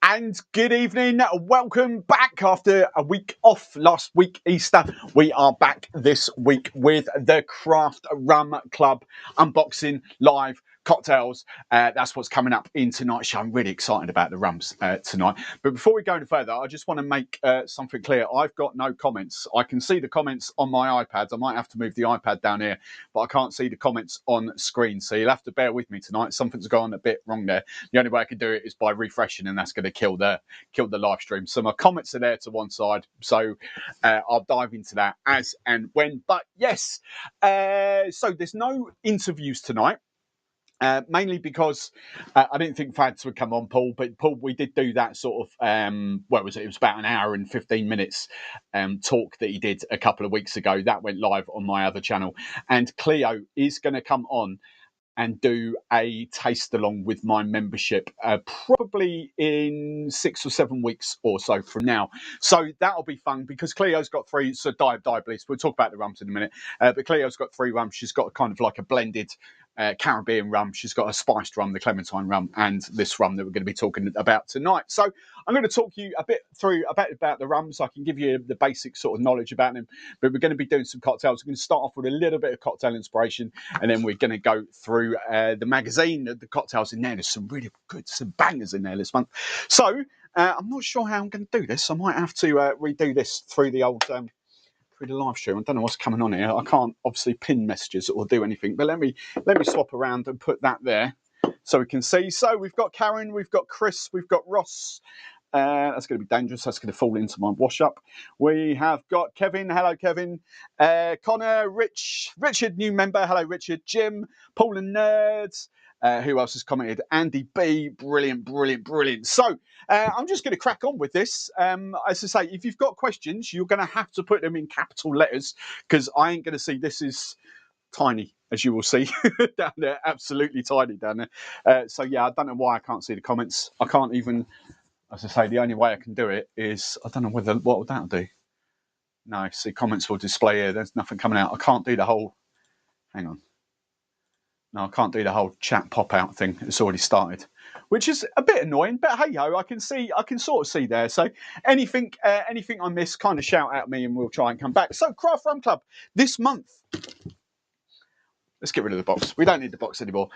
And good evening, welcome back after a week off last week, Easter. We are back this week with the Craft Rum Club unboxing live cocktails. That's what's coming up in tonight's show. I'm really excited about the rums tonight. But before we go any further, I just want to make something clear. I've got no comments. I can see the comments on my iPad. I might have to move the iPad down here, but I can't see the comments on screen. So you'll have to bear with me tonight. Something's gone a bit wrong there. The only way I can do it is by refreshing, and that's going to kill the live stream. So my comments are there to one side. So I'll dive into that as and when. But yes, so there's no interviews tonight. Mainly because I didn't think Fads would come on, Paul. But Paul, we did do that sort of, what was it? It was about an hour and 15 minutes talk that he did a couple of weeks ago. That went live on my other channel. And Cleo is going to come on and do a taste along with my membership probably in 6 or 7 weeks or so from now. So that'll be fun because Cleo's got three, so Diablesse, we'll talk about the rums in a minute, but Cleo's got three rums. She's got kind of like a blended Caribbean rum. She's got a spiced rum, the Clementine rum, and this rum that we're going to be talking about tonight. So I'm going to talk you a bit through about the rums. I can give you the basic sort of knowledge about them, but we're going to be doing some cocktails. We're going to start off with a little bit of cocktail inspiration, and then we're going to go through the magazine, the cocktails in there. There's some really good, some bangers in there this month. So I'm not sure how I'm going to do this. I might have to redo this through the old through the live stream. I don't know what's coming on here. I can't obviously pin messages or do anything, but let me swap around and put that there so we can see. So we've got Karen, we've got Chris, we've got Ross. That's going to be dangerous. That's going to fall into my wash up. We have got Kevin. Hello, Kevin. Connor, Richard, new member. Hello, Richard. Jim, Paul and Nerds. Who else has commented? Andy B. Brilliant, brilliant, brilliant. So I'm just going to crack on with this. As I say, if you've got questions, you're going to have to put them in capital letters because I ain't going to see. This is tiny, as you will see down there. Absolutely tiny down there. So yeah, I don't know why I can't see the comments. I can't even, as I say, the only way I can do it is, I don't know what would that do? No, see, comments will display here. There's nothing coming out. I can't do the whole, hang on. No, I can't do the whole chat pop out thing. It's already started, which is a bit annoying. But hey ho, I can sort of see there. So anything I miss, kind of shout at me, and we'll try and come back. So Craft Rum Club this month. Let's get rid of the box. We don't need the box anymore.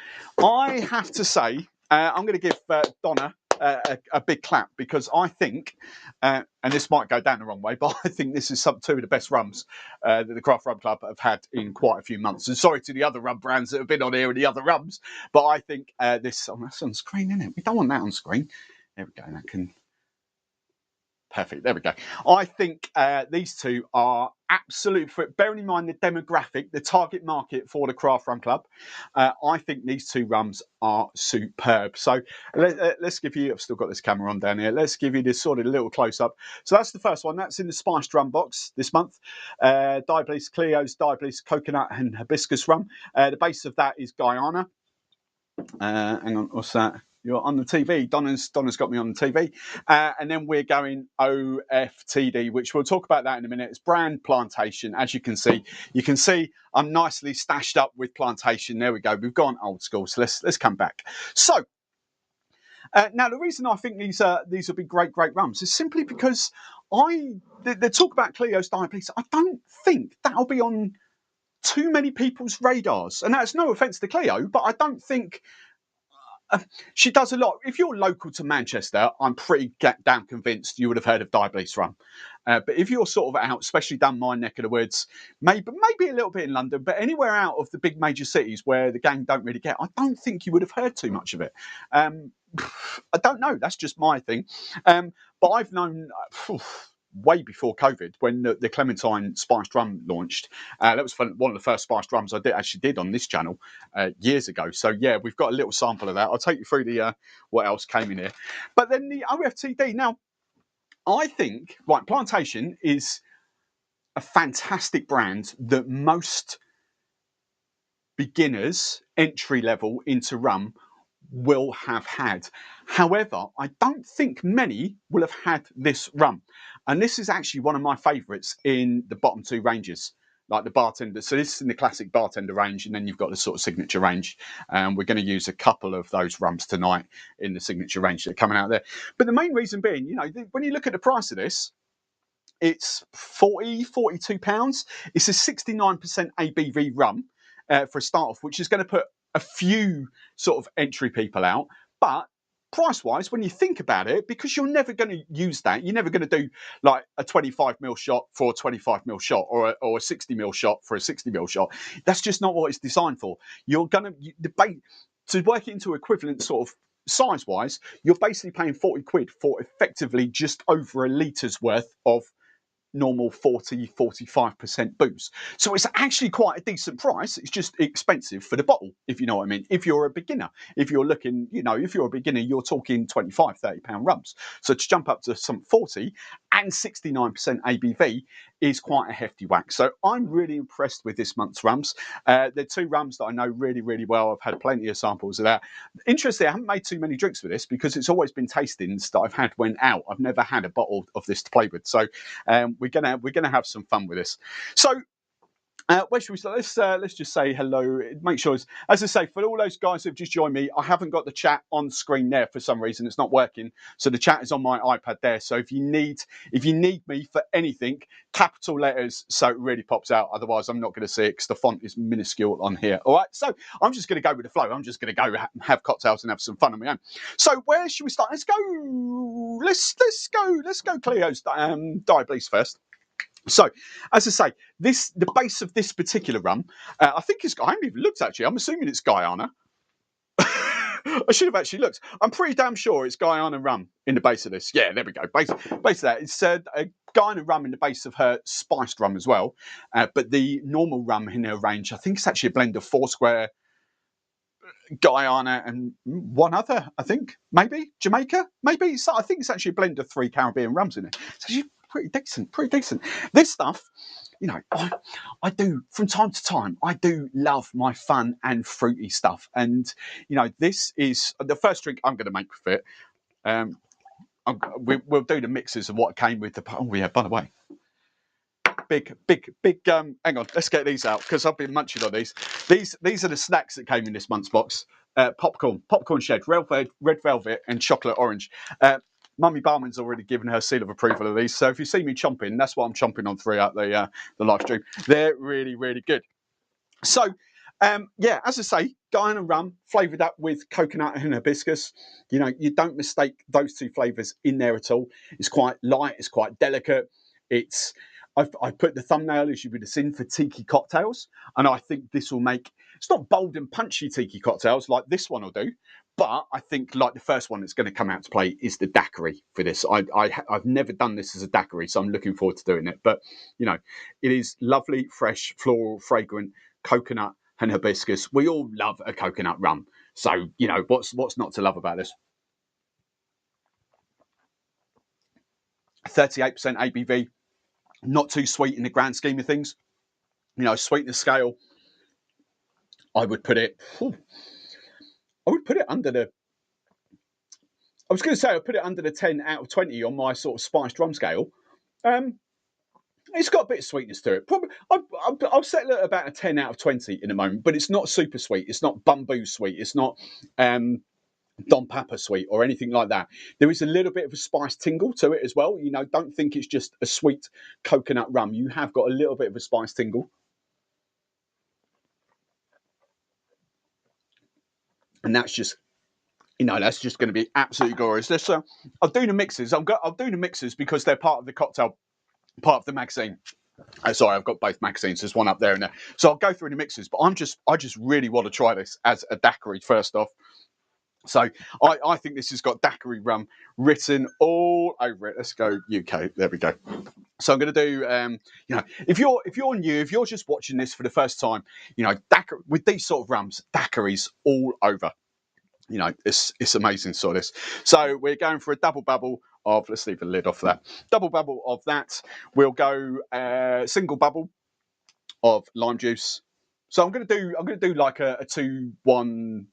I have to say, I'm going to give Donna a big clap because I think, and this might go down the wrong way, but I think this is two of the best rums that the Craft Rum Club have had in quite a few months. And sorry to the other rum brands that have been on here and the other rums, but I think this, that's on screen, isn't it? We don't want that on screen. There we go. That can. Perfect. There we go. I think these two are absolute. Bearing in mind the demographic, the target market for the Craft Rum Club, I think these two rums are superb. So let's give you. I've still got this camera on down here. Let's give you this sort of little close up. So that's the first one. That's in the spiced rum box this month. Diablesse, Cleo's Diablesse coconut and hibiscus rum. The base of that is Guyana. Hang on, what's that? You're on the TV. Donna's got me on the TV. And then we're going OFTD, which we'll talk about that in a minute. It's brand Plantation, as you can see. You can see I'm nicely stashed up with Plantation. There we go. We've gone old school. So let's come back. So now the reason I think these will be great rums is simply because the talk about Cleo's Diablesse, I don't think that'll be on too many people's radars. And that's no offence to Cleo, but I don't think she does a lot. If you're local to Manchester, I'm pretty damn convinced you would have heard of Diablesse rum. But if you're sort of out, especially down my neck of the woods, maybe a little bit in London, but anywhere out of the big major cities where the gang don't really get, I don't think you would have heard too much of it. I don't know. That's just my thing. But I've known way before COVID when the Clementine spiced rum launched. That was one of the first spiced rums I did on this channel years ago. So yeah, we've got a little sample of that. I'll take you through the what else came in here. But then the OFTD. Now, I think Plantation is a fantastic brand that most beginners entry level into rum will have had. However, I don't think many will have had this rum. And this is actually one of my favourites in the bottom two ranges, like the bartender. So this is in the classic bartender range, and then you've got the sort of signature range. We're going to use a couple of those rums tonight in the signature range that are coming out there. But the main reason being, you know, when you look at the price of this, it's £42. It's a 69% ABV rum for a start off, which is going to put a few sort of entry people out. But price-wise, when you think about it, because you're never going to use that, you're never going to do like a 25ml shot for a 25ml shot or a 60ml shot for a 60ml shot. That's just not what it's designed for. You're going to debate to work it into equivalent sort of size-wise. You're basically paying 40 quid for effectively just over a litre's worth of normal 40-45% booze. So it's actually quite a decent price. It's just expensive for the bottle, if you know what I mean. If you're a beginner, if you're looking, you know, if you're a beginner, you're talking 25, 30 pound rums. So to jump up to some 40 and 69% ABV is quite a hefty whack. So I'm really impressed with this month's rums. They're two rums that I know really, really well. I've had plenty of samples of that. Interestingly, I haven't made too many drinks with this because it's always been tastings that I've had when out. I've never had a bottle of this to play with. So we're gonna have some fun with this. So where should we start? Let's just say hello. Make sure, as I say, for all those guys who've just joined me, I haven't got the chat on screen there for some reason. It's not working, so the chat is on my iPad there. So if you need me for anything, capital letters, so it really pops out. Otherwise, I'm not going to see it because the font is minuscule on here. All right, so I'm just going to go with the flow. I'm just going to go have cocktails and have some fun on my own. So where should we start? Let's go Cleo's Diablesse first. So, as I say, the base of this particular rum, I think I haven't even looked actually. I'm assuming it's Guyana. I should have actually looked. I'm pretty damn sure it's Guyana rum in the base of this. Yeah, there we go. Base of that. It's a Guyana rum in the base of her spiced rum as well. But the normal rum in her range, I think it's actually a blend of Foursquare, Guyana, and one other, I think. Maybe Jamaica? Maybe. So I think it's actually a blend of 3 Caribbean rums in it. It's actually pretty decent. This stuff, you know, I do from time to time. I do love my fun and fruity stuff, and you know, this is the first drink I'm going to make with it. We'll do the mixes of what came with the. Oh yeah, by the way, big. Hang on, let's get these out because I've been munching on these. These are the snacks that came in this month's box. Popcorn shed, red velvet, and chocolate orange. Mummy Barman's already given her seal of approval of these, so if you see me chomping, that's what I'm chomping on throughout the live stream. They're really, really good. So, yeah, as I say, Guyana rum, flavoured up with coconut and hibiscus. You know, you don't mistake those two flavours in there at all. It's quite light, it's quite delicate. I've put the thumbnail, as you would have seen, for tiki cocktails, and I think this will make, it's not bold and punchy tiki cocktails like this one will do, but I think like the first one that's going to come out to play is the daiquiri for this. I've never done this as a daiquiri, so I'm looking forward to doing it. But, you know, it is lovely, fresh, floral, fragrant, coconut and hibiscus. We all love a coconut rum. So, you know, what's not to love about this? 38% ABV, not too sweet in the grand scheme of things. You know, sweetness scale, I would put it under the, I was going to say I'd put it under the 10 out of 20 on my sort of spiced rum scale. It's got a bit of sweetness to it. Probably, I'll settle at about a 10 out of 20 in a moment, but it's not super sweet. It's not bamboo sweet. It's not Don Papa sweet or anything like that. There is a little bit of a spice tingle to it as well. You know, don't think it's just a sweet coconut rum. You have got a little bit of a spice tingle. And that's just You know, that's just going to be absolutely glorious. Let's, I'll do the mixes. I'll do the mixes because they're part of the cocktail, part of the magazine. Sorry, I've got both magazines. There's one up there and there. So I'll go through the mixes, but I just really want to try this as a daiquiri first off. So I think this has got daiquiri rum written all over it. Let's go UK. There we go. So I'm going to do, you know, if you're new, if you're just watching this for the first time, you know, daiquiri, with these sort of rums, daiquiris all over. You know, it's amazing sort of this. So we're going for a double bubble of, let's leave the lid off that. Double bubble of that. We'll go single bubble of lime juice. So I'm gonna do like a 2-1/2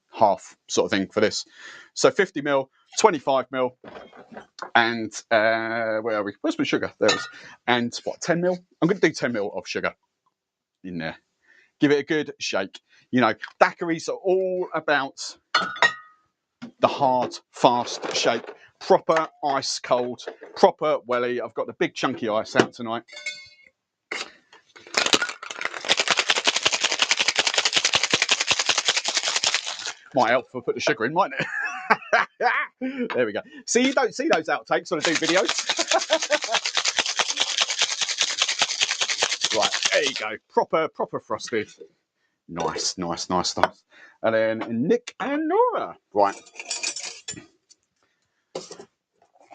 sort of thing for this. So 50 ml, 25 ml, and where are we? Where's my sugar? There it is. And what, 10 ml? I'm gonna do 10 ml of sugar in there. Give it a good shake. You know, daiquiris are all about the hard, fast shake. Proper ice cold, proper welly. I've got the big chunky ice out tonight. Might help if I put the sugar in, mightn't it? There we go. See, you don't see those outtakes when I do videos. Right, there you go. Proper frosted. Nice. And then Nick and Nora. Right.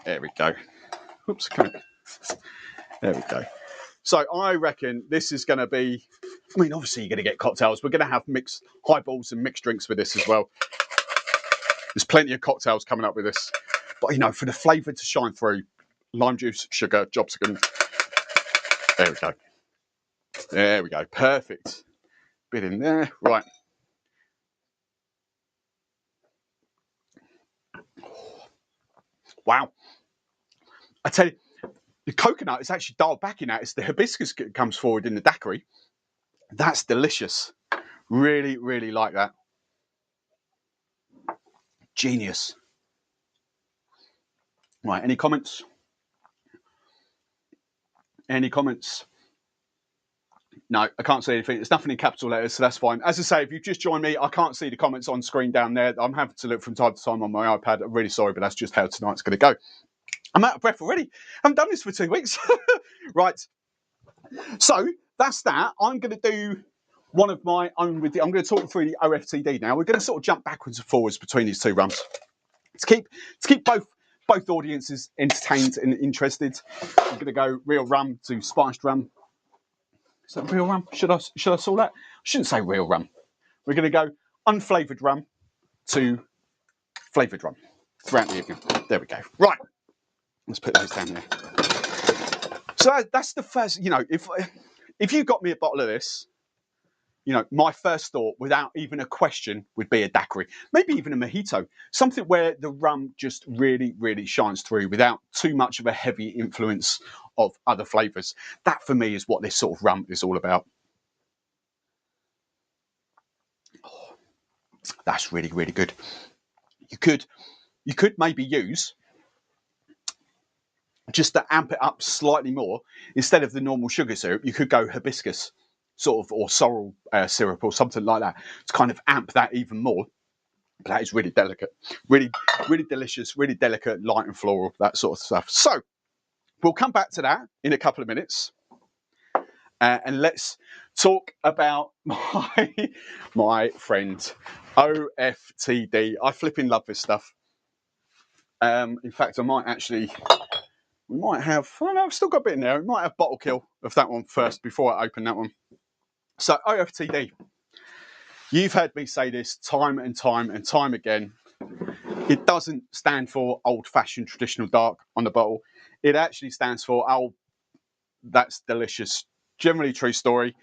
There we go. Oops, come on. There we go. So I reckon this is going to be, I mean, obviously you're going to get cocktails. We're going to have mixed highballs and mixed drinks with this as well. There's plenty of cocktails coming up with this. But, you know, for the flavour to shine through, lime juice, sugar, jobsicum. There we go. There we go. Perfect. Bit in there. Right. Wow. I tell you, the coconut is actually dialed back in that. It's the hibiscus that comes forward in the daiquiri. That's delicious. Really, really like that. Genius. Right, any comments? Any comments? No, I can't see anything. There's nothing in capital letters, so that's fine. As I say, if you've just joined me, I can't see the comments on screen down there. I'm having to look from time to time on my iPad. I'm really sorry, but that's just how tonight's going to go. I'm out of breath already. I haven't done this for 2 weeks. Right. So that's that. I'm going to do one of my own with I'm going to talk through the OFTD now. We're going to sort of jump backwards and forwards between these two rums to keep both audiences entertained and interested. I'm going to go real rum to spiced rum. Is that real rum? Should I saw that? I shouldn't say real rum. We're going to go unflavoured rum to flavoured rum throughout the evening. There we go. Right. Let's put those down there. So that's the first, you know, if you got me a bottle of this, you know, my first thought, without even a question, would be a daiquiri. Maybe even a mojito. Something where the rum just really, really shines through without too much of a heavy influence of other flavours. That, for me, is what this sort of rum is all about. Oh, that's really, really good. You could maybe use, just to amp it up slightly more, instead of the normal sugar syrup, you could go hibiscus sort of, or sorrel syrup or something like that to kind of amp that even more. But that is really delicate, really, really delicious, really delicate, light and floral, that sort of stuff. So we'll come back to that in a couple of minutes. And let's talk about my friend OFTD. I flipping love this stuff. In fact, I might actually... We might have, oh no, I've still got a bit in there. We might have bottle kill of that one first before I open that one. So OFTD, you've heard me say this time and time again. It doesn't stand for old-fashioned traditional dark on the bottle. It actually stands for, oh, that's delicious. Generally true story.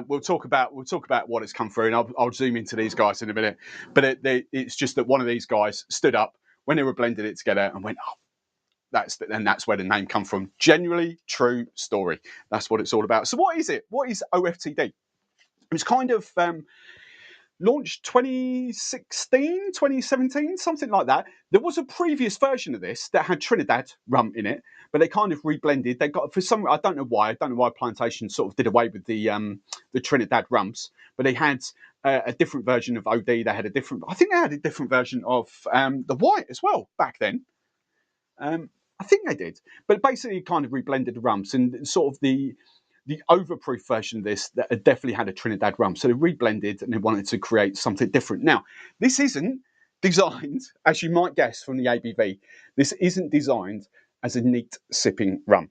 We'll talk about what it's come through, and I'll zoom into these guys in a minute. But it's just that one of these guys stood up when they were blending it together and went, oh, that's where the name come from. Genuinely true story. That's what it's all about. So what is it? What is OFTD? It's kind of launched 2016, 2017, something like that. There was a previous version of this that had Trinidad rum in it, but they kind of reblended. They got, for some, I don't know why. I don't know why Plantation sort of did away with the Trinidad rums, but they had a different version of OD. They had a different, I think they had a different version of the white as well back then. I think they did, but basically kind of reblended the rums and sort of the overproof version of this that definitely had a Trinidad rum. So they reblended and they wanted to create something different. Now, this isn't designed, as you might guess from the ABV, this isn't designed as a neat sipping rum.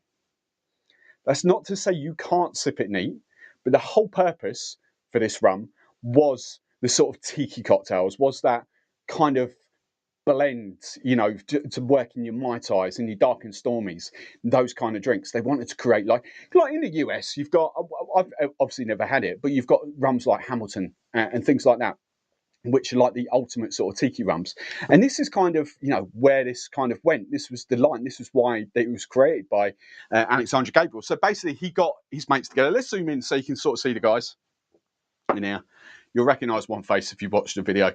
That's not to say you can't sip it neat, but the whole purpose for this rum was the sort of tiki cocktails, was that kind of blend, you know, to work in your Mai Tais and your dark and stormies, those kind of drinks. They wanted to create like in the US, you've got, I've obviously never had it, but you've got rums like Hamilton and things like that, which are like the ultimate sort of tiki rums. And this is kind of, you know, where this kind of went. This was the line. This was why it was created by Alexander Gabriel. So basically he got his mates together. Let's zoom in so you can sort of see the guys in here. You'll recognise one face if you've watched the video.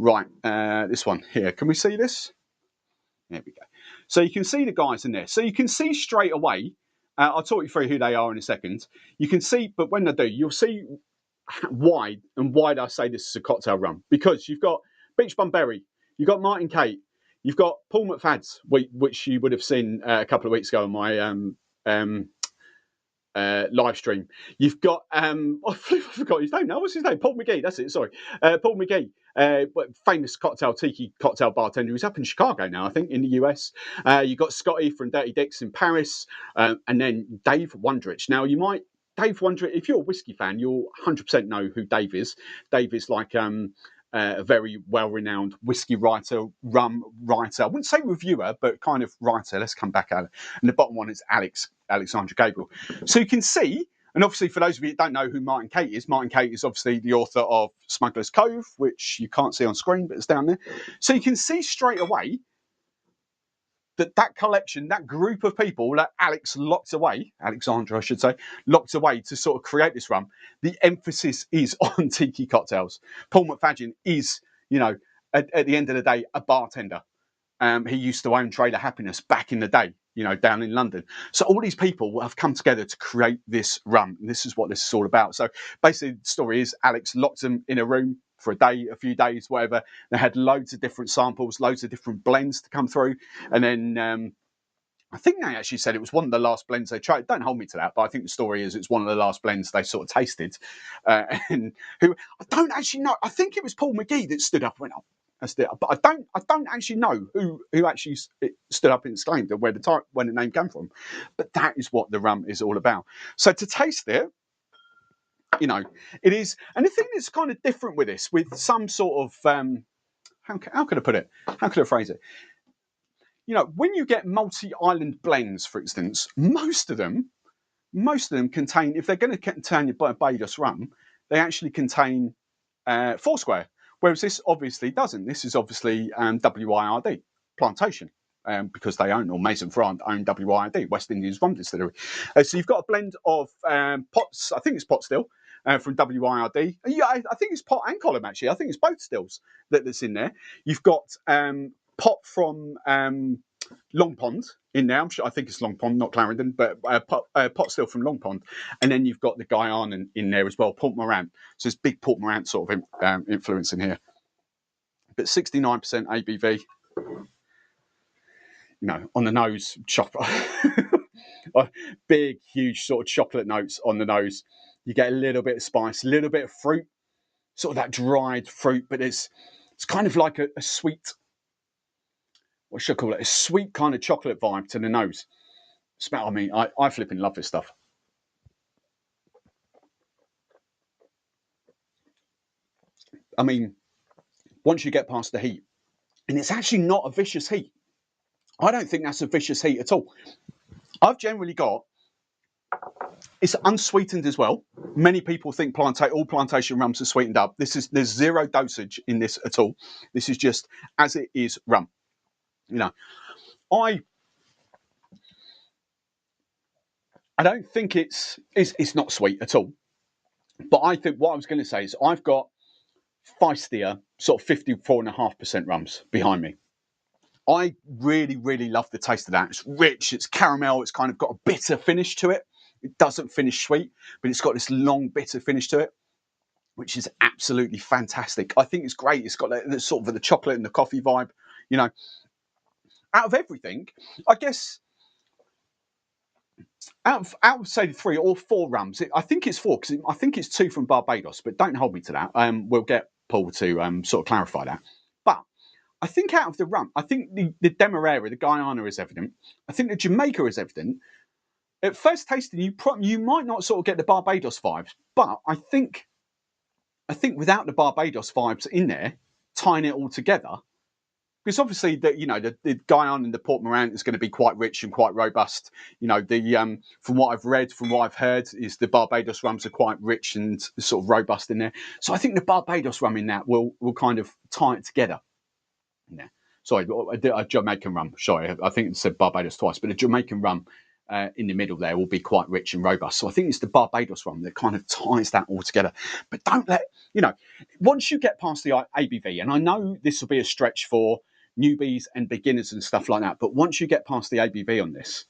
Right, this one here. Can we see this? There we go. So you can see the guys in there. So you can see straight away, I'll talk you through who they are in a second. You can see, but when I do, you'll see why I say this is a cocktail rum. Because you've got Beach Bum Berry, you've got Martin Kate, you've got Paul McFadden's, which you would have seen a couple of weeks ago on my live stream. You've got I forgot his name now. What's his name? Paul McGee. That's it. Sorry, Paul McGee, famous tiki cocktail bartender who's up in Chicago now, I think, in the US. You've got Scotty from Dirty Dicks in Paris, and then Dave Wondrich. Now Dave Wondrich, if you're a whiskey fan, you'll 100% know who Dave is. Dave is like a very well-renowned whiskey writer, rum writer. I wouldn't say reviewer, but kind of writer. Let's come back at it. And the bottom one is Alexander Gabriel. So you can see, and obviously for those of you that don't know who Martin Kate is obviously the author of Smuggler's Cove, which you can't see on screen, but it's down there. So you can see straight away that collection, that group of people that Alexandra, I should say, locked away to sort of create this rum, the emphasis is on tiki cocktails. Paul McFadden is, you know, at the end of the day, a bartender. He used to own Trader Happiness back in the day, you know, down in London. So all these people have come together to create this rum. And this is what this is all about. So basically the story is Alex locked them in a room for a day, a few days, whatever. They had loads of different samples, loads of different blends to come through. And then I think they actually said it was one of the last blends they tried. Don't hold me to that, but I think the story is it's one of the last blends they sort of tasted. And who I don't actually know. I think it was Paul McGee that stood up and went, oh, that's it. But I don't actually know who actually stood up and exclaimed where the name came from. But that is what the rum is all about. So to taste it, you know, it is. And the thing that's kind of different with this, with some sort of how could I put it? How could I phrase it? You know, when you get multi-island blends, for instance, most of them contain, if they're going to contain your Barbados rum, they actually contain Foursquare. Whereas this obviously doesn't. This is obviously WIRD, Plantation, because they own, or Maison France own WIRD, West Indies Rum Distillery. So you've got a blend of pots, I think it's pot still, from WIRD. Yeah, I think it's pot and column, actually. I think it's both stills that's in there. You've got pot from Long Pond in there. I think it's Long Pond, not Clarendon, but pot still from Long Pond. And then you've got the Guyana in there as well, Port Morant. So it's big Port Morant sort of influence in here. But 69% ABV. You know, on the nose, big, huge sort of chocolate notes on the nose. You get a little bit of spice, a little bit of fruit, sort of that dried fruit, but it's kind of like a sweet, what should I call it? A sweet kind of chocolate vibe to the nose. Smell, I mean, I flipping love this stuff. I mean, once you get past the heat, and it's actually not a vicious heat. I don't think that's a vicious heat at all. I've generally got, it's unsweetened as well. Many people think all plantation rums are sweetened up. There's zero dosage in this at all. This is just as it is rum. You know, I don't think it's not sweet at all. But I think what I was going to say is I've got feistier, sort of 54.5% rums behind me. I really, really love the taste of that. It's rich, it's caramel, it's kind of got a bitter finish to it. It doesn't finish sweet, but it's got this long bitter finish to it, which is absolutely fantastic. I think it's great. It's got the sort of the chocolate and the coffee vibe. You know, out of everything, I guess, out of say 3 or 4 rums, I think it's 4 because I think it's 2 from Barbados, but don't hold me to that. We'll get Paul to sort of clarify that. But I think out of the rum, I think the Demerara, the Guyana is evident. I think the Jamaica is evident. At first tasting, you might not sort of get the Barbados vibes, but I think without the Barbados vibes in there, tying it all together, because obviously the Guyana and the Port Morant is going to be quite rich and quite robust. You know, from what I've read, from what I've heard, is the Barbados rums are quite rich and sort of robust in there. So I think the Barbados rum in that will kind of tie it together. Yeah. Sorry, a Jamaican rum. Sorry, I think it said Barbados twice, but a Jamaican rum in the middle there will be quite rich and robust. So I think it's the Barbados rum that kind of ties that all together. But don't let, once you get past the ABV, and I know this will be a stretch for newbies and beginners and stuff like that, but once you get past the ABV on this,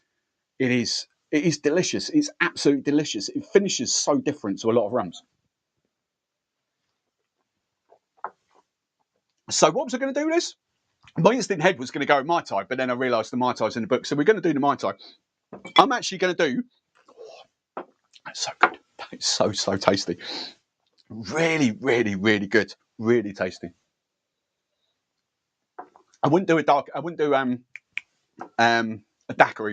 it is delicious. It's absolutely delicious. It finishes so different to a lot of rums. So what was I going to do with this? My instant head was going to go Mai Tai, but then I realised the Mai Tai's in the book. So we're going to do the Mai Tai. I'm actually going to do... Oh, that's so good. It's so tasty. Really, really, really good. Really tasty. I wouldn't do a daiquiri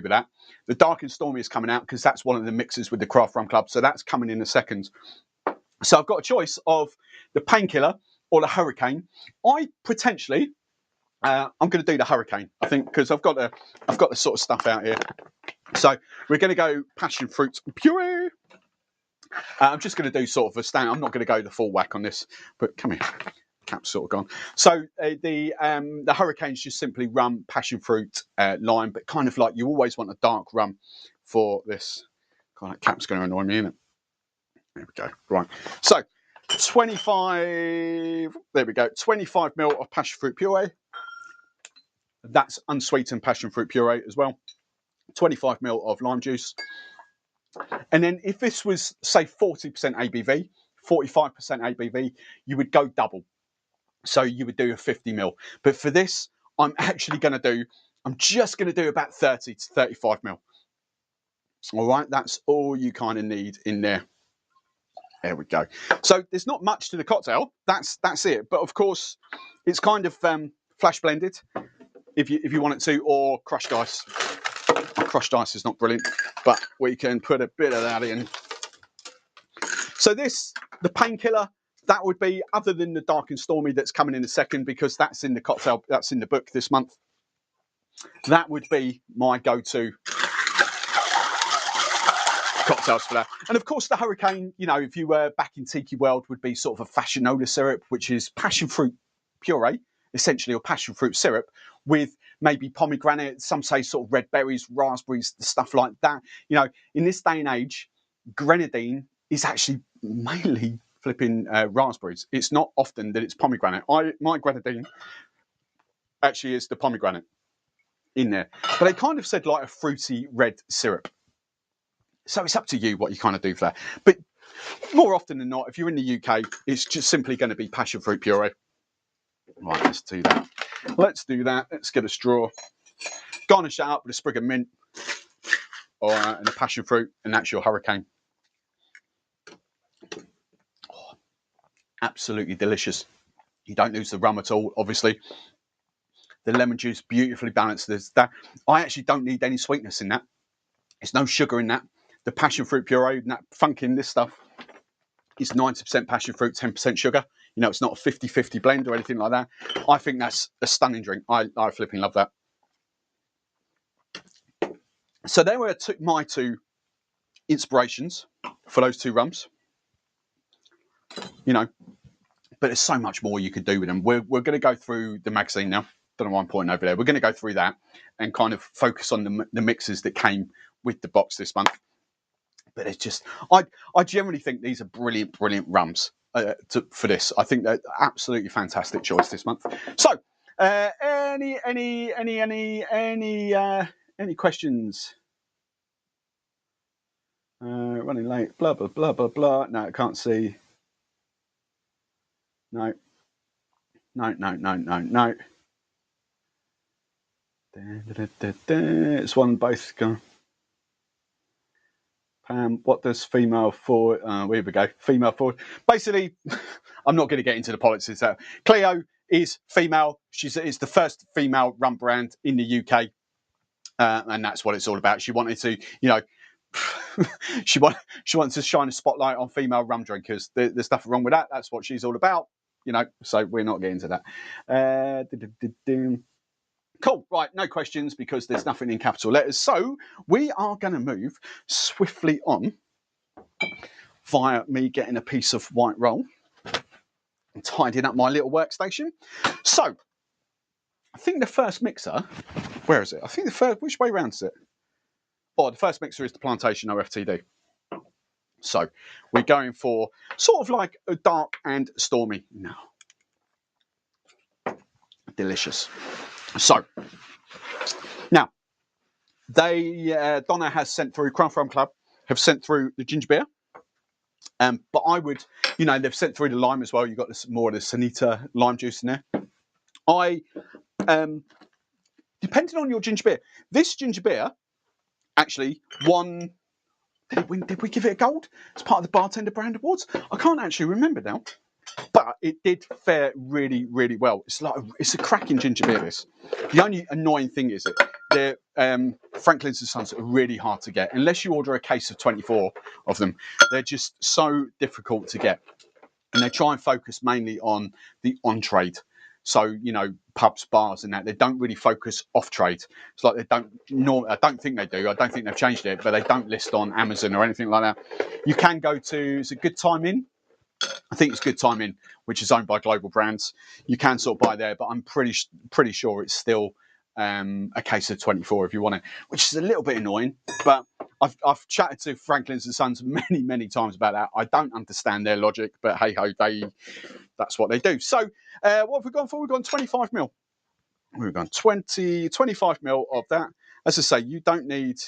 with that. The Dark and Stormy is coming out because that's one of the mixes with the Craft Rum Club. So that's coming in a second. So I've got a choice of the Painkiller or the Hurricane. I potentially... I'm going to do the Hurricane, I think, because I've got the sort of stuff out here. So we're going to go passion fruit puree. I'm just going to do sort of a stand. I'm not going to go the full whack on this, but come here. Cap's sort of gone. So the Hurricane's just simply rum, passion fruit, lime, but kind of like you always want a dark rum for this. God, that cap's going to annoy me, isn't it? There we go. Right. So 25. There we go. 25 ml of passion fruit puree. That's unsweetened passion fruit puree as well. 25 ml of lime juice. And then if this was, say, 40% ABV, 45% ABV, you would go double. So you would do a 50 ml. But for this, I'm just going to do about 30 to 35 ml. All right, that's all you kind of need in there. There we go. So there's not much to the cocktail. That's it. But of course, it's kind of flash blended. If you want it to, or crushed ice. Crushed ice is not brilliant, but we can put a bit of that in. So the Painkiller, that would be, other than the Dark and Stormy that's coming in a second, because that's in the cocktail, that's in the book this month. That would be my go-to cocktails for that. And of course, the Hurricane, if you were back in Tiki World, would be sort of a fashionola syrup, which is passion fruit puree, essentially, or passion fruit syrup with maybe pomegranate, some say sort of red berries, raspberries, stuff like that. In this day and age, grenadine is actually mainly flipping raspberries. It's not often that it's pomegranate. My grenadine actually is the pomegranate in there. But they kind of said like a fruity red syrup. So it's up to you what you kind of do for that. But more often than not, if you're in the UK, it's just simply going to be passion fruit puree. Right, let's do that. Let's get a straw. Garnish that up with a sprig of mint and a passion fruit, and that's your Hurricane. Oh, absolutely delicious. You don't lose the rum at all, obviously. The lemon juice, beautifully balanced. There's that. I actually don't need any sweetness in that. There's no sugar in that. The passion fruit puree and that funk in this stuff is 90% passion fruit, 10% sugar. It's not a 50-50 blend or anything like that. I think that's a stunning drink. I flipping love that. So there were my two inspirations for those two rums. But there's so much more you could do with them. We're going to go through the magazine now. Don't know why I'm pointing over there. We're going to go through that and kind of focus on the mixes that came with the box this month. But it's just, I generally think these are brilliant, brilliant rums. for this. I think they're absolutely fantastic choice this month. So, any questions? Running late. Blah blah blah blah blah. No, I can't see. No. It's one both gone. Pam, what does female forward? Here we go. Female forward. Basically, I'm not going to get into the politics. Cleo is female. It's the first female rum brand in the UK, and that's what it's all about. She wanted to, you know, she wants to shine a spotlight on female rum drinkers. There's nothing wrong with that. That's what she's all about, you know. So we're not getting into that. Cool, right, no questions because there's nothing in capital letters. So we are going to move swiftly on via me getting a piece of white roll and tidying up my little workstation. So I think the first mixer, where is it? I think the first, which way round is it? Oh, the first mixer is the Plantation OFTD. So we're going for sort of like a dark and stormy now. Delicious. So now Donna has sent through, Craft Rum Club have sent through the ginger beer, but I would, you know, they've sent through the lime as well. You've got this, more of the Sanita lime juice in there. Depending on your ginger beer, this ginger beer actually won. Did we give it a gold? It's part of the Bartender Brand Awards. I can't actually remember now. But it did fare really, really well. It's a cracking ginger beer. This. The only annoying thing is that Franklin's and Sons are really hard to get unless you order a case of 24 of them. They're just so difficult to get, and they try and focus mainly on the on-trade. So, you know, pubs, bars, and that. They don't really focus off-trade. It's like they don't. I don't think they do. I don't think they've changed it, but they don't list on Amazon or anything like that. You can go to. It's a Good Time Inn. I think it's Good Time Inn, which is owned by Global Brands. You can sort of buy there, but I'm pretty sure it's still a case of 24 if you want it, which is a little bit annoying. But I've chatted to Franklin's and Sons many times about that. I don't understand their logic, but hey ho, that's what they do. So what have we gone for? We've gone 25 ml. We've gone 25 ml of that. As I say, you don't need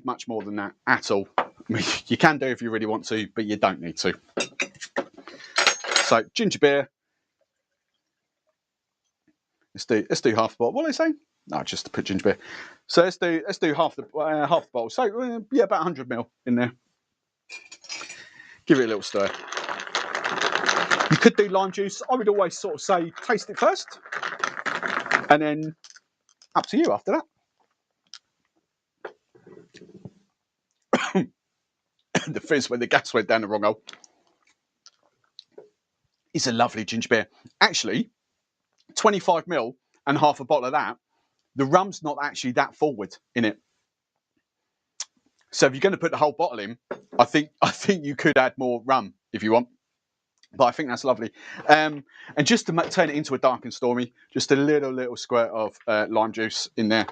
much more than that at all. I mean, you can do if you really want to, but you don't need to. So ginger beer. Let's do half the bottle. What are they saying? No, just to put ginger beer. So let's do half the bottle. So yeah, about 100 ml in there. Give it a little stir. You could do lime juice. I would always sort of say taste it first, and then up to you after that. The fizz when the gas went down the wrong hole. It's a lovely ginger beer. Actually, 25 ml and half a bottle of that, the rum's not actually that forward in it. So if you're going to put the whole bottle in, I think you could add more rum if you want. But I think that's lovely. And just to turn it into a dark and stormy, just a little squirt of lime juice in there.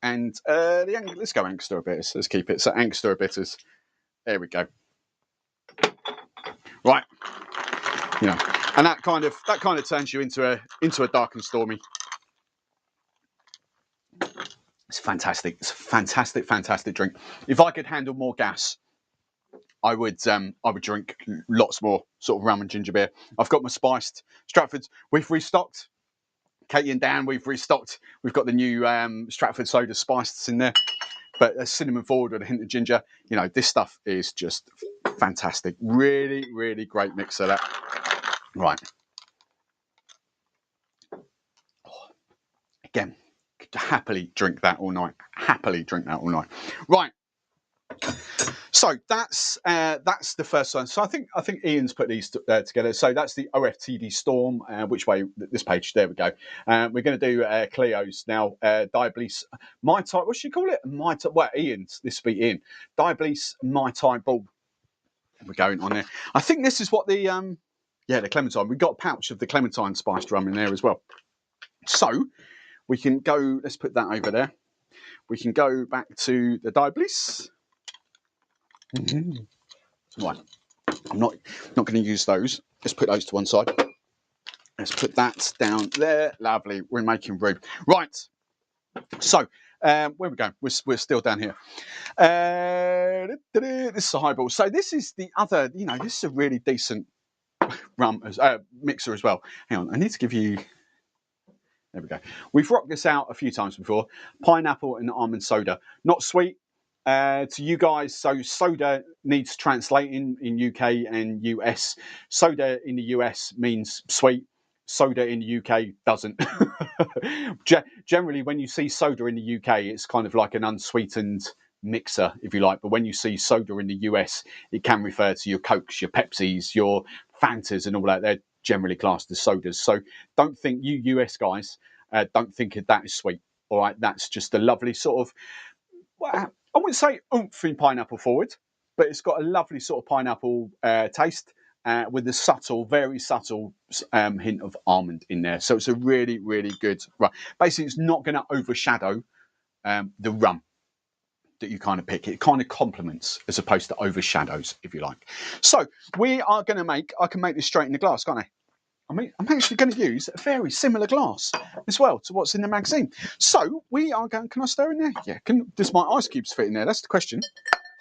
And let's go Angostura bitters. Let's keep it. So Angostura bitters. There we go. Right. You know, and that kind of turns you into a dark and stormy. It's fantastic. It's a fantastic drink. If I could handle more gas, I would drink lots more sort of rum and ginger beer. I've got my spiced Stratfords. We've restocked. Katie and Dan, we've restocked. We've got the new Stratford soda spiced in there, but a cinnamon forward with a hint of ginger. You know, this stuff is just fantastic. Really great mixer that. Right. Again, happily drink that all night. Right. So that's the first one. So I think Ian's put these together. So that's the OFTD Storm. Which way? This page. There we go. We're going to do Cleo's now. Diablesse Mai Tai. What should you call it? Mai Tai. Well, Ian's. This will be Ian. Diablesse Mai Tai Ball. We're going on there. I think this is what the Clementine. We've got a pouch of the Clementine spiced rum in there as well. So we can go. Let's put that over there. We can go back to the Diablesse. Right, I'm not going to use those. Let's put those to one side. Let's put that down there. Lovely. We're making room. Right. So, where are we going? We're still down here. This is a highball. So this is the other, this is a really decent rum mixer as well. Hang on, I need to give you... There we go. We've rocked this out a few times before. Pineapple and almond soda. Not sweet to you guys. So soda needs translating in UK and US. Soda in the US means sweet. Soda in the UK doesn't. Generally, when you see soda in the UK, it's kind of like an unsweetened mixer, if you like. But when you see soda in the US, it can refer to your Cokes, your Pepsis, your Fantas and all that. They're generally classed as sodas. So don't think, you US guys, don't think that is sweet. All right, that's just a lovely sort of, well, I wouldn't say oomph in pineapple forward, but it's got a lovely sort of pineapple taste with a subtle, very subtle hint of almond in there. So it's a really, really good rum. Basically, it's not going to overshadow the rum that you kind of pick. It kind of complements as opposed to overshadows, if you like. So we are going to make, I can make this straight in the glass, can't I? I mean, I'm actually going to use a very similar glass as well to what's in the magazine. So we are going, can I stir in there? Yeah, does my ice cubes fit in there? That's the question.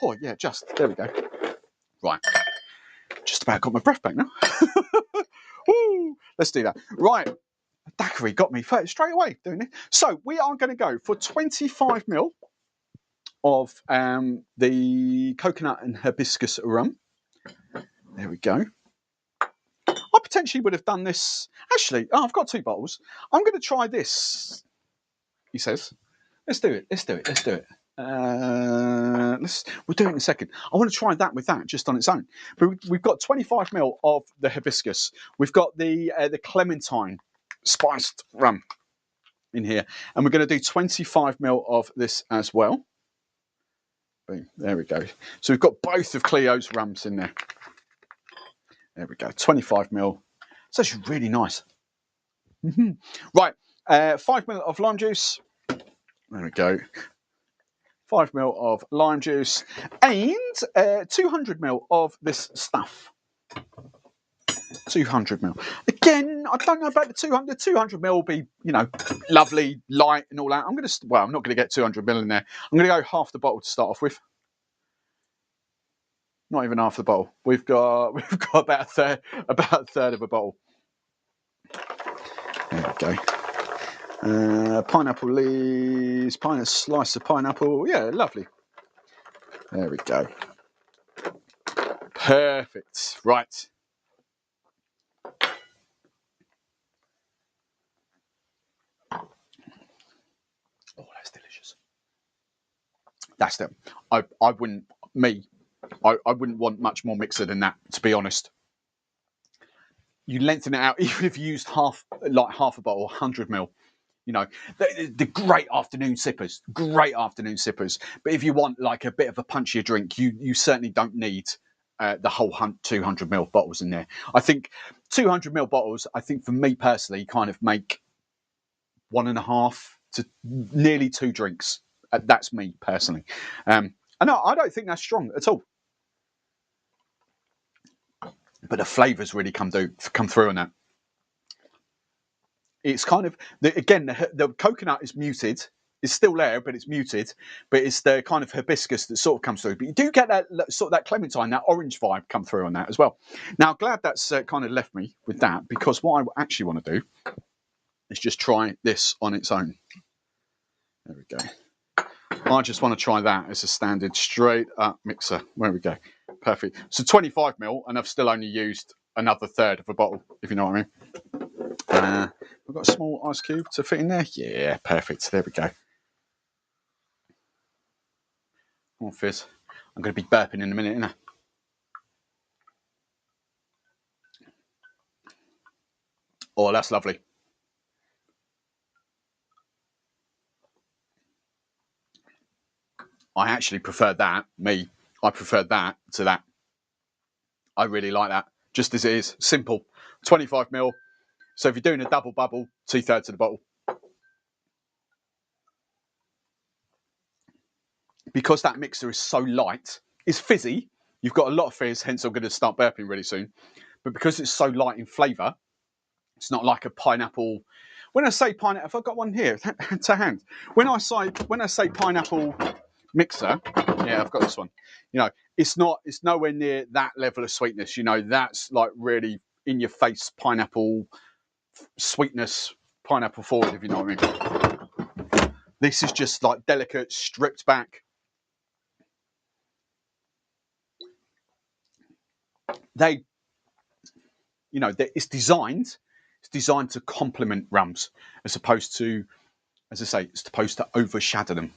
Oh yeah, just, there we go. Right, just about got my breath back now. Woo, let's do that. Right, daiquiri got me straight away doing it. So we are going to go for 25ml of the coconut and hibiscus rum. There we go. I potentially would have done this. Actually, I've got 2 bottles. I'm going to try this, he says. Let's do it. Let's do it. Let's do it. We'll do it in a second. I want to try that with that just on its own. But we've got 25ml of the hibiscus. We've got the clementine spiced rum in here. And we're going to do 25ml of this as well. Boom. There we go. So we've got both of Cleo's rums in there. There we go, 25ml. It's actually really nice. Right, 5ml of lime juice. There we go. 5ml of lime juice and 200ml of this stuff. 200ml. Again, I don't know about the 200. 200ml will be, lovely, light and all that. I'm not going to get 200ml in there. I'm going to go half the bottle to start off with. Not even half the bottle. We've got about a third of a bottle. There we go. Pineapple leaves, slice of pineapple. Yeah, lovely. There we go. Perfect. Right. Oh, that's delicious. That's it. I wouldn't want much more mixer than that, to be honest. You lengthen it out, even if you used half a bottle, 100ml. The great afternoon sippers. But if you want like a bit of a punchier drink, you certainly don't need the whole 200ml bottles in there. I think 200ml bottles, I think for me personally, kind of make 1.5 to nearly 2 drinks. That's me personally. And I don't think that's strong at all. But the flavours really come through on that. It's kind of, the coconut is muted. It's still there, but it's muted. But it's the kind of hibiscus that sort of comes through. But you do get that sort of that clementine, that orange vibe come through on that as well. Now, glad that's kind of left me with that, because what I actually want to do is just try this on its own. There we go. I just want to try that as a standard straight up mixer. There we go. Perfect. So 25ml, and I've still only used another third of a bottle, if you know what I mean. We've got a small ice cube to fit in there. Yeah, perfect. There we go. More fizz. I'm going to be burping in a minute, innit? Oh, that's lovely. I actually prefer that. I prefer that to that. I really like that. Just as it is. Simple. 25ml. So if you're doing a double bubble, 2/3 of the bottle. Because that mixer is so light, It's fizzy. You've got a lot of fizz, hence I'm going to start burping really soon. But because it's so light in flavour, it's not like a pineapple. When I say pineapple, I've got one here to hand. When I say pineapple mixer, yeah, I've got this one. You know, it's nowhere near that level of sweetness. You know, that's like really in your face pineapple sweetness, pineapple forward, if you know what I mean. This is just like delicate, stripped back. It's designed to complement rums as opposed to, as I say, it's supposed to overshadow them.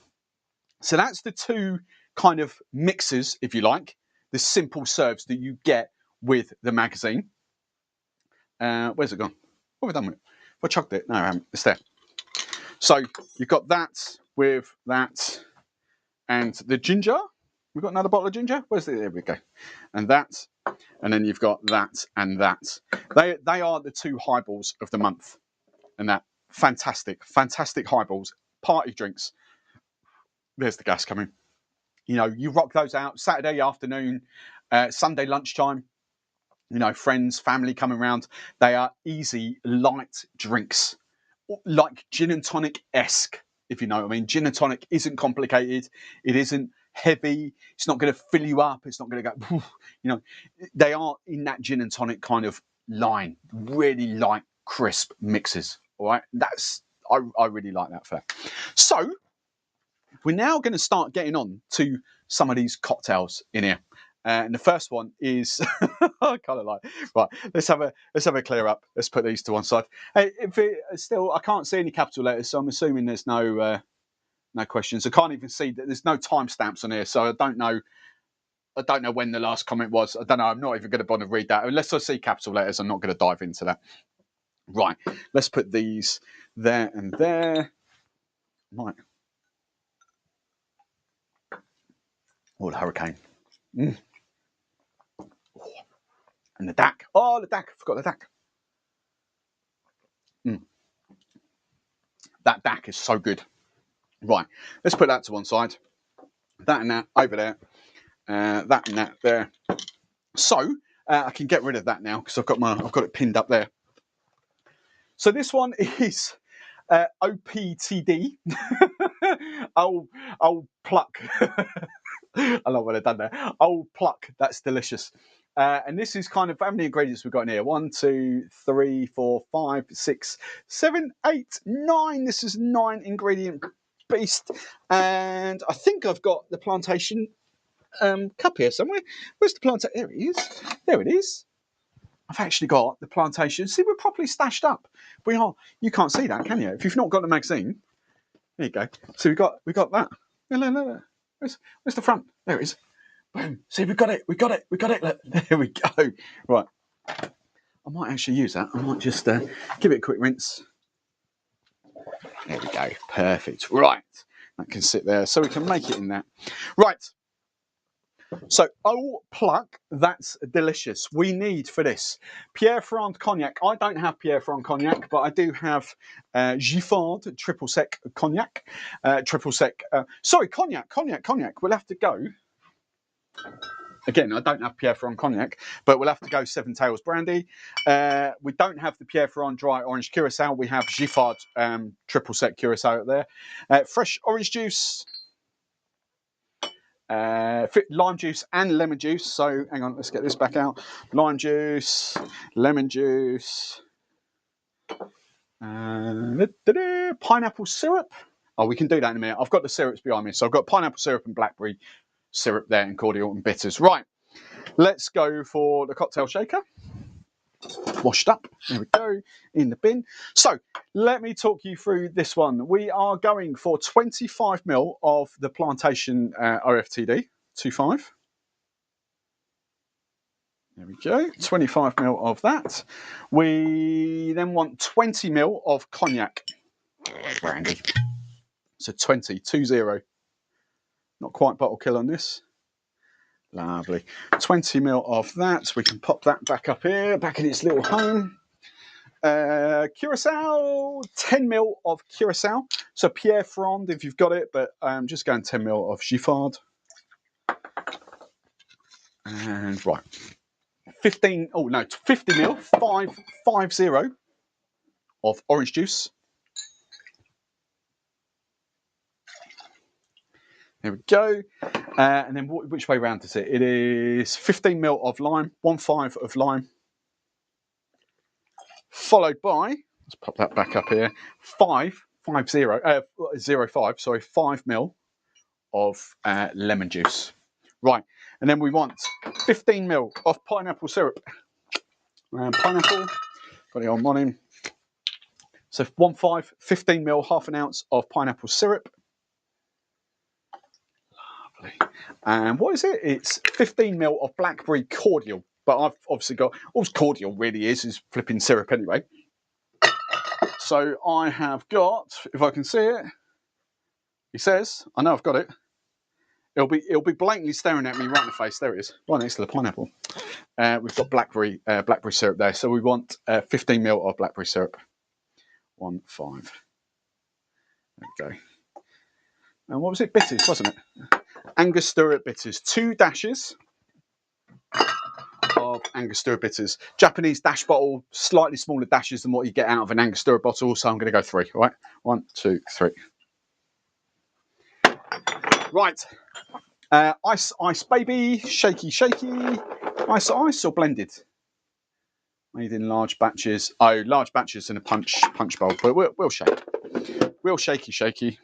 So that's the two kind of mixes, if you like, the simple serves that you get with the magazine. Where's it gone? What have I done with it? Have I chugged it? No, I haven't. It's there. So you've got that with that and the ginger. We've got another bottle of ginger. Where's it? There we go. And that. And then you've got that and that. They are the two highballs of the month. And that fantastic highballs, party drinks. There's the gas coming. You know, you rock those out Saturday afternoon, Sunday lunchtime. You know, friends, family coming around. They are easy, light drinks, like gin and tonic-esque, if you know what I mean. Gin and tonic isn't complicated. It isn't heavy. It's not going to fill you up. It's not going to go, you know. They are in that gin and tonic kind of line. Really light, crisp mixes. All right, I really like that for that. So we're now going to start getting on to some of these cocktails in here. And the first one is I kind of like, right, let's have a clear up. Let's put these to one side. Hey, I can't see any capital letters, so I'm assuming there's no questions. I can't even see that there's no timestamps on here, so I don't know when the last comment was. I don't know. I'm not even going to bother to read that. Unless I see capital letters, I'm not going to dive into that. Right, let's put these there and there. Right. Oh, the hurricane. Mm. And the DAC. Oh, the DAC. I forgot the DAC. Mm. That DAC is so good. Right. Let's put that to one side. That and that over there. That and that there. So I can get rid of that now because I've got it pinned up there. So this one is OPTD. I'll pluck. I love what I've done there. I'll pluck. That's delicious. And this is kind of how many ingredients we've got in here? 1, 2, 3, 4, 5, 6, 7, 8, 9. This is 9 ingredient beast. And I think I've got the Plantation cup here somewhere. Where's the Plantation? There it is. There it is. I've actually got the Plantation. See, we're properly stashed up. We are. You can't see that, can you? If you've not got the magazine, there you go. So we got that. No. Where's the front? There it is. Boom. See, we got it. Look, there we go. Right. I might actually use that. I might just give it a quick rinse. There we go. Perfect. Right. That can sit there. So we can make it in that. Right. So, pluck, that's delicious. We need for this Pierre Ferrand cognac. I don't have Pierre Ferrand cognac, but I do have Giffard triple sec cognac. Cognac. We'll have to go. Again, I don't have Pierre Ferrand cognac, but we'll have to go Seven Tails brandy. We don't have the Pierre Ferrand dry orange curacao. We have Giffard triple sec curacao out there. Fresh orange juice. Lime juice and lemon juice. So hang on, let's get this back out. Lime juice, lemon juice, pineapple syrup. Oh, we can do that in a minute. I've got the syrups behind me. So I've got pineapple syrup and blackberry syrup there and cordial and bitters. Right, let's go for the cocktail shaker. Washed up, there we go, in the bin. So let me talk you through this one. We are going for 25ml of the Plantation OFTD 25. There we go, 25ml of that. We then want 20ml of cognac brandy. So 20. Not quite bottle kill on this. Lovely. 20ml of that. We can pop that back up here, back in its little home. Curacao, 10ml of curacao. So Pierre Ferrand, if you've got it, but I'm just going 10ml of Giffard. And right, 50 mil, 550 of orange juice. There we go. And then which way round is it? It is 15 mil of lime, 1.5 of lime, followed by, let's pop that back up here, 5 mil of lemon juice. Right, and then we want 15 mil of pineapple syrup. Pineapple, got it on morning. So 15 mil, half an ounce of pineapple syrup. Lovely. And what is it? It's 15 mil of blackberry cordial. But I've obviously got, all cordial really is flipping syrup anyway. So I have got, if I can see it, he says, I know I've got it. It'll be blatantly staring at me right in the face. There it is, right next to the pineapple. We've got blackberry syrup there. So we want 15 mil of blackberry syrup. 1.5. There we go. And what was it? Bitters, wasn't it? Angostura bitters. 2 dashes of Angostura bitters. Japanese dash bottle, slightly smaller dashes than what you get out of an Angostura bottle. So I'm going to go 3. All right. 1, 2, 3. Right. Ice, baby. Shaky. Ice or blended? Made in large batches. Oh, large batches in a punch bowl. But we'll shake. Real shaky.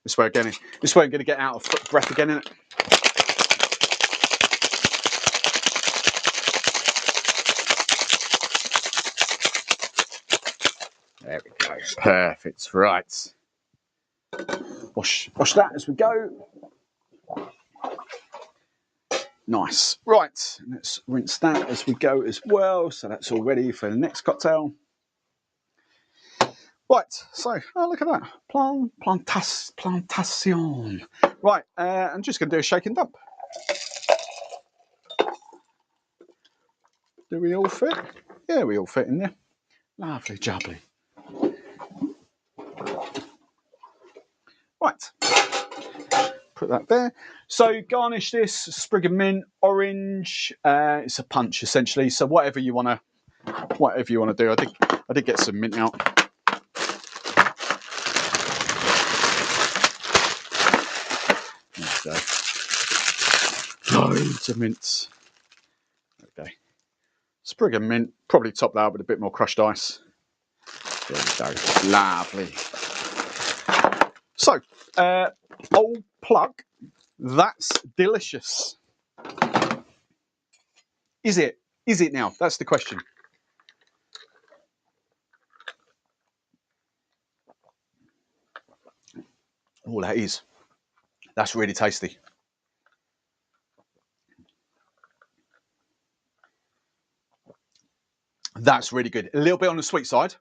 This way again. This way I'm going to get out of breath again, isn't it? There we go. Perfect. Right. Wash that as we go. Nice. Right. Let's rinse that as we go as well. So that's all ready for the next cocktail. Right. So, oh, look at that. Plantation. Right. I'm just going to do a shake and dump. Do we all fit? Yeah, we all fit in there. Lovely jubbly. Right. Put that there. So garnish this, sprig of mint, orange. It's a punch essentially. So whatever you want to do. I did get some mint out. There we go. Loads of mints. There we go. Sprig of mint. Probably top that up with a bit more crushed ice. There we go. Lovely. So, old plug. That's delicious. Is it? Is it now? That's the question. Oh, that is. That's really tasty. That's really good. A little bit on the sweet side.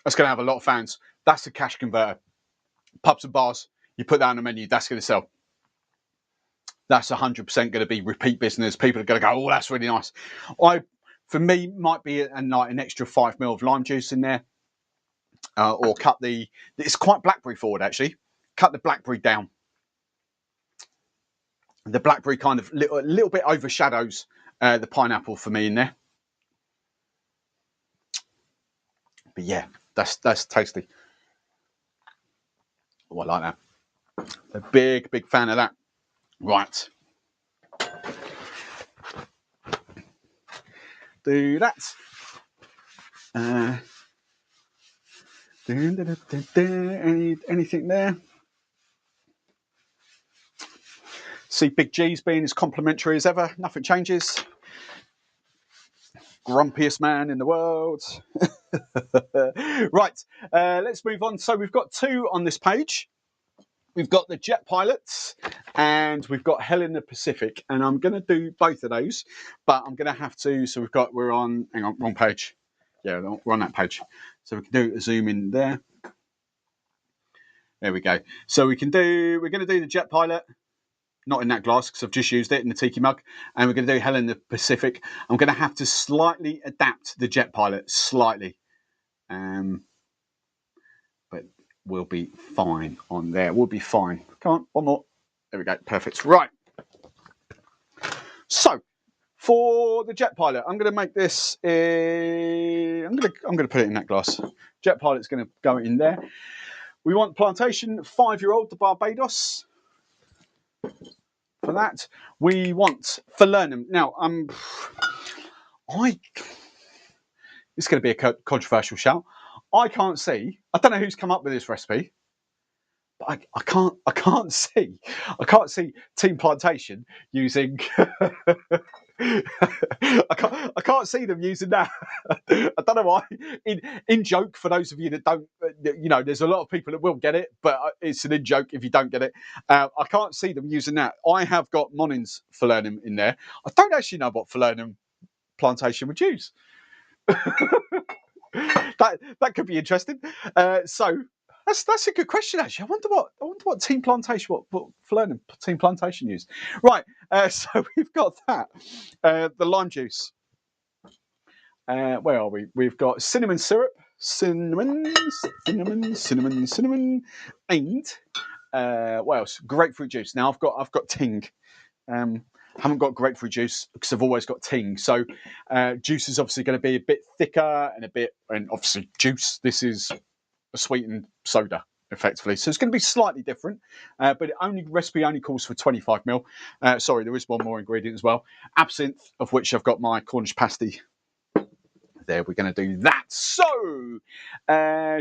That's going to have a lot of fans. That's a cash converter. Pubs and bars, you put that on the menu, that's going to sell. That's 100% going to be repeat business. People are going to go, oh, that's really nice. For me, might be an extra 5 mil of lime juice in there. Or cut it's quite blackberry forward actually. Cut the blackberry down. The blackberry kind of a little bit overshadows the pineapple for me in there. But yeah, that's tasty. Oh, I like that. A big fan of that. Right. Do that. Anything there? See Big G's being as complimentary as ever. Nothing changes. Grumpiest man in the world. Right, let's move on. So we've got 2 on this page. We've got the Jet Pilots and we've got Hell in the Pacific. And I'm going to do both of those, but I'm going to have to. So we're on, hang on, wrong page. Yeah, we're on that page. So we can do a zoom in there. There we go. So we're going to do the Jet Pilot. Not in that glass because I've just used it in the tiki mug. And we're going to do Hell in the Pacific. I'm going to have to slightly adapt the Jet Pilot, slightly. But we'll be fine on there. We'll be fine. Come on, one more. There we go. Perfect. Right. So for the jet pilot, I'm going to make this. I'm going to put it in that glass. Jet pilot's going to go in there. We want Plantation 5-year-old, the Barbados. For that, we want Falernum. Now, it's going to be a controversial shout. I can't see. I don't know who's come up with this recipe, but I can't see Team Plantation using. I can't see them using that. I don't know why. In joke, for those of you that don't, there's a lot of people that will get it, but it's an in joke if you don't get it. I can't see them using that. I have got Monins Falernum in there. I don't actually know what Falernum Plantation would use. that could be interesting. So that's a good question, actually. I wonder what Team Plantation, what Falernum Team Plantation used. Right. So we've got that. The lime juice. Where are we? We've got cinnamon syrup, cinnamon, and what else? Grapefruit juice. Now I've got ting. Haven't got grapefruit juice because I've always got ting. So juice is obviously going to be a bit thicker and obviously juice. This is a sweetened soda, effectively. So it's going to be slightly different, but recipe only calls for 25 ml. Sorry, there is one more ingredient as well. Absinthe, of which I've got my Cornish pasty. There, we're going to do that. So,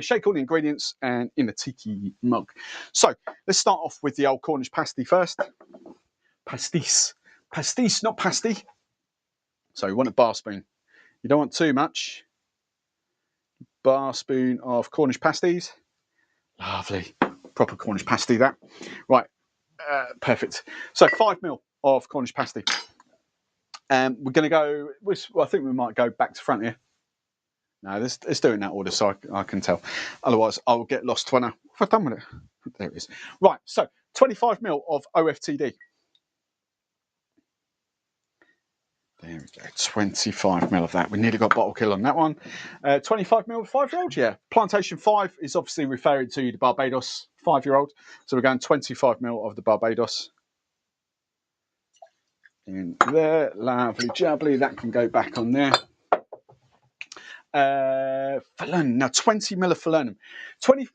shake all the ingredients and in a tiki mug. So, let's start off with the old Cornish pasty first. Pastis, not pasty. So, you want a bar spoon. You don't want too much. Bar spoon of Cornish pasties. Lovely. Proper Cornish pasty, that. Right, perfect. So, 5 ml of Cornish pasty. We're going to go, I think we might go back to front here. No, let's do it in that order so I can tell. Otherwise, I'll get lost when what have I done with it? There it is. Right, so 25 ml of OFTD. There we go, 25 ml of that. We nearly got bottle kill on that one. 25 ml of 5-year-old, yeah. Plantation 5 is obviously referring to the Barbados 5-year-old. So we're going 25 ml of the Barbados. In there, lovely jubbly. That can go back on there. Falernum. Now 20 ml of Falernum. 20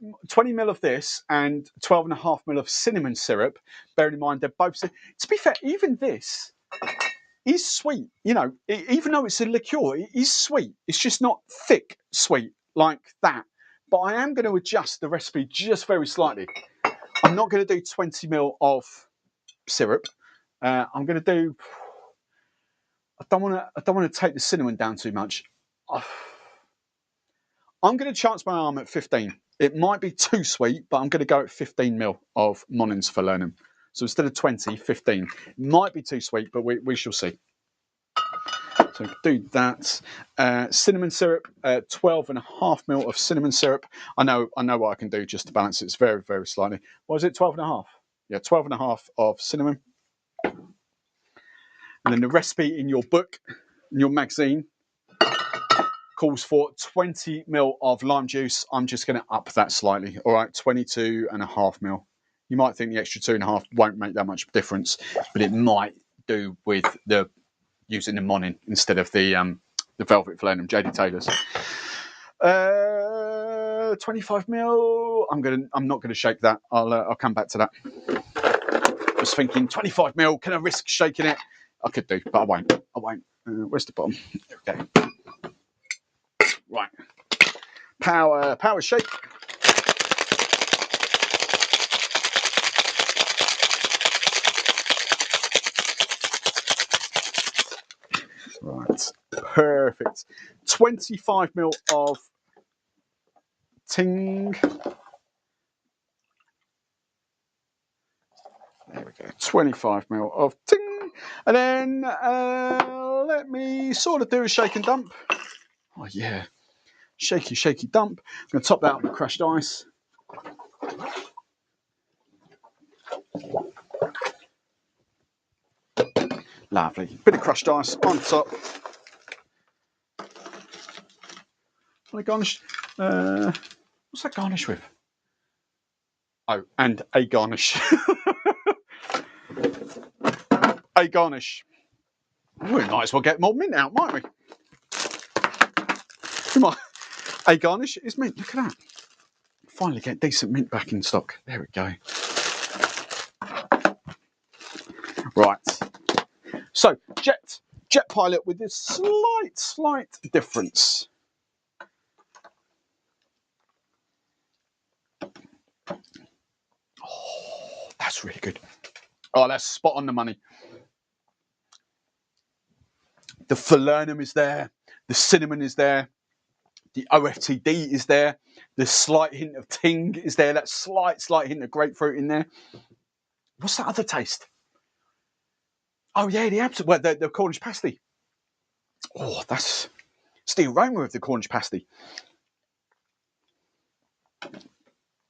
ml of this and 12.5 ml of cinnamon syrup. Bearing in mind they're both. To be fair, even this is sweet. Even though it's a liqueur, it is sweet. It's just not thick sweet like that. But I am going to adjust the recipe just very slightly. I'm not going to do 20 ml of syrup. I'm going to do. I don't want to take the cinnamon down too much. I'm going to chance my arm at 15. It might be too sweet, but I'm going to go at 15 ml of Monins Falernum. So instead of 20, 15. It might be too sweet, but we shall see. So do that. Cinnamon syrup, 12.5 ml of cinnamon syrup. I know what I can do just to balance it. It's very, very slightly. What is it, 12.5? Yeah, 12.5 of cinnamon. And then the recipe in your book, in your magazine, calls for 20 ml of lime juice. I'm just going to up that slightly. All right, 22.5 ml. You might think the extra 2.5 won't make that much difference, but it might do with using the Monin instead of the Velvet Falernum, JD Taylor's. 25 ml. I'm not going to shake that. I'll come back to that. I was thinking 25 ml. Can I risk shaking it? I could do, but I won't. Where's the bottom? There we go. Right, power shake. Right, perfect. 25 ml of ting. There we go, 25 ml of ting. And then let me sort of do a shake and dump. Oh yeah. Shaky dump. I'm going to top that up with crushed ice. Lovely. Bit of crushed ice on top. What I garnish? What's that garnish with? Oh, and a garnish. a garnish. We might as well get more mint out, might we? We might. A garnish is mint. Look at that. Finally get decent mint back in stock. There we go. Right. So jet pilot with this slight difference. Oh, that's really good. Oh, that's spot on the money. The falernum is there. The cinnamon is there. The OFTD is there. The slight hint of ting is there. That slight hint of grapefruit in there. What's that other taste? Oh yeah, the Cornish pasty. Oh, it's the aroma of the Cornish pasty.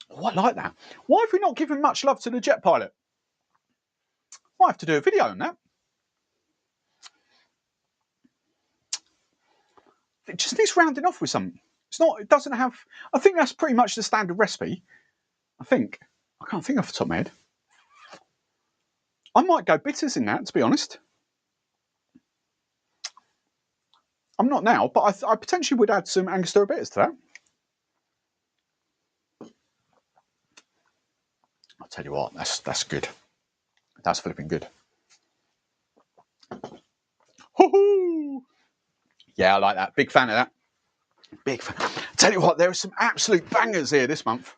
Oh, I like that. Why have we not given much love to the jet pilot? Might have to do a video on that. It just needs rounding off with something. It doesn't have, I think that's pretty much the standard recipe. I can't think off the top of my head. I might go bitters in that, to be honest. I'm not now, but I potentially would add some Angostura bitters to that. I'll tell you what, that's good. That's flipping good. Hoo-hoo! Yeah, I like that. Big fan of that. Big fan. Tell you what, there are some absolute bangers here this month.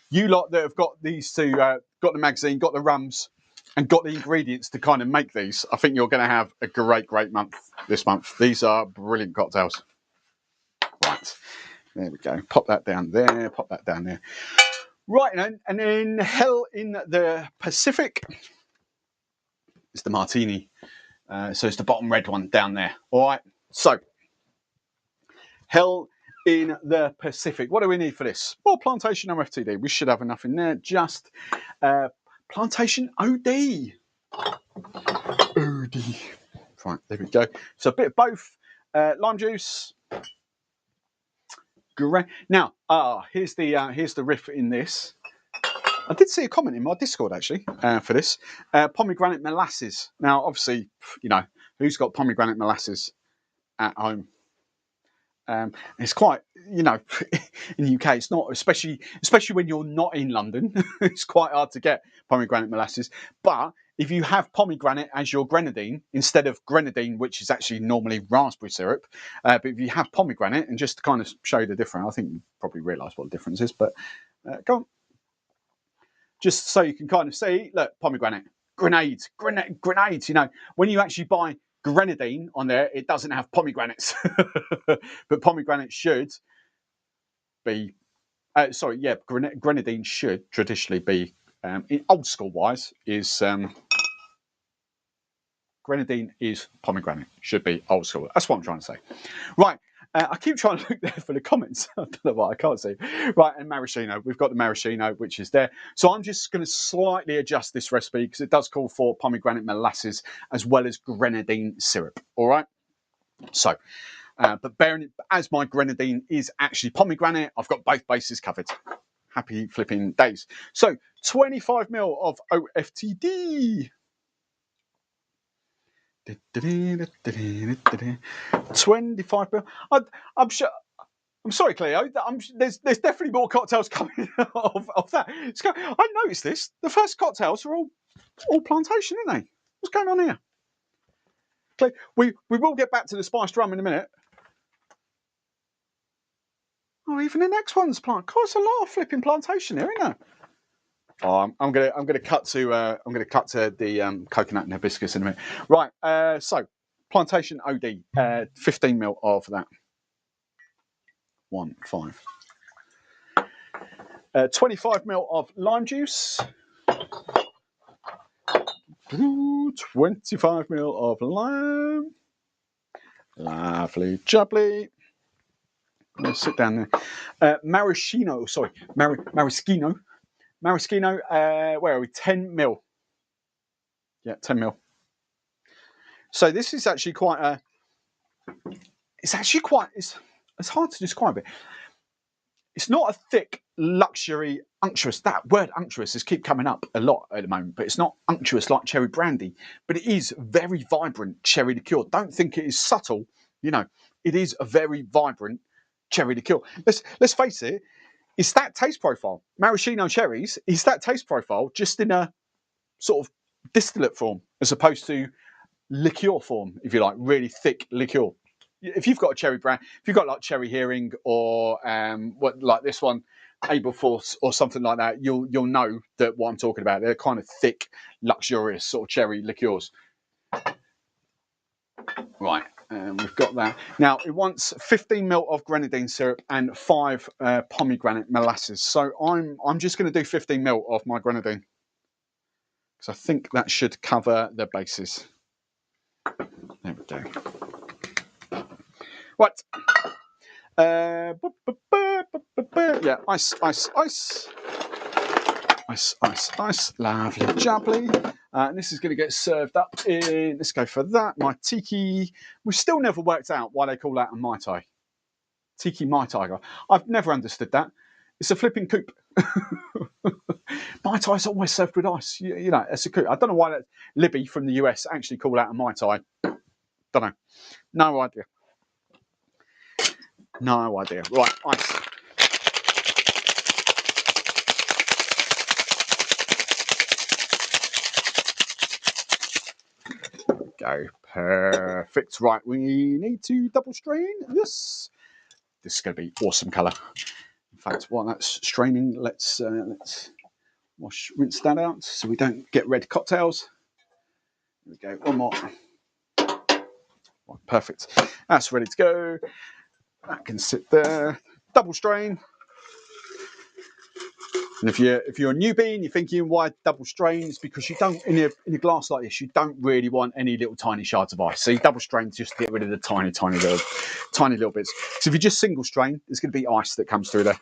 You lot that have got these two, got the magazine, got the rums, and got the ingredients to kind of make these, I think you're going to have a great month this month. These are brilliant cocktails. Right, there we go. Pop that down there, pop that down there. Right, and then Hell in the Pacific is the martini. So it's the bottom red one down there. All right, so Hell in the Pacific. What do we need for this? Well, Plantation OFTD. We should have enough in there. Just Plantation OD. OD. Right, there we go. So a bit of both. Lime juice. Great. Now, here's the riff in this. I did see a comment in my Discord actually for this. Pomegranate molasses. Now, obviously, you know, who's got pomegranate molasses at home? It's quite, you know, in the UK, it's not, especially when you're not in London, it's quite hard to get pomegranate molasses. But if you have pomegranate as your grenadine, instead of grenadine, which is actually normally raspberry syrup, but if you have pomegranate, and just to kind of show you the difference, I think you probably realise what the difference is, but go on. Just so you can kind of see, look, pomegranate, grenades, you know, when you actually buy grenadine on there, it doesn't have pomegranates, but pomegranate should be, grenadine should traditionally be, in old school wise, is grenadine is pomegranate, should be old school. That's what I'm trying to say. Right, I keep trying to look there for the comments. I don't know why I can't see. Right, and maraschino. We've got the maraschino, which is there. So I'm just going to slightly adjust this recipe because it does call for pomegranate molasses as well as grenadine syrup. All right. So, but bearing it, as my grenadine is actually pomegranate, I've got both bases covered. Happy flipping days. So 25 ml of OFTD. 25 ml. I'm sure. I'm sorry, Cleo. There's definitely more cocktails coming of that. I noticed this. The first cocktails are all plantation, aren't they? What's going on here? Cleo, we will get back to the spiced rum in a minute. Oh, even the next one's plant. God, it's a lot of flipping plantation here, isn't there? Oh, I'm gonna cut to the coconut and hibiscus in a minute. Right. So Plantation OD, 15 ml of that. 25 ml of lime juice. 25 ml of lime. Lovely jubbly. Let's sit down there. Maraschino. Maraschino, where are we? 10 mil. Yeah, 10 mil. So this is actually it's hard to describe it. It's not a thick, luxury, unctuous. That word unctuous is keep coming up a lot at the moment, but it's not unctuous like cherry brandy. But it is very vibrant cherry liqueur. Don't think it is subtle. You know, it is a very vibrant cherry liqueur. Let's face it. It's that taste profile. Maraschino cherries is that taste profile, just in a sort of distillate form, as opposed to liqueur form, if you like, really thick liqueur. If you've got a cherry brand, if you've got like cherry hearing or what like this one, Aberforth or something like that, you'll know that what I'm talking about. They're kind of thick, luxurious sort of cherry liqueurs. Right, we've got that. Now it wants 15 ml of grenadine syrup and 5 pomegranate molasses. So I'm just going to do 15 ml of my grenadine because I think that should cover the bases. There we go. Right. Yeah, ice. Lovely, jubbly. And this is going to get served up in. Let's go for that. My tiki. We've still never worked out why they call that a Mai Tai. Tiki Mai Tai. I've never understood that. It's a flipping coupe. Mai Tai's always served with ice. You know, it's a coupe. I don't know why that Libby from the US actually call that a Mai Tai. Don't know. No idea. No idea. Right, ice. Go. Perfect. Right, we need to double strain this. This is going to be awesome colour. In fact, while that's straining, let's rinse that out so we don't get red cocktails. There we go. One more. Right, perfect. That's ready to go. That can sit there. Double strain. And if you're a newbie and you're thinking why double strain, it's because you don't in a glass like this, you don't really want any little tiny shards of ice. So you double strain just to get rid of the tiny little bits. So if you just single strain, there's going to be ice that comes through there.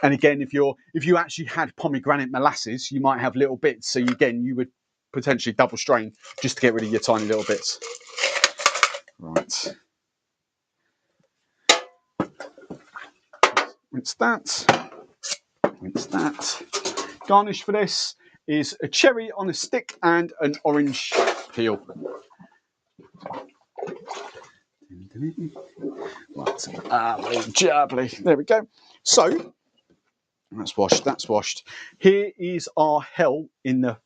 And again, if you actually had pomegranate molasses, you might have little bits. So you would potentially double strain just to get rid of your tiny little bits. Right. Rinse that. Rinse that. Garnish for this is a cherry on a stick and an orange peel. Right, jubbly. There we go. So that's washed. That's washed. Here is our hell in the.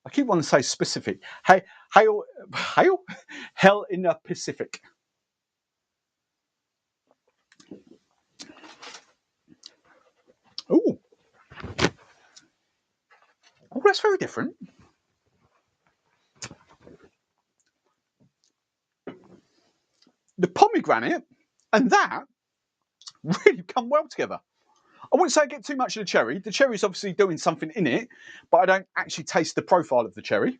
I keep wanting to say specific. Hey, hell in the Pacific. Ooh. Oh, that's very different. The pomegranate and that really come well together. I wouldn't say I get too much of the cherry. The cherry's obviously doing something in it, but I don't actually taste the profile of the cherry.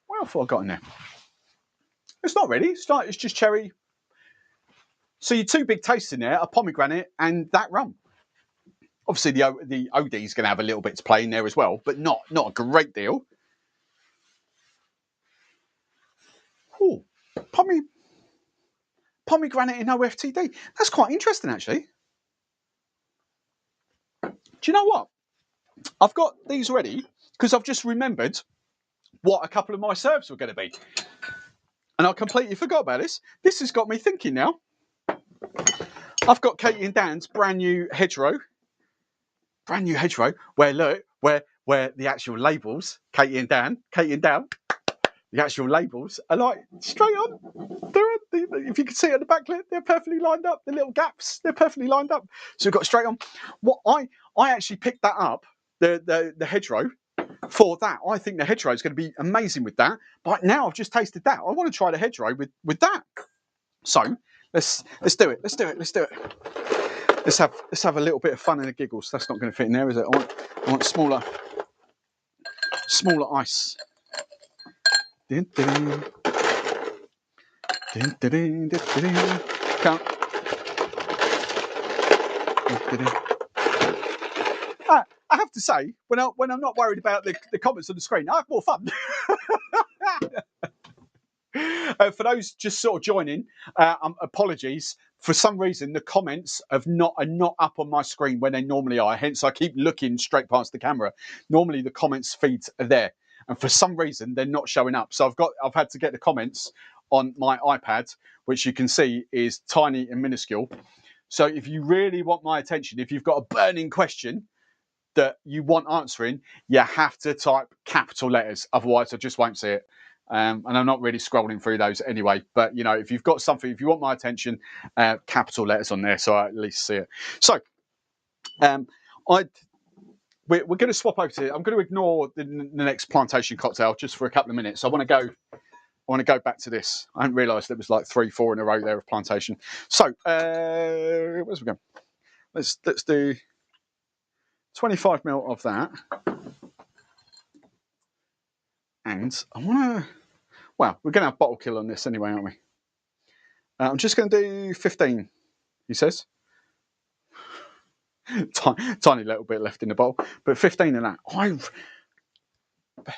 What else have I got in there? It's not really. It's just cherry. So your two big tastes in there are pomegranate and that rum. Obviously, the OD is going to have a little bit to play in there as well, but not a great deal. Ooh, pomegranate in OFTD. That's quite interesting, actually. Do you know what? I've got these ready because I've just remembered what a couple of my serves were going to be. And I completely forgot about this. This has got me thinking now. I've got Katie and Dan's brand new hedgerow. Brand new hedgerow, where look, where the actual labels, Katie and Dan, the actual labels are like straight on. If you can see it at the backlit, they're perfectly lined up. The little gaps, they're perfectly lined up. So we've got straight on. What I actually picked that up, the hedgerow, for that. I think the hedgerow is going to be amazing with that. But now I've just tasted that. I want to try the hedgerow with that. So let's do it. Let's do it. Let's have a little bit of fun and a giggles. That's not going to fit in there, is it? I want smaller ice. Can't. I have to say, when I'm not worried about the comments on the screen, I have more fun. For those just sort of joining, apologies For some reason, the comments are not up on my screen when they normally are. Hence, I keep looking straight past the camera. Normally, the comments feeds are there, and for some reason, they're not showing up. So I've had to get the comments on my iPad, which you can see is tiny and minuscule. So if you really want my attention, if you've got a burning question that you want answering, you have to type capital letters. Otherwise, I just won't see it. And I'm not really scrolling through those anyway. But, you know, if you've got something, if you want my attention, capital letters on there so I at least see it. So we're going to swap over to, I'm going to ignore the next Plantation cocktail just for a couple of minutes. I want to go back to this. I hadn't realised it was like 3-4 in a row there of Plantation. So where's we going? Let's do 25 ml of that. And I want to, well, we're going to have bottle kill on this anyway, aren't we? I'm just going to do 15, he says. Tiny little bit left in the bottle, but 15 in that.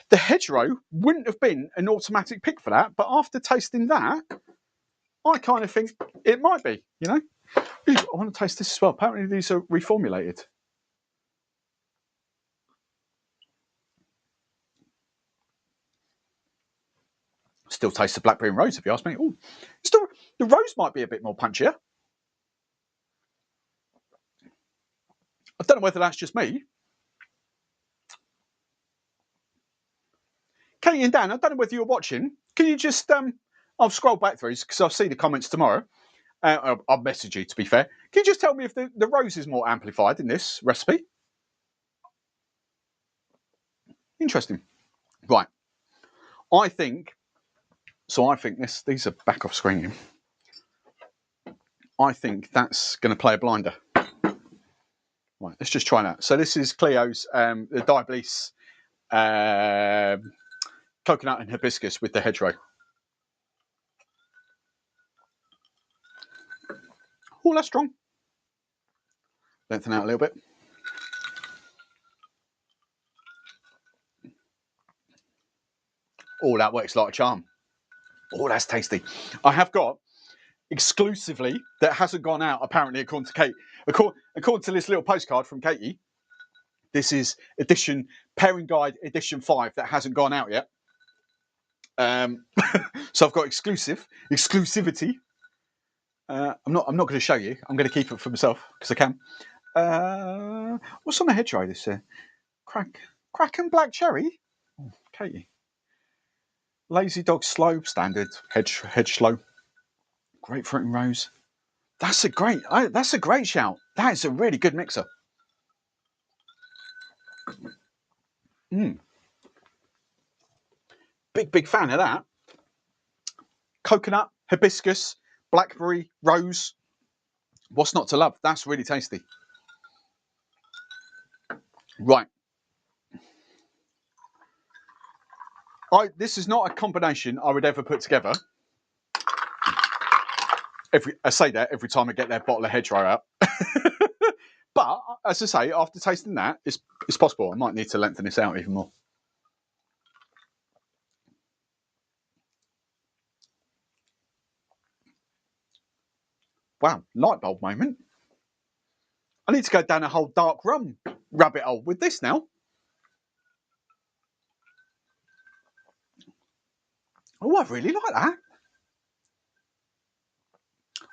The hedgerow wouldn't have been an automatic pick for that, but after tasting that, I kind of think it might be, you know? Ooh, I want to taste this as well. Apparently these are reformulated. Still tastes the blackberry and rose, if you ask me. Ooh, still, the rose might be a bit more punchier. I don't know whether that's just me. Katie and Dan, I don't know whether you're watching. Can you just, I'll scroll back through because I'll see the comments tomorrow. I'll message you, to be fair. Can you just tell me if the rose is more amplified in this recipe? Interesting. Right. I think these are back off screen. I think that's going to play a blinder. Right, let's just try that. So this is Cleo's, the Diablesse coconut and hibiscus with the hedgerow. Oh, that's strong. Lengthen out a little bit. Oh, that works like a charm. Oh, that's tasty. I have got exclusively that hasn't gone out, apparently, according to Kate. According to this little postcard from Katie, this is pairing guide edition 5 that hasn't gone out yet. So I've got exclusivity. I'm not going to show you. I'm going to keep it for myself because I can. What's on the hedgerow? This crack and black cherry. Oh, Katie. Lazy dog slow standard hedge slow. Grapefruit and rose. That's a great shout. That is a really good mixer. Big fan of that. Coconut, hibiscus, blackberry, rose. What's not to love? That's really tasty. Right. This is not a combination I would ever put together. I say that every time I get that bottle of hedgerow out. But as I say, after tasting that, it's possible. I might need to lengthen this out even more. Wow, light bulb moment. I need to go down a whole dark rum rabbit hole with this now. Oh, I really like that.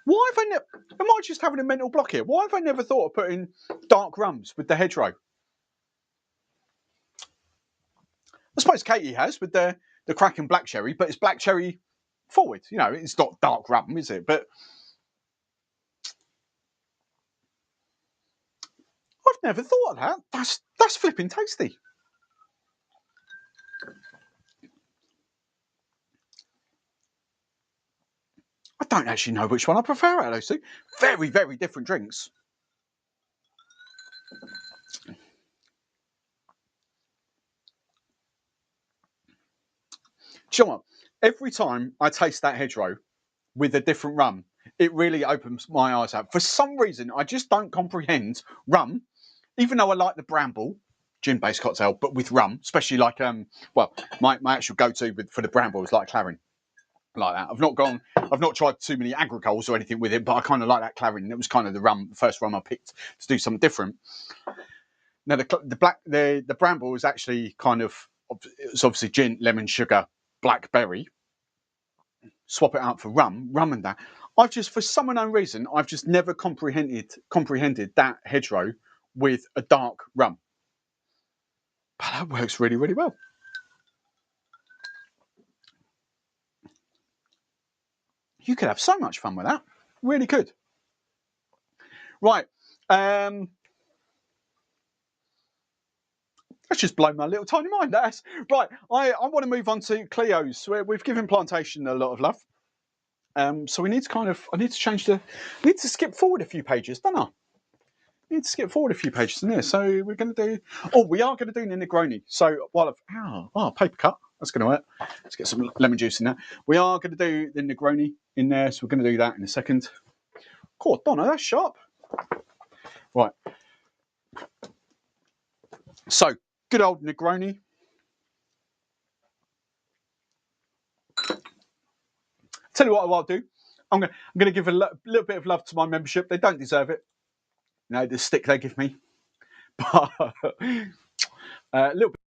Why have I never... Am I just having a mental block here? Why have I never thought of putting dark rums with the hedgerow? I suppose Katie has with the crack and black cherry, but it's black cherry forward. You know, it's not dark rum, is it? But I've never thought of that. That's flipping tasty. I don't actually know which one I prefer out of those two. Very, very different drinks. Do you know what? Every time I taste that hedgerow with a different rum, it really opens my eyes out. For some reason, I just don't comprehend rum, even though I like the bramble gin-based cocktail, but with rum, especially like, well, my actual go-to for the bramble is like claret. like that. I've not tried too many agricoles or anything with it, but I kind of like that Clarendon. It was kind of the first rum I picked to do something different. Now the bramble is actually kind of, it's obviously gin, lemon, sugar, blackberry. Swap it out for rum and that. I've just, for some unknown reason, I've just never comprehended that hedgerow with a dark rum. But that works really, really well. You could have so much fun with that. Really could. Right. That's just blown my little tiny mind. That's right. I want to move on to Cleo's. We've given Plantation a lot of love. So we need to I need to skip forward a few pages, don't I? I need to skip forward a few pages in there. So we're going to do, we are going to do the Negroni. So while paper cut, that's going to work. Let's get some lemon juice in there. We are going to do the Negroni in there. So we're going to do that in a second. God, Donna, that's sharp. Right. So good old Negroni. Tell you what I'll do. I'm going to give a little bit of love to my membership. They don't deserve it. You know, the stick they give me. But a little bit.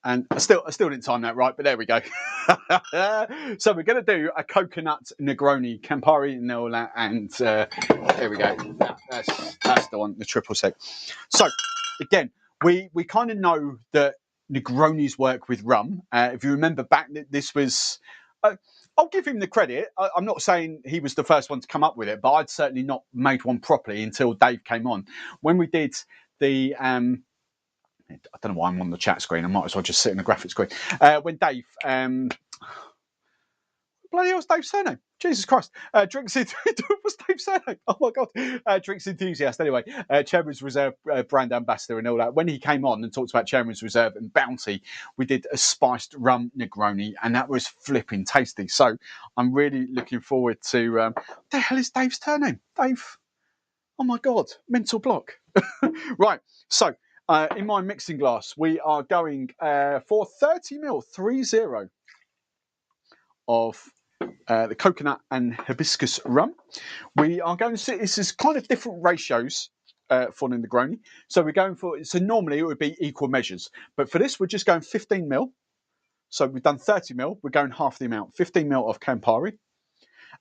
And I still didn't time that right, but there we go. So we're going to do a coconut Negroni, Campari and all that, and there we go. That's the one, the triple sec. So again, we kind of know that Negronis work with rum. If you remember back, this was. I'll give him the credit. I'm not saying he was the first one to come up with it, but I'd certainly not made one properly until Dave came on. When we did the I don't know why I'm on the chat screen. I might as well just sit in the graphic screen. When Dave, bloody hell's Dave's surname? Jesus Christ. What's Dave's surname? Oh my God. Drinks Enthusiast. Anyway, Chairman's Reserve brand ambassador and all that. When he came on and talked about Chairman's Reserve and Bounty, we did a spiced rum Negroni, and that was flipping tasty. So I'm really looking forward to. What the hell is Dave's surname? Dave. Oh my God. Mental block. Right. So. In my mixing glass, we are going for 30ml, 30, of the coconut and hibiscus rum. We are going to see, this is kind of different ratios for the Negroni. So we're going for, so normally it would be equal measures, but for this, we're just going 15ml. So we've done 30ml, we're going half the amount, 15ml of Campari.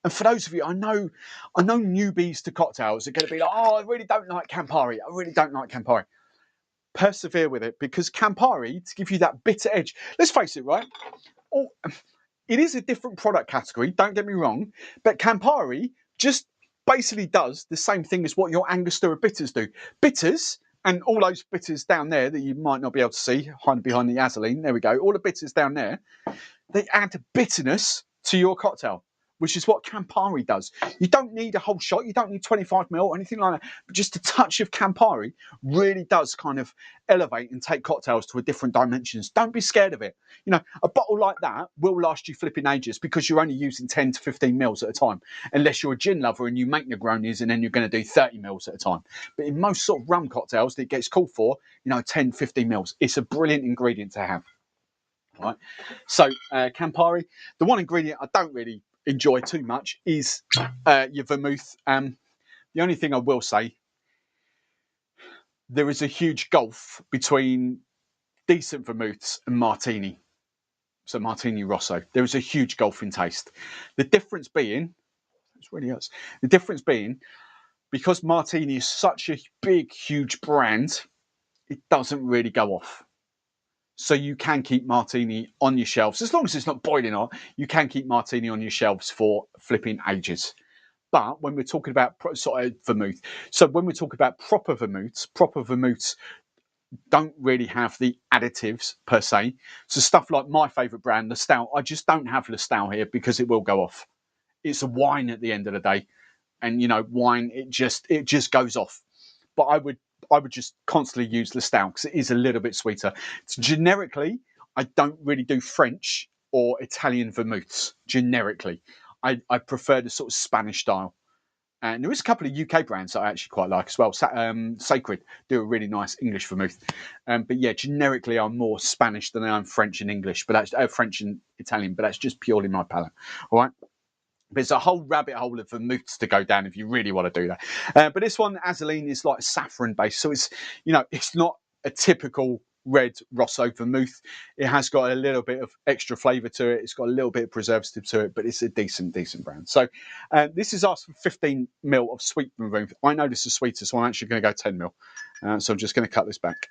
And for those of you, I know newbies to cocktails are going to be like, oh, I really don't like Campari. I really don't like Campari. Persevere with it, because Campari, to give you that bitter edge, let's face it, right? It is a different product category, don't get me wrong, but Campari just basically does the same thing as what your Angostura bitters do. Bitters, and all those bitters down there that you might not be able to see, hiding behind the Azaline, there we go, all the bitters down there, they add bitterness to your cocktail, which is what Campari does. You don't need a whole shot. You don't need 25ml or anything like that. But just a touch of Campari really does kind of elevate and take cocktails to a different dimensions. Don't be scared of it. You know, a bottle like that will last you flipping ages because you're only using 10 to 15ml at a time, unless you're a gin lover and you make Negronis and then you're going to do 30ml at a time. But in most sort of rum cocktails that gets called for, 10, 15ml. It's a brilliant ingredient to have. All right. So Campari, the one ingredient I don't really enjoy too much is your vermouth. The only thing I will say, there is a huge gulf between decent vermouths and martini. So martini rosso, there is a huge gulf in taste. The difference being, it's really hurts. The difference being, because martini is such a big, huge brand, it doesn't really go off. So you can keep martini on your shelves. As long as it's not boiling hot, you can keep martini on your shelves for flipping ages. But when we're talking about sort of vermouth, so when we talk about proper vermouths don't really have the additives per se. So stuff like my favourite brand, the Stout, I just don't have the Stout here because it will go off. It's a wine at the end of the day, and you know, wine it just goes off. But I would just constantly use the Stout because it is a little bit sweeter. So generically, I don't really do French or Italian vermouths. Generically, I prefer the sort of Spanish style. And there is a couple of UK brands that I actually quite like as well. Sacred do a really nice English vermouth. But yeah, generically, I'm more Spanish than I am French and English, but that's French and Italian. But that's just purely my palate. All right. There's a whole rabbit hole of vermouths to go down if you really want to do that. But this one, Azuline, is like saffron based, so it's, you know, it's not a typical red Rosso vermouth. It has got a little bit of extra flavour to it. It's got a little bit of preservative to it, but it's a decent brand. So this is asked for 15 ml of sweet vermouth. I know this is sweeter, so I'm actually going to go 10 ml. So I'm just going to cut this back.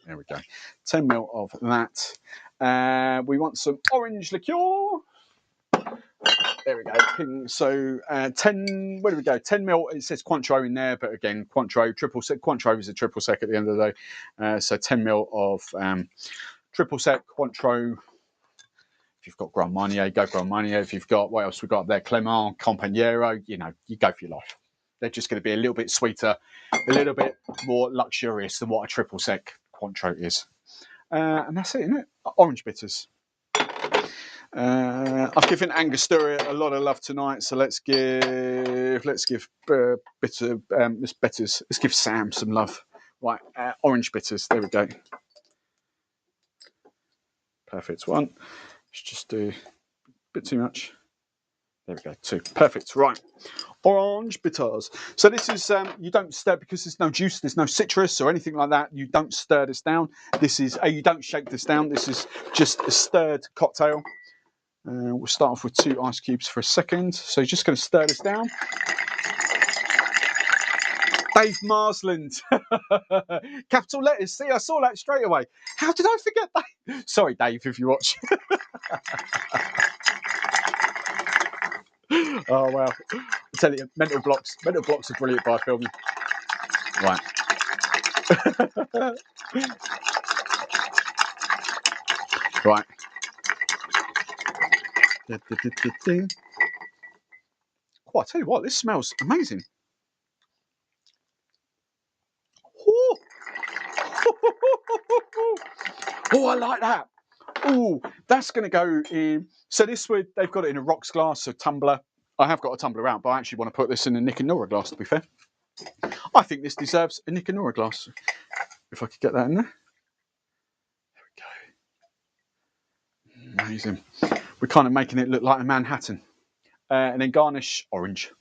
There we go. 10 ml of that. We want some orange liqueur. There we go. So 10, where do we go? 10 ml. It says Cointreau in there, but again, Cointreau, triple sec. Cointreau is a triple sec at the end of the day. So 10 ml of triple sec Cointreau. If you've got Grand Marnier, go Grand Marnier. If you've got, what else we got there? Clement, Campagnero, you know, you go for your life. They're just going to be a little bit sweeter, a little bit more luxurious than what a triple sec Cointreau is. And that's it, isn't it? Orange bitters. I've given Angostura a lot of love tonight, so let's give Miss Bitters. Let's give Sam some love. Right, orange bitters. There we go. Perfect. One. Let's just do a bit too much. There we go. Two. Perfect. Right. Orange bitters. So this is you don't stir because there's no juice, there's no citrus or anything like that. You don't stir this down. This is you don't shake this down. This is just a stirred cocktail. We'll start off with 2 ice cubes for a second. So you're just going to stir this down. Dave Marsland. Capital letters. See, I saw that straight away. How did I forget that? Sorry, Dave, if you watch. Oh, wow. I tell you, mental blocks. Mental blocks are brilliant by filming. Right. Right. Oh, I tell you what, this smells amazing. Oh, I like that. Oh, that's going to go in. So they've got it in a rocks glass, a tumbler. I have got a tumbler out, but I actually want to put this in a Nick and Nora glass, to be fair. I think this deserves a Nick and Nora glass. If I could get that in there. There we go. Amazing. We're kind of making it look like a Manhattan. And then garnish orange.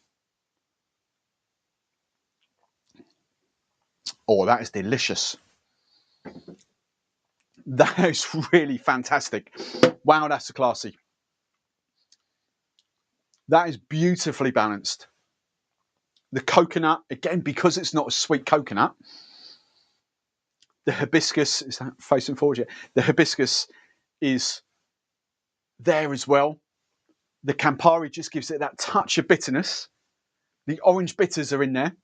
Oh, that is delicious. That is really fantastic. Wow, that's a classy. That is beautifully balanced. The coconut, again, because it's not a sweet coconut, the hibiscus, is that facing forward yet? The hibiscus is there as well. The Campari just gives it that touch of bitterness. The orange bitters are in there.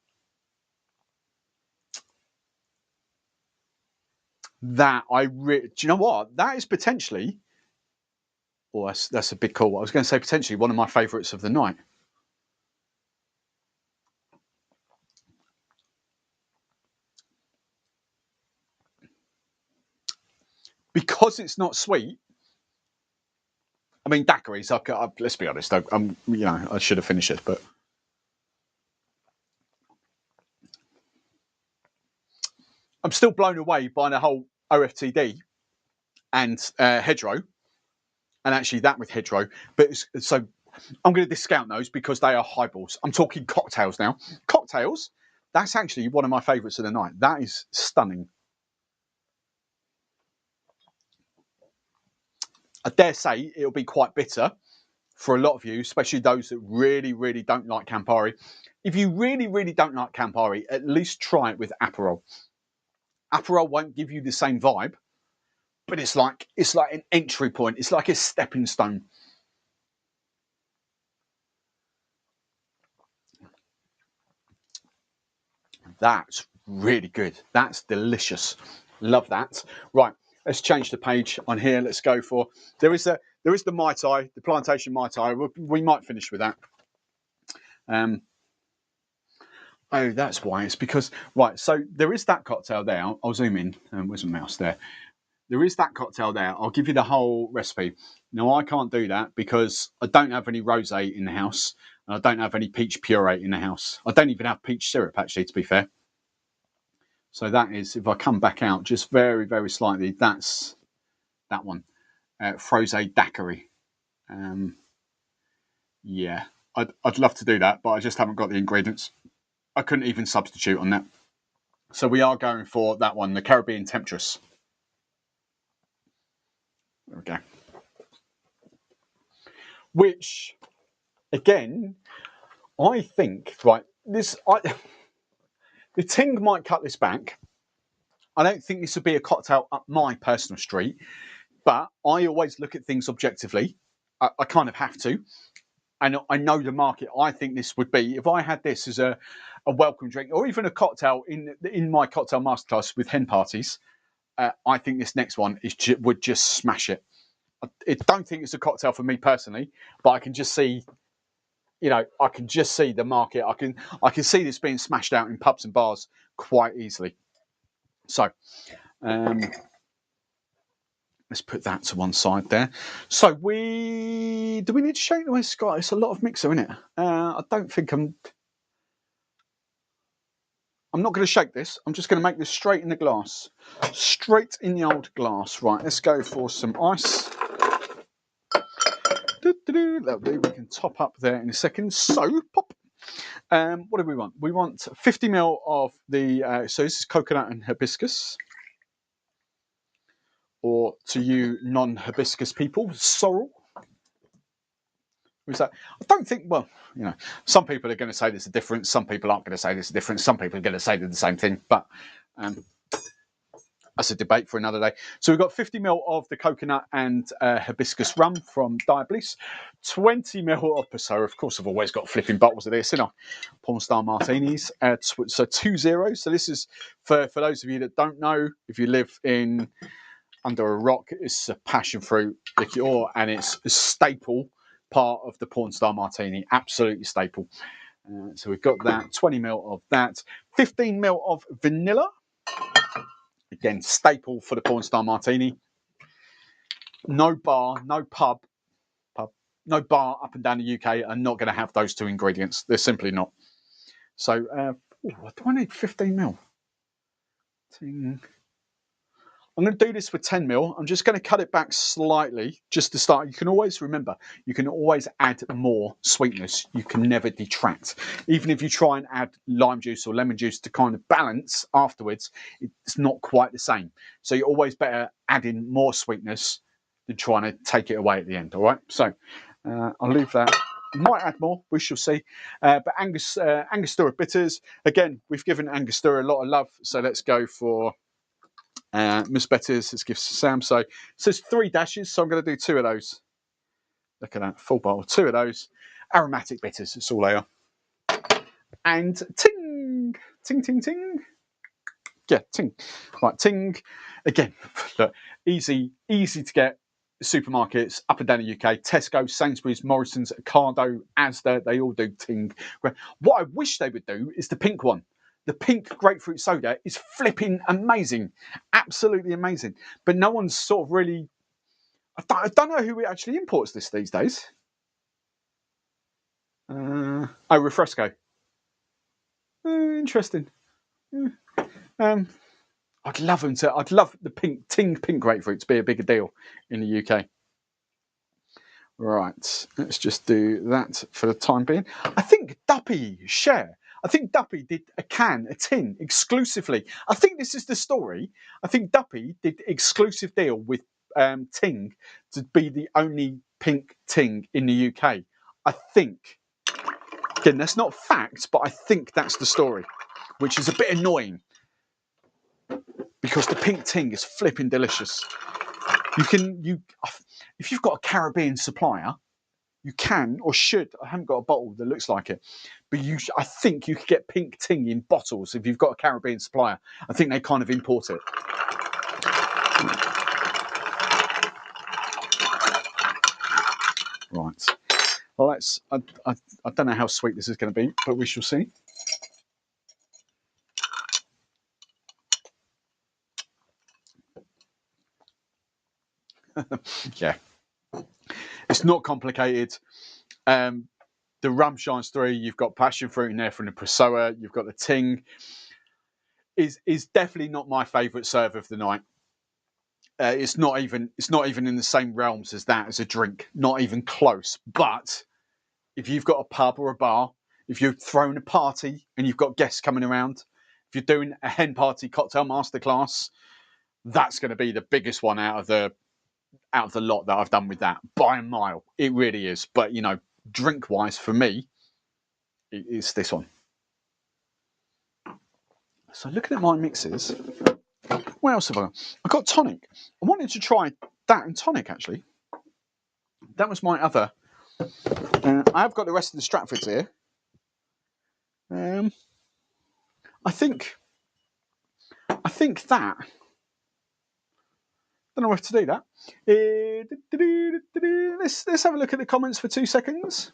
That do you know what? That is potentially, that's a big call. I was going to say potentially one of my favourites of the night. Because it's not sweet. I mean, daiquiris. Let's be honest. I should have finished it, but I'm still blown away by the whole OFTD and hedgerow, and actually that with hedgerow. But so I'm going to discount those because they are highballs. I'm talking cocktails now. Cocktails. That's actually one of my favourites of the night. That is stunning. I dare say it'll be quite bitter for a lot of you, especially those that really, really don't like Campari. If you really, really don't like Campari, at least try it with Aperol. Aperol won't give you the same vibe, but it's like an entry point. It's like a stepping stone. That's really good. That's delicious. Love that. Right, let's change the page on here. Let's go for, there is the Mai Tai, the Plantation Mai Tai. We might finish with that. Oh, that's why. It's because, right, so there is that cocktail there. I'll zoom in. Where's my mouse there? There is that cocktail there. I'll give you the whole recipe. Now, I can't do that because I don't have any rosé in the house. And I don't have any peach puree in the house. I don't even have peach syrup, actually, to be fair. So that is, if I come back out just very, very slightly, that's that one. Frosé daiquiri. Yeah, I'd love to do that, but I just haven't got the ingredients. I couldn't even substitute on that. So we are going for that one, the Caribbean Temptress. There we go. Which, again, I think, right, the Ting might cut this back. I don't think this would be a cocktail up my personal street, but I always look at things objectively. I kind of have to. And I know the market. I think this would be, if I had this as a welcome drink or even a cocktail in my cocktail masterclass with hen parties, I think this next one would just smash it. I don't think it's a cocktail for me personally, but I can just see, I can just see the market. I can see this being smashed out in pubs and bars quite easily. So, let's put that to one side there. So do we need to shake the Scott? It's a lot of mixer, isn't it? I don't think I'm not going to shake this. I'm just going to make this straight in the glass. Straight in the old glass. Right, let's go for some ice. That'll do. We can top up there in a second. So, pop. What do we want? We want 50 ml of the, so this is coconut and hibiscus. Or to you non-hibiscus people, sorrel. I don't think, well, some people are going to say there's a difference. Some people aren't going to say there's a difference. Some people are going to say they're the same thing. But that's a debate for another day. So we've got 50 ml of the coconut and hibiscus rum from Diablesse. 20 ml of Passoa. Of course, I've always got flipping bottles of this, haven't I? Porn Star Martinis. So 2 zeros. So this is, for those of you that don't know, if you live under a rock, it's a passion fruit liqueur, and it's a staple part of the Porn Star Martini. Absolutely staple. So we've got that. 20 ml of that. 15 ml of vanilla. Again, staple for the Porn Star Martini. No bar, no pub, no bar up and down the UK are not going to have those two ingredients. They're simply not. So, do I need 15 ml? I'm going to do this with 10 ml. I'm just going to cut it back slightly just to start. You can always remember, you can always add more sweetness. You can never detract. Even if you try and add lime juice or lemon juice to kind of balance afterwards, it's not quite the same. So you're always better adding more sweetness than trying to take it away at the end. All right. So I'll leave that. Might add more, we shall see. But Angostura bitters. Again, we've given Angostura a lot of love. So let's go for Miss Betty's. Let's give Sam. So it says 3 dashes, so I'm going to do 2 of those. Look at that, full bottle, 2 of those. Aromatic bitters, that's all they are. And ting, ting, ting, ting. Yeah, ting. Right, ting. Again, look, easy to get. Supermarkets up and down the UK, Tesco, Sainsbury's, Morrison's, Ocado, Asda, they all do ting. What I wish they would do is the pink one. The pink grapefruit soda is flipping amazing. Absolutely amazing. But no one's sort of really... I don't know who actually imports this these days. Refresco. Interesting. I'd love the pink grapefruit to be a bigger deal in the UK. Right, let's just do that for the time being. I think Duppy did a tin exclusively. I think this is the story. I think Duppy did exclusive deal with Ting to be the only pink Ting in the UK. I think. Again, that's not fact, but I think that's the story, which is a bit annoying because the pink Ting is flipping delicious. If you've got a Caribbean supplier, you can or should. I haven't got a bottle that looks like it, but I think you could get pink ting in bottles if you've got a Caribbean supplier. I think they kind of import it. Right. Well, I don't know how sweet this is going to be, but we shall see. Yeah. It's not complicated. The rum shines through. You've got passion fruit in there from the Pessoa. You've got the ting. Is definitely not my favourite serve of the night. It's not even in the same realms as that as a drink. Not even close. But if you've got a pub or a bar, if you're throwing a party and you've got guests coming around, if you're doing a hen party cocktail masterclass, that's going to be the biggest one out of the lot that I've done with that by a mile. It really is. But, you know, drink wise for me, it's this one. So looking at my mixes, what else have I got? I've got tonic. I wanted to try that and tonic, actually. That was my other. I have got the rest of the Stratfords here. I think that. Don't know if to do that. Let's have a look at the comments for 2 seconds.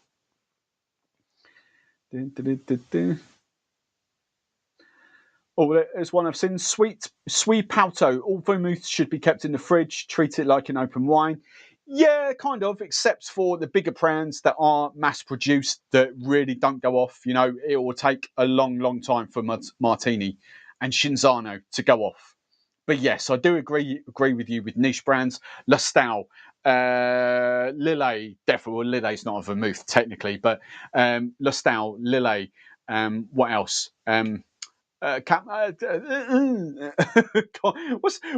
Oh, there's one I've seen. Sweet Pauto. All vermouth should be kept in the fridge. Treat it like an open wine. Yeah, kind of, except for the bigger brands that are mass produced that really don't go off. You know, it will take a long time for Martini and Shinzano to go off. But yes, I do agree with you with niche brands. Lastal, Lillet, definitely. Well, Lillet's not a vermouth technically, but Lastal, Lillet. What else?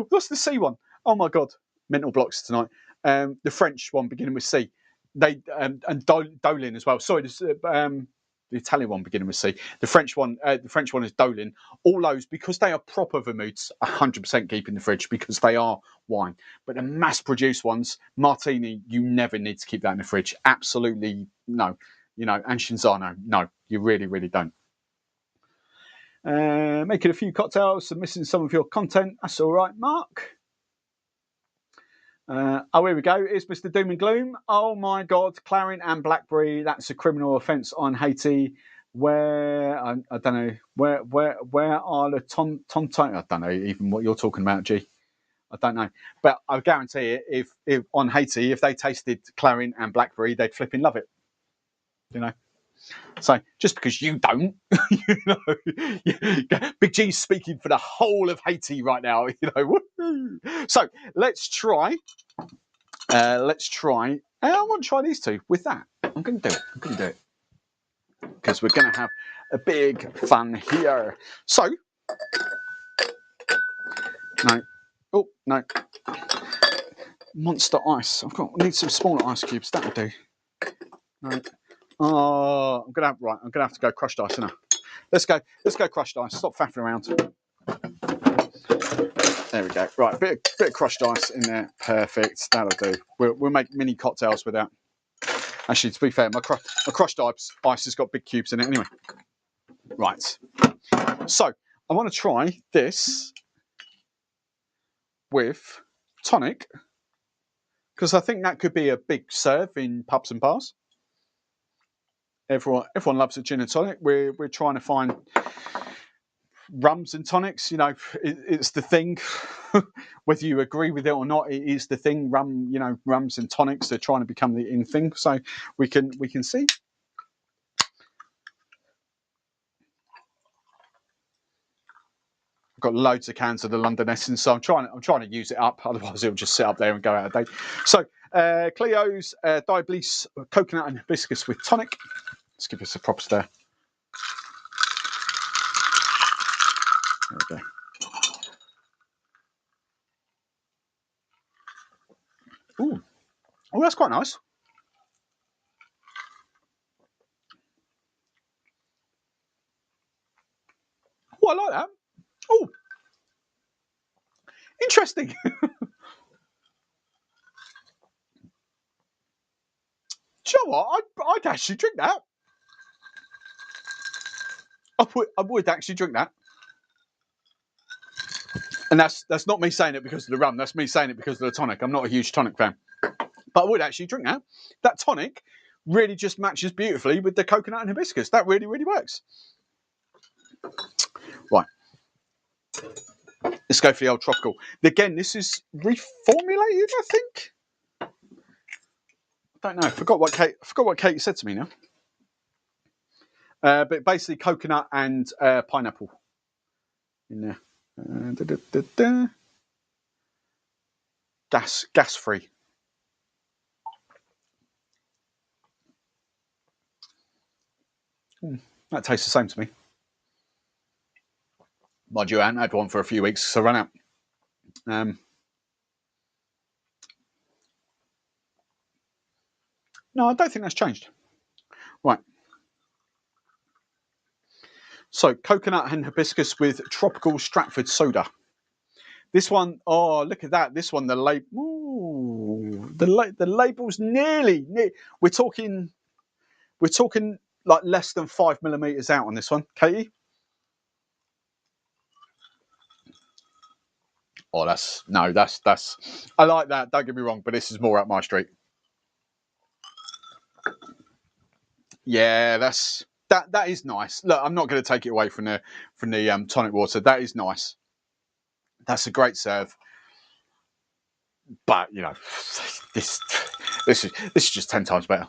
What's the C one? Oh my god, mental blocks tonight. The French one beginning with C. They and Dolin as well. Sorry, the Italian one beginning with C. The French one is Dolin. All those, because they are proper vermouths, 100% keep in the fridge because they are wine. But the mass-produced ones, Martini, you never need to keep that in the fridge. Absolutely no. You know, and Shinzano, no, you really don't. Making a few cocktails and missing some of your content. That's all right, Mark. Oh, here we go. Here's Mr. Doom and Gloom. Oh my God, claret and blackberry. That's a criminal offence on Haiti. Where I don't know where are the tonto? I don't know even what you're talking about, G. I don't know, but I guarantee it. If on Haiti, if they tasted claret and blackberry, they'd flipping love it. You know. So just because you don't, you know, Big G's speaking for the whole of Haiti right now. You know, woo-hoo. So let's try. I want to try these two with that. I'm going to do it because we're going to have a big fun here. So no, Monster Ice. I need some smaller ice cubes. That'll do. Right. Oh, I'm gonna have to go crushed ice, isn't I? Let's go crushed ice. Stop faffing around. There we go. Right, bit of crushed ice in there. Perfect. That'll do. We'll make mini cocktails with that. Actually, to be fair, my crushed ice has got big cubes in it anyway. Right. So I want to try this with tonic because I think that could be a big serve in pubs and bars. Everyone loves a gin and tonic. We're trying to find rums and tonics. You know, it's the thing. Whether you agree with it or not, it is the thing. Rums and tonics are trying to become the in thing. So we can see. I've got loads of cans of the London Essence, so I'm trying to use it up. Otherwise, it'll just sit up there and go out of date. So Cleo's Diablesse coconut and hibiscus with tonic. Let's give us a proper stir. There we go. Ooh. Oh, that's quite nice. Oh, I like that. Oh, interesting. you know what? I'd actually drink that. I would actually drink that. And that's not me saying it because of the rum. That's me saying it because of the tonic. I'm not a huge tonic fan. But I would actually drink that. That tonic really just matches beautifully with the coconut and hibiscus. That really, really works. Right. Let's go for the old tropical. Again, this is reformulated, I think. I don't know. I forgot what Kate said to me now. But basically coconut and pineapple in there. Gas free. That tastes the same to me. Mind you, I hadn't had one for a few weeks, so I ran out. No, I don't think that's changed. Right. So, coconut and hibiscus with tropical Stratford soda. This one, oh, look at that. This one, the label's nearly. We're talking like less than 5 millimeters out on this one, Katie. Oh, that's. I like that. Don't get me wrong, but this is more up my street. Yeah, that is nice. Look, I'm not going to take it away from the tonic water. That is nice. That's a great serve. But you know, this is just 10 times better.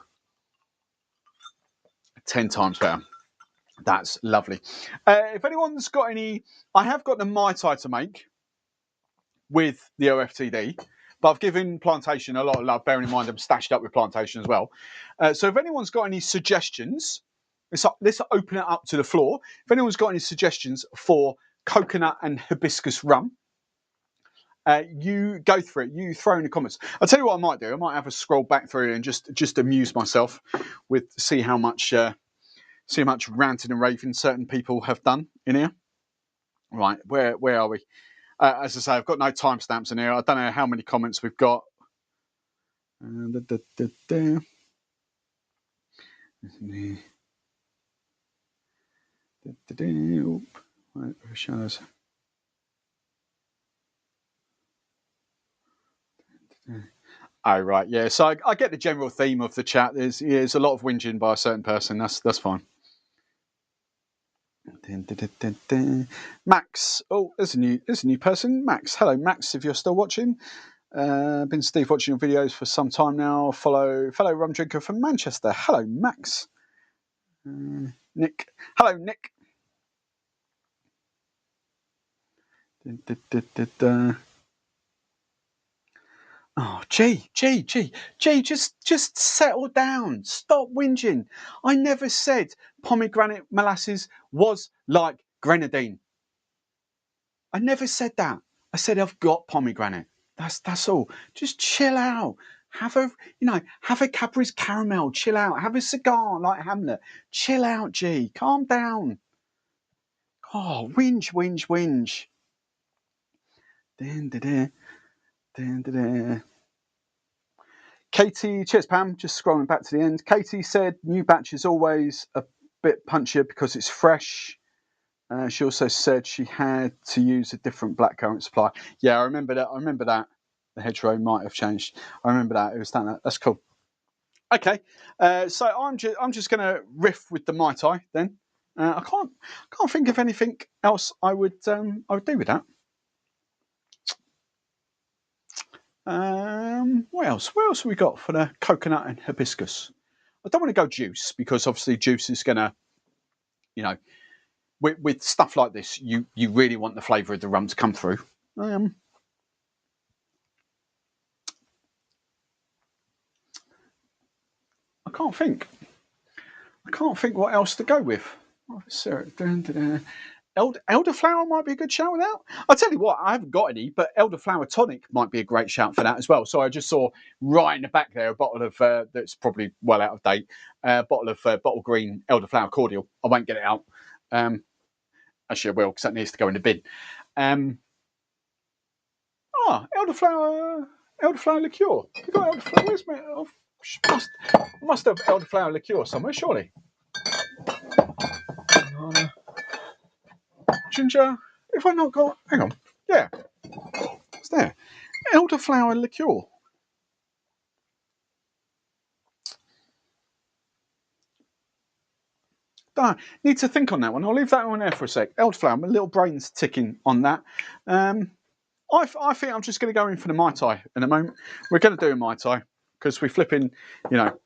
10 times better. That's lovely. If anyone's got any, I have got the Mai Tai to make with the OFTD, but I've given Plantation a lot of love, bearing in mind I'm stashed up with Plantation as well. So if anyone's got any suggestions, let's open it up to the floor. If anyone's got any suggestions for coconut and hibiscus rum, you go through it. You throw in the comments. I'll tell you what I might do. I might have a scroll back through and just amuse myself with see how much ranting and raving certain people have done in here. Right, where are we? As I say, I've got no timestamps in here. I don't know how many comments we've got. Shadows. Oh right, yeah. So I get the general theme of the chat. There's a lot of whinging by a certain person. That's fine. Max. Oh, there's a new person. Max. Hello, Max. If you're still watching, been Steve watching your videos for some time now. Fellow rum drinker from Manchester. Hello, Max. Nick. Hello, Nick. Oh, G, just settle down. Stop whinging. I never said pomegranate molasses was like grenadine. I never said that. I said I've got pomegranate. That's all. Just chill out. Have a Cadbury's caramel. Chill out. Have a cigar like Hamlet. Chill out, G. Calm down. Oh, whinge. Katie, cheers, Pam. Just scrolling back to the end. Katie said new batch is always a bit punchier because it's fresh. She also said she had to use a different blackcurrant supply. Yeah, I remember that. The hedgerow might have changed. I remember that. It was that. That's cool. Okay, so I'm just going to riff with the Mai Tai then. I can't think of anything else I would do with that. What else? What else have we got for the coconut and hibiscus? I don't want to go juice because obviously juice is going to, with stuff like this, you really want the flavour of the rum to come through. I can't think what else to go with. Elderflower might be a good shout out. I'll tell you what, I haven't got any, but elderflower tonic might be a great shout for that as well. So I just saw right in the back there a bottle of that's probably well out of date, bottle green elderflower cordial. I won't get it out. Actually, I will because that needs to go in the bin. Elderflower liqueur. You got elderflower? Where's my? Must have elderflower liqueur somewhere, surely. Ginger. If I not got, hang on, yeah, it's there. Elderflower liqueur. Need to think on that one. I'll leave that one there for a sec. Elderflower, my little brain's ticking on that. I think I'm just going to go in for the Mai Tai in a moment. We're going to do a Mai Tai because we're flipping, you know,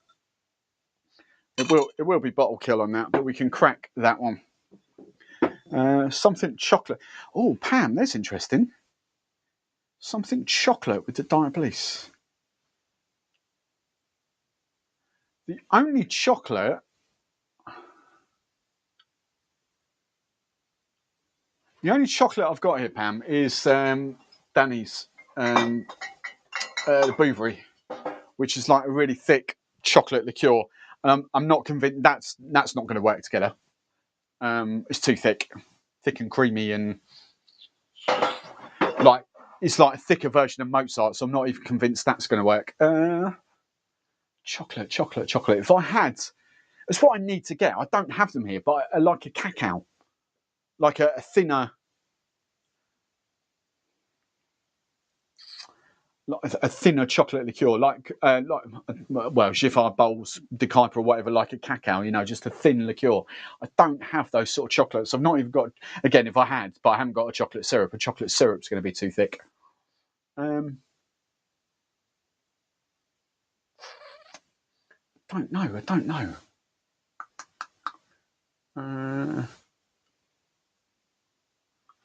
it will be bottle kill on that, but we can crack that one. Something chocolate. Oh, Pam, that's interesting. Something chocolate with the Diablesse. The only chocolate. The only chocolate I've got here, Pam, is Danny's the Bouverie, which is like a really thick chocolate liqueur, and I'm not convinced that's not going to work together. It's too thick and creamy, and like it's like a thicker version of Mozart, so I'm not even convinced that's going to work. Chocolate. If I had, it's what I need to get. I don't have them here, but I like a cacao, like a thinner. Like a thinner chocolate liqueur, like well, Giffard Bowls, De Kuyper or whatever, like a cacao, you know, just a thin liqueur. I don't have those sort of chocolates. I've not even got, again, if I had, but I haven't got a chocolate syrup. A chocolate syrup's going to be too thick. Don't know. I don't know.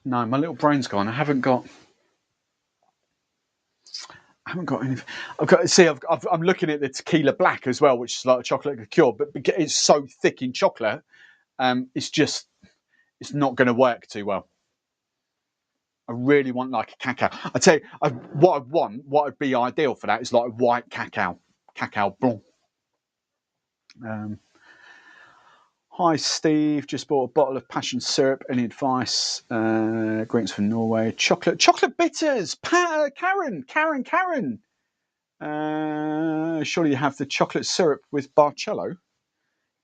No, my little brain's gone. I haven't got anything. I'm looking at the Tequila Black as well, which is like a chocolate liqueur, but it's so thick in chocolate, it's not going to work too well. I really want like a cacao. I tell you, what would be ideal for that is like a white cacao blanc. Hi Steve, just bought a bottle of passion syrup. Any advice? Greetings from Norway. Chocolate bitters. Karen. Surely you have the chocolate syrup with Barcello.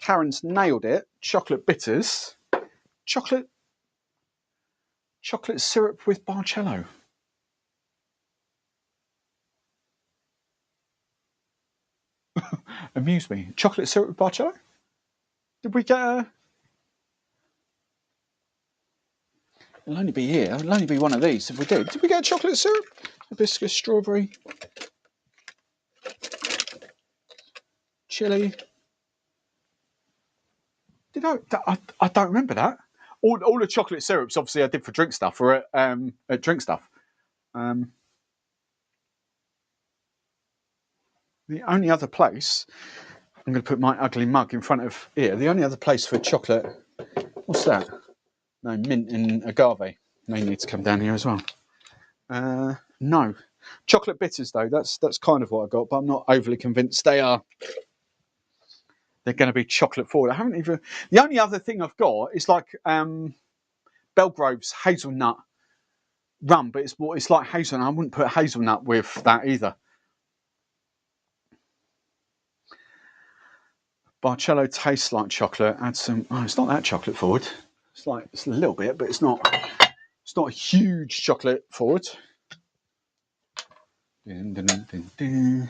Karen's nailed it. Chocolate bitters. Chocolate syrup with Barcello. Amuse me. Chocolate syrup with Barcello? Did we get a... It'll only be here. It'll only be one of these if we did. Did we get a chocolate syrup? Hibiscus, strawberry, chili. Did I don't remember that. All the chocolate syrups, obviously, I did for drink stuff or at drink stuff. The only other place, I'm going to put my ugly mug in front of here. The only other place for chocolate, what's that? No, mint and agave. They need to come down here as well. No, chocolate bitters though. That's kind of what I got, but I'm not overly convinced they're going to be chocolate forward. I haven't even. The only other thing I've got is like Belgrove's hazelnut rum, but it's like hazelnut. I wouldn't put hazelnut with that either. Barcello tastes like chocolate. Add some. Oh, it's not that chocolate forward. It's a little bit, but it's not a huge chocolate forward. Dun, dun, dun, dun, dun.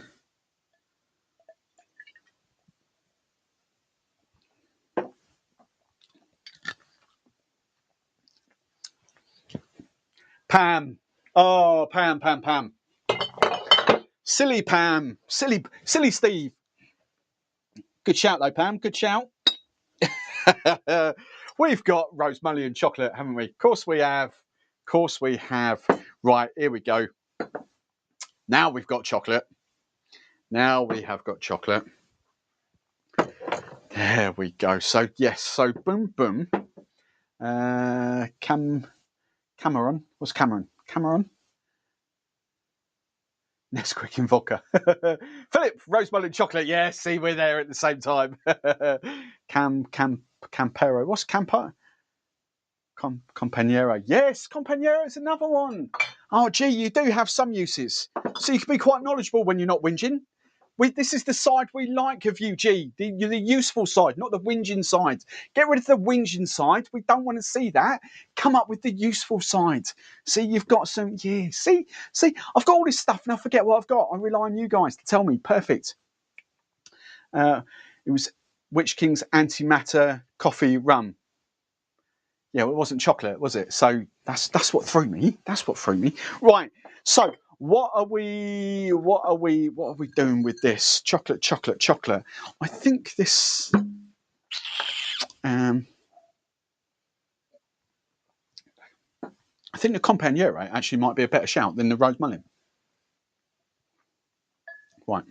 Pam. Oh, Pam. Silly Pam. Silly Steve. Good shout though, Pam. Good shout. We've got rose mullion chocolate, haven't we? Of course we have. Right, here we go. Now we've got chocolate. Now we have got chocolate. There we go. So yes, so boom. Cameron. What's Cameron? Nesquik and vodka. Philip, rose mullion chocolate. Yeah, see, we're there at the same time. Campero. What's Campo? Compañero. Yes, Compañero is another one. Oh, gee, you do have some uses. So you can be quite knowledgeable when you're not whinging. This is the side we like of you, G. The useful side, not the whinging side. Get rid of the whinging side. We don't want to see that. Come up with the useful side. See, you've got some, yeah. See, I've got all this stuff and I forget what I've got. I rely on you guys to tell me. Perfect. It was Witch King's antimatter coffee rum. Yeah, well, it wasn't chocolate, was it? So that's what threw me. That's what threw me. Right. So what are we doing with this? Chocolate. I think this I think the Companiero actually might be a better shout than the Rose Mullin. Right.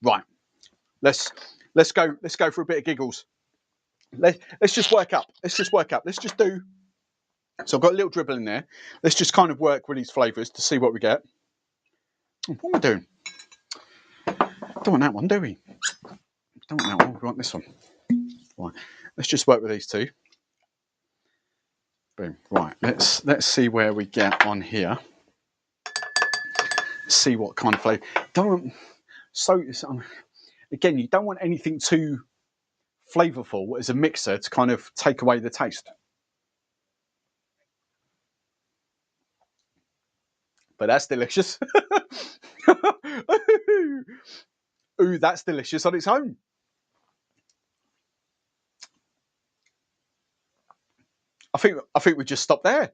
Right. Let's go for a bit of giggles. Let's just work up. Let's just do. So I've got a little dribble in there. Let's just kind of work with these flavours to see what we get. What am I doing? Don't want that one, do we? Don't want that one. We want this one. Right. Let's just work with these two. Boom. Right. Let's see where we get on here. See what kind of flavour. Again, you don't want anything too flavourful as a mixer to kind of take away the taste. But that's delicious. Ooh, that's delicious on its own. I think we just stop there.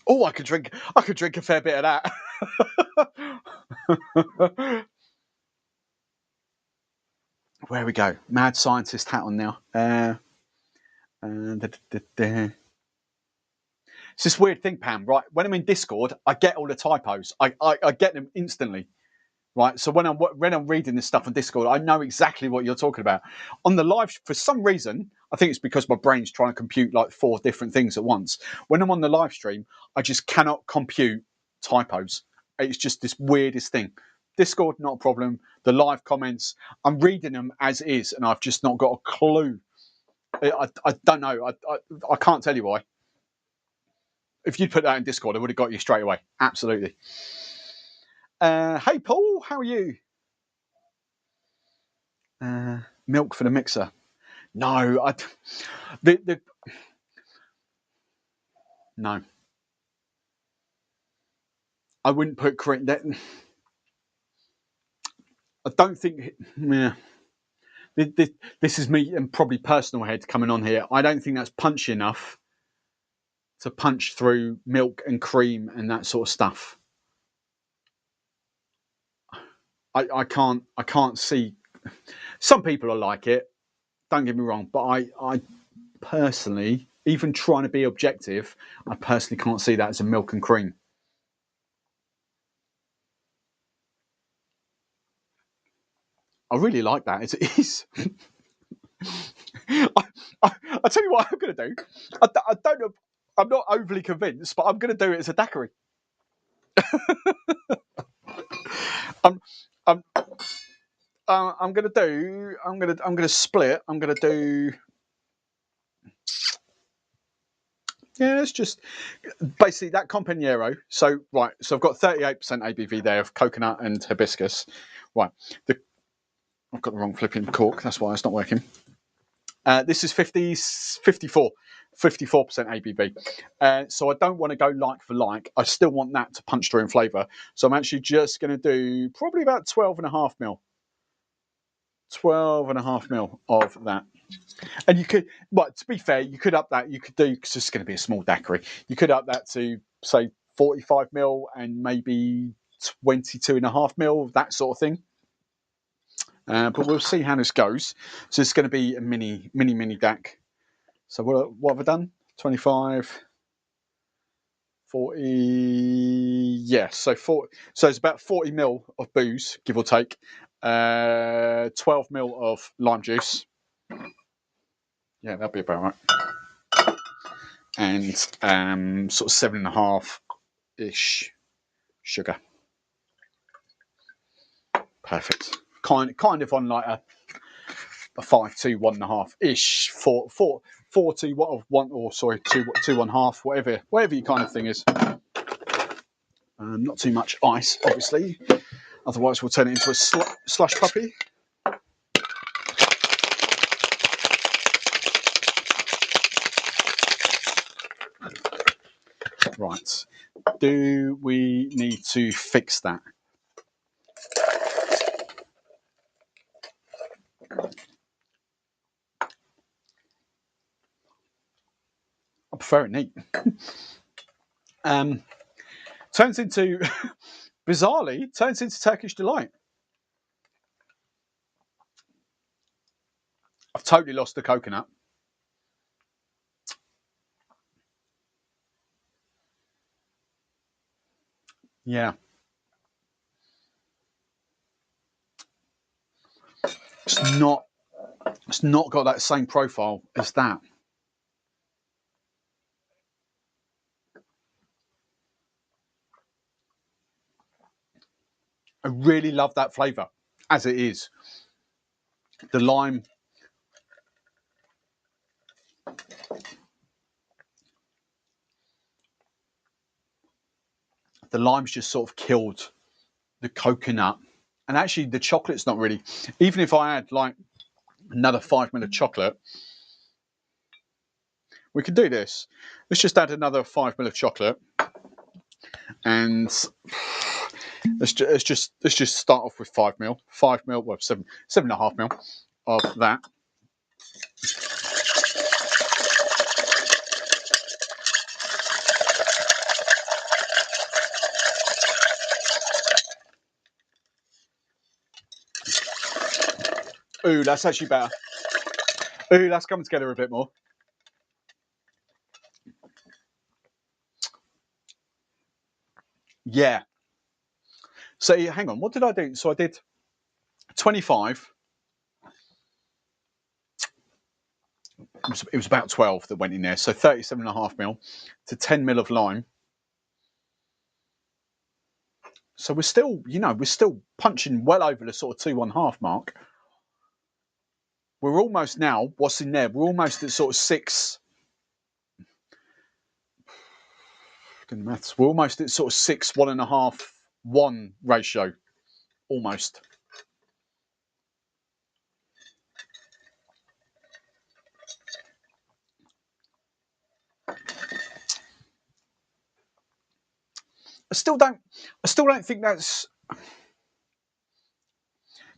Oh, I could drink a fair bit of that. Where we go? Mad scientist hat on now. It's this weird thing, Pam, right? When I'm in Discord, I get all the typos. I get them instantly. Right, so when I'm reading this stuff on Discord, I know exactly what you're talking about. On the live, for some reason, I think it's because my brain's trying to compute like 4 different things at once. When I'm on the live stream, I just cannot compute typos. It's just this weirdest thing. Discord, not a problem. The live comments, I'm reading them as is, and I've just not got a clue. I don't know. I can't tell you why. If you'd put that in Discord, I would have got you straight away. Absolutely. Hey, Paul, how are you? Milk for the mixer. No, no. I wouldn't put cream. I don't think. Yeah. This is me and probably personal head coming on here. I don't think that's punchy enough to punch through milk and cream and that sort of stuff. I can't see. Some people are like it. Don't get me wrong, but I personally, even trying to be objective, I personally can't see that as a milk and cream. I really like that. It is. I tell you what I'm going to do. I don't know. I'm not overly convinced, but I'm going to do it as a daiquiri. I'm going to split. I'm going to do. Yeah, it's just basically that Companiero. So right, so I've got 38% ABV there of coconut and hibiscus. Right, I've got the wrong flipping cork. That's why it's not working. This is 54% ABV. So I don't want to go like for like. I still want that to punch through in flavour. So I'm actually just going to do probably about 12.5 mil. 12.5 mil of that. And you could, well, to be fair, you could up that. You could do, because it's going to be a small daiquiri. You could up that to, say, 45 mil and maybe 22.5 mil, that sort of thing. But we'll see how this goes. So it's going to be a mini DAC. So what have I done? 25, 40, yeah. So it's about 40 mil of booze, give or take. 12 mil of lime juice. Yeah, that'd be about right. And sort of 7.5-ish sugar. Perfect. Kind of on like a 5 to 1.5-ish for 40, one, or sorry, two and a half, whatever your kind of thing is. Not too much ice, obviously, otherwise we'll turn it into a slush puppy. Right, do we need to fix that? I prefer it neat. Turns into, bizarrely, turns into Turkish Delight. I've totally lost the coconut. Yeah. It's not got that same profile as that. I really love that flavour as it is. The lime. The lime's just sort of killed the coconut. And actually the chocolate's not really, even if I add like another 5 ml of chocolate, we can do this. Let's just add another 5 ml of chocolate. And let's just start off with 5 ml. 5 ml, well, 7.5 ml of that. Ooh, that's actually better. Ooh, that's coming together a bit more. Yeah. So hang on, what did I do? So I did 25. It was about 12 that went in there. So 37.5 ml to 10 ml of lime. So we're still, we're still punching well over the sort of 2.5 mark. We're almost now, what's in there? We're almost at sort of 6. Good maths. We're almost at sort of 6, 1.5, 1 ratio. Almost. I still don't think that's.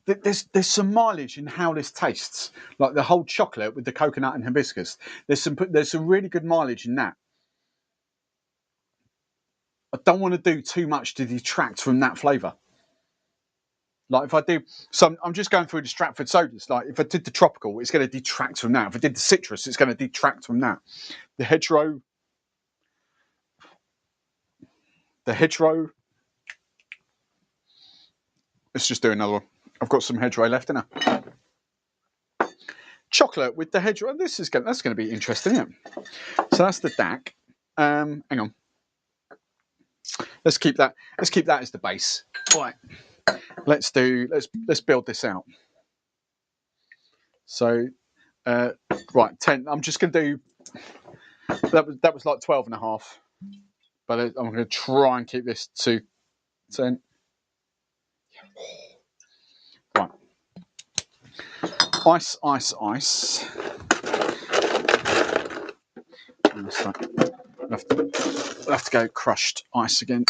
There's some mileage in how this tastes, like the whole chocolate with the coconut and hibiscus. There's some really good mileage in that. I don't want to do too much to detract from that flavour. Like if I do, so I'm just going through the Stratford sodas. Like if I did the tropical, it's going to detract from that. If I did the citrus, it's going to detract from that. The hedgerow. Let's just do another one. I've got some hedgerow left, innit? Chocolate with the hedgerow. That's going to be interesting, isn't it? So that's the DAC. Hang on. Let's keep that as the base. All right. Let's build this out. So right, 10. I'm just going to do that was like 12.5. But I'm going to try and keep this to 10. Right. Ice. I'll have to go crushed ice again.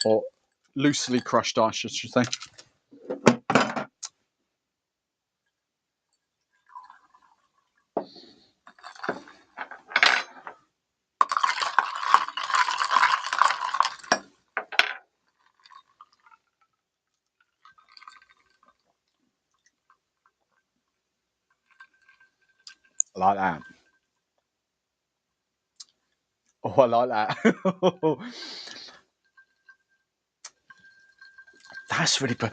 Or loosely crushed ice, I should say. Like that. Oh, I like that. That's really good.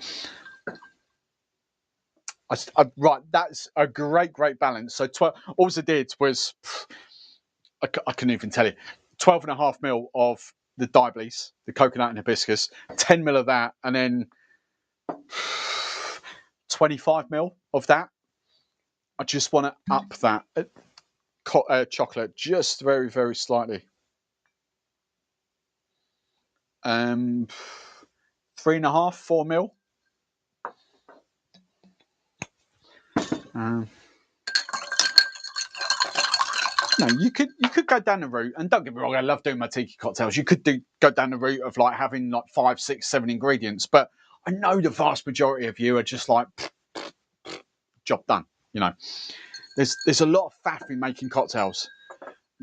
Right, that's a great balance. So all I did was, I couldn't even tell you, 12.5 ml of the Diablesse, the coconut and hibiscus, 10 ml of that, and then 25 ml of that. I just want to up that. chocolate, just very, very slightly. 3.5, 4 mil. No, you could go down the route, and don't get me wrong, I love doing my tiki cocktails. You could go down the route of like having like 5, 6, 7 ingredients, but I know the vast majority of you are just like job done. You know, there's a lot of faff in making cocktails.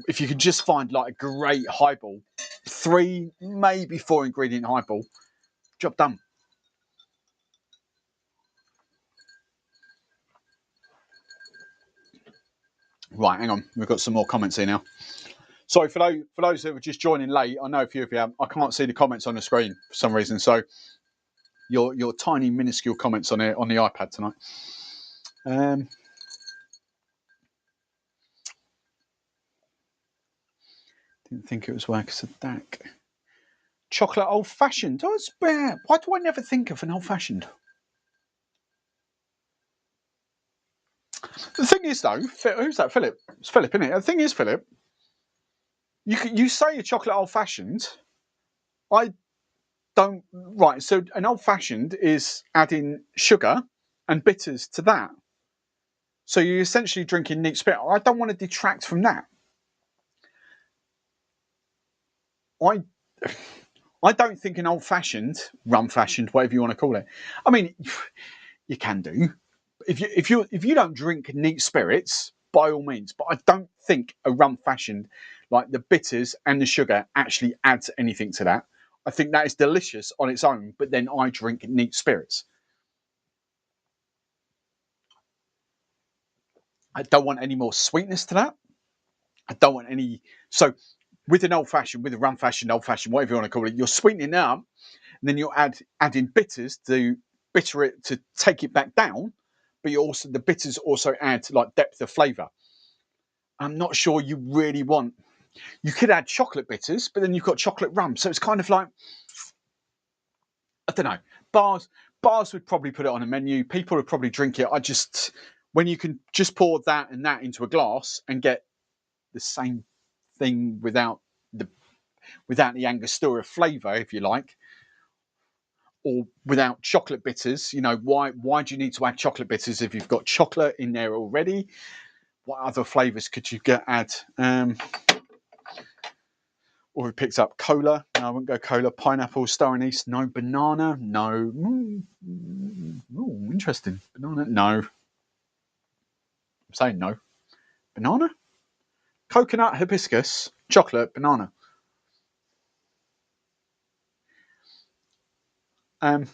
If you could just find like a great highball, 3, maybe 4 ingredient highball, job done. Right, hang on, we've got some more comments here now. Sorry for those who are just joining late. I know a few of you have. I can't see the comments on the screen for some reason. So your tiny minuscule comments on the iPad tonight. Didn't think it was work. Dak. Chocolate old fashioned. Why do I never think of an old fashioned? The thing is, though, who's that? Philip. It's Philip, isn't it? The thing is, Philip, you say a chocolate old fashioned. I don't. Right. So an old fashioned is adding sugar and bitters to that. So you're essentially drinking neat spirit. I don't want to detract from that. I don't think an old fashioned, rum fashioned, whatever you want to call it. I mean, you can do. If you don't drink neat spirits, by all means. But I don't think a rum fashioned, like the bitters and the sugar, actually adds anything to that. I think that is delicious on its own. But then I drink neat spirits. I don't want any more sweetness to that. I don't want any. So with an old fashioned, with a rum fashioned, old fashioned, whatever you want to call it, you're sweetening it up, and then you're adding bitters to bitter it to take it back down. But the bitters also add like depth of flavour. I'm not sure you really want. You could add chocolate bitters, but then you've got chocolate rum, so it's kind of like, I don't know. Bars would probably put it on a menu. People would probably drink it. When you can just pour that and that into a glass and get the same thing without the Angostura flavour, if you like, or without chocolate bitters. You know, why do you need to add chocolate bitters if you've got chocolate in there already? What other flavours could you add? Or we picked up cola. No, I wouldn't go cola. Pineapple, star anise. No. Banana. No. Interesting. Banana. No. I'm saying no. Banana. Coconut, hibiscus, chocolate, banana. I'm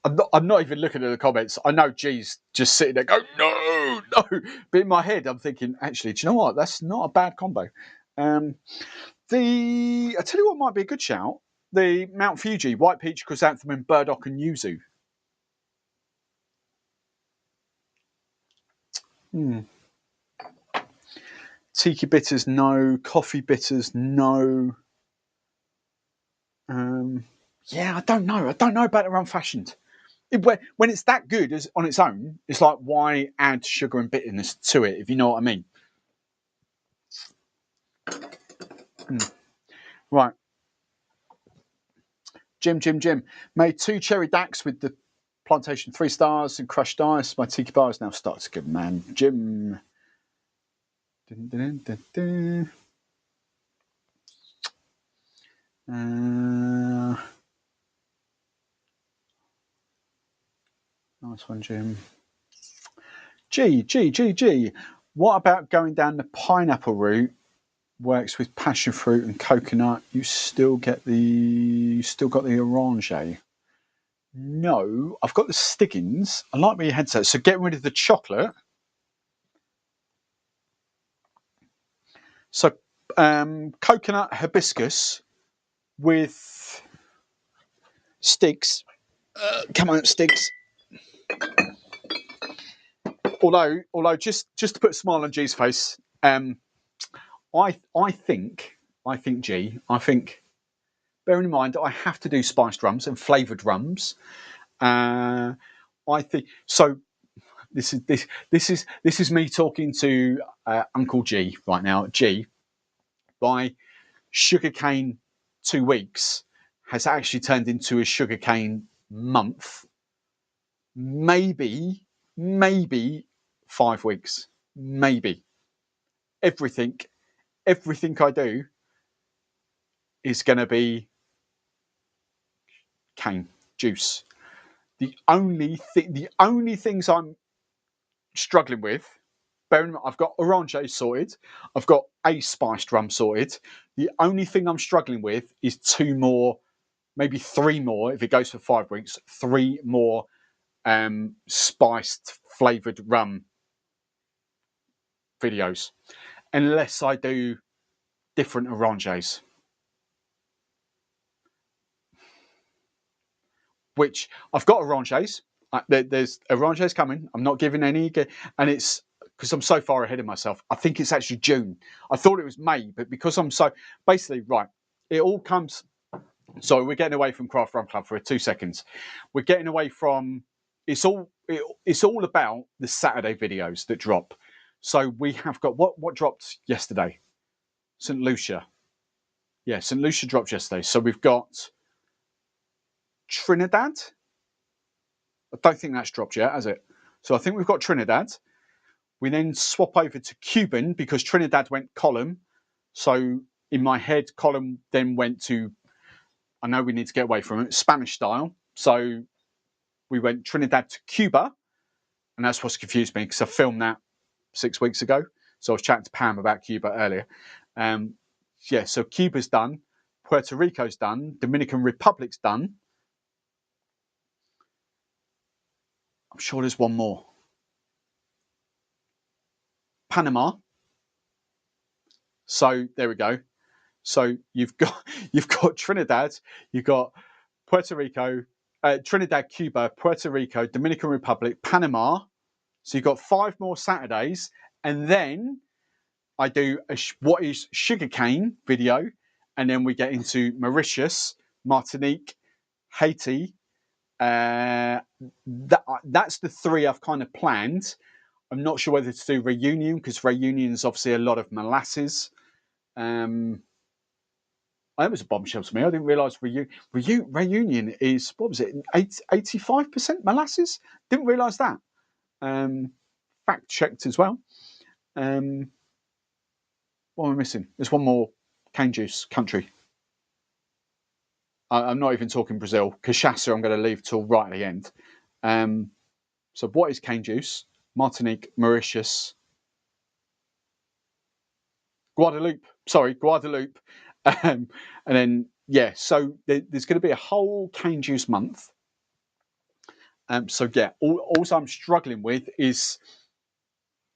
not even looking at the comments. I know G's just sitting there going, no. But in my head, I'm thinking, actually, do you know what? That's not a bad combo. I tell you what might be a good shout. The Mount Fuji, white peach, chrysanthemum, burdock, and yuzu. Tiki bitters, no. Coffee bitters, no. Yeah, I don't know. I don't know about the rum fashioned. When it's that good as on its own, it's like, why add sugar and bitterness to it, if you know what I mean? Right. Jim. Made 2 cherry daks with the Plantation 3 stars and crushed ice. My tiki bar is now starting to give, man. Jim. Nice one, Jim. G. What about going down the pineapple route? Works with passion fruit and coconut. You still got the orange. No, I've got the Stiggins. I like where your head's at. So get rid of the chocolate. So coconut hibiscus with sticks. Come on, sticks. Although just to put a smile on G's face, I think G, bearing in mind I have to do spiced rums and flavoured rums. I think so. This is me talking to Uncle G right now. G, by sugarcane 2 weeks has actually turned into a sugarcane month, maybe 5 weeks, maybe. Everything I do is going to be cane juice. The only things I'm struggling with, bearing in mind, I've got orange sorted, I've got a spiced rum sorted. The only thing I'm struggling with is 2 more, maybe 3 more, if it goes for 5 weeks, 3 more spiced flavoured rum videos, unless I do different oranges. Which I've got oranges. There's oranges coming. I'm not giving any, and it's because I'm so far ahead of myself. I think it's actually June. I thought it was May, but because I'm so basically right, it all comes. So we're getting away from Craft Rum Club for 2 seconds. We're getting away from it's all about the Saturday videos that drop. So we have got what dropped yesterday? St. Lucia. Yeah, St. Lucia dropped yesterday. So we've got Trinidad. I don't think that's dropped yet, has it? So I think we've got Trinidad. We then swap over to Cuban because Trinidad went column. So in my head, column then went to, I know we need to get away from it, Spanish style. So we went Trinidad to Cuba. And that's what's confused me because I filmed that 6 weeks ago. So I was chatting to Pam about Cuba earlier. Yeah, so Cuba's done. Puerto Rico's done. Dominican Republic's done. I'm sure there's one more. Panama. So there we go. So you've got Trinidad, you've got Puerto Rico, Trinidad, Cuba, Puerto Rico, Dominican Republic, Panama. So you've got 5 more Saturdays, and then I do what is sugarcane video, and then we get into Mauritius, Martinique, Haiti. That's the 3 I've kind of planned. I'm not sure whether to do Reunion because Reunion is obviously a lot of molasses. That was a bombshell to me. I didn't realise Reunion is, what was it, 85% molasses? Didn't realise that. Fact checked as well. What am I missing? There's one more cane juice country. I'm not even talking Brazil. Cachaça I'm going to leave till right at the end. So what is cane juice? Martinique, Mauritius, Guadeloupe. And then, yeah, so there's going to be a whole cane juice month. So, yeah, all I'm struggling with is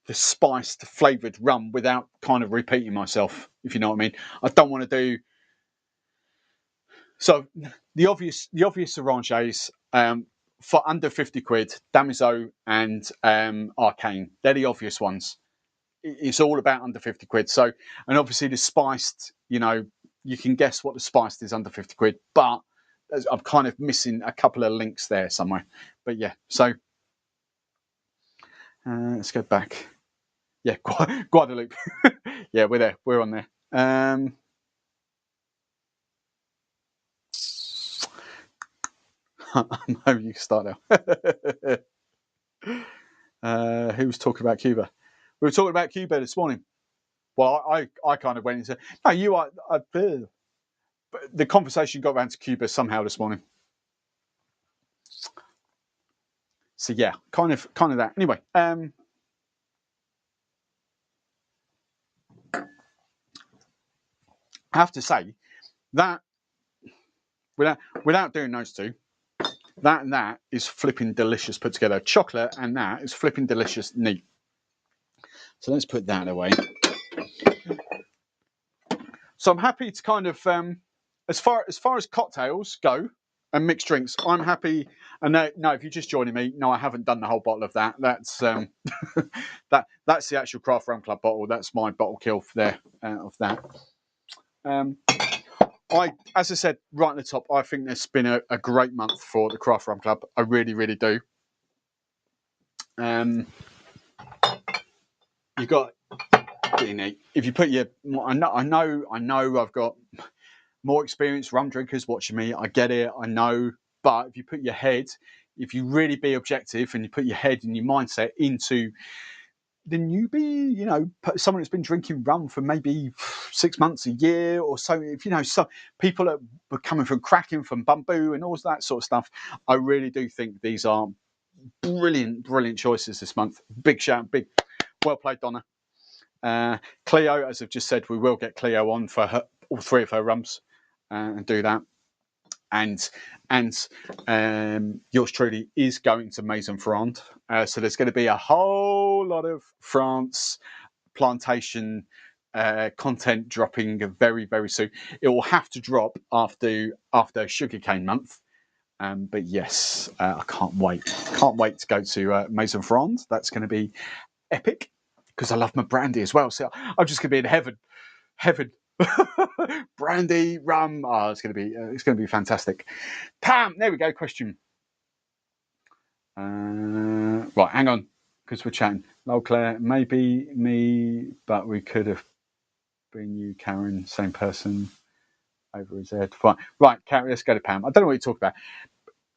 the spiced flavoured rum without kind of repeating myself, if you know what I mean. I don't want to do... So, the obvious oranges, for under 50 quid, Damiso and Arcane. They're the obvious ones. It's all about under 50 quid. So, and obviously the spiced, you can guess what the spiced is under 50 quid, but I'm kind of missing a couple of links there somewhere. But yeah, so let's go back. Yeah, Guadeloupe. Yeah, we're there. We're on there. No, you can start now. Who was talking about Cuba? We were talking about Cuba this morning. Well, I kind of went into no, you are. The conversation got around to Cuba somehow this morning. So yeah, kind of that. Anyway, I have to say that without doing those two, that and that is flipping delicious put together. Chocolate and that is flipping delicious neat. So let's put that away. So I'm happy to kind of as far as cocktails go and mixed drinks, I'm happy. And no, if you're just joining me, no, I haven't done the whole bottle of that. That's that's the actual Craft Rum Club bottle. That's my bottle kill there of that. As I said right at the top, I think it's been a great month for the Craft Rum Club. I really, really do. You got, if you put your, I know I've got more experienced rum drinkers watching me. I get it, I know. But if you put your head, if you really be objective and you put your head and your mindset into the newbie, you know, someone that's been drinking rum for maybe 6 months, a year or so, if you know, some people that were coming from cracking, from bamboo and all that sort of stuff, I really do think these are brilliant choices this month. Big shout, big, well played, Donna. Cleo, as I've just said, we will get Cleo on for her, all 3 of her rums and do that. And yours truly is going to Maison Franc. So there's going to be a whole lot of France plantation content dropping very soon. It will have to drop after sugarcane month. But yes, I can't wait to go to Maison Franc. That's going to be epic because I love my brandy as well. So I'm just going to be in heaven. Brandy, rum. Oh, it's going to be fantastic. Pam, there we go. Question. Right, hang on, because we're chatting. Lol, Claire, maybe me, but we could have been you, Karen, same person. Over his head. Fine. Right, Karen, let's go to Pam. I don't know what you're talking about.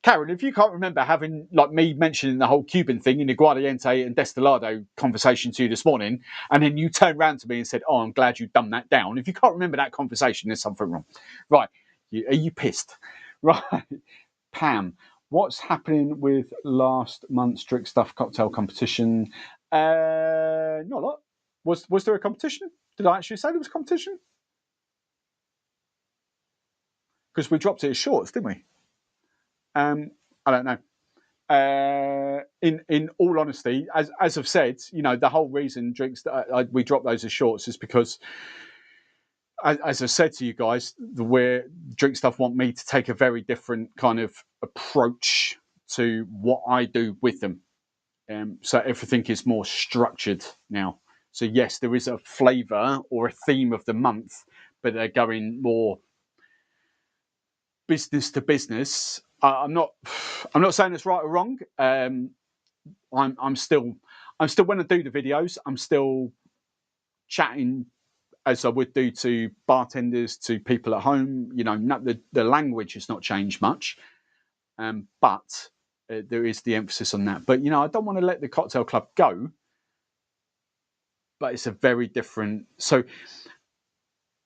Karen, if you can't remember having, like me mentioning the whole Cuban thing in the Guardiente and Destilado conversation to you this morning, and then you turned around to me and said, oh, I'm glad you dumbed that down. If you can't remember that conversation, there's something wrong. Right. Are you pissed? Right. Pam, what's happening with last month's Drink Stuff cocktail competition? Not a lot. Was there a competition? Did I actually say there was a competition? Because we dropped it as shorts, didn't we? I don't know. In all honesty, as I've said, you know, the whole reason we drop those as shorts is because, as I said to you guys, where Drink Stuff want me to take a very different kind of approach to what I do with them. So everything is more structured now. So yes, there is a flavour or a theme of the month, but they're going more business to business. I'm not saying it's right or wrong. I'm still when I do the videos, I'm still chatting as I would do to bartenders, to people at home. You know, the language has not changed much, but there is the emphasis on that. But you know, I don't want to let the cocktail club go. But it's a very different. So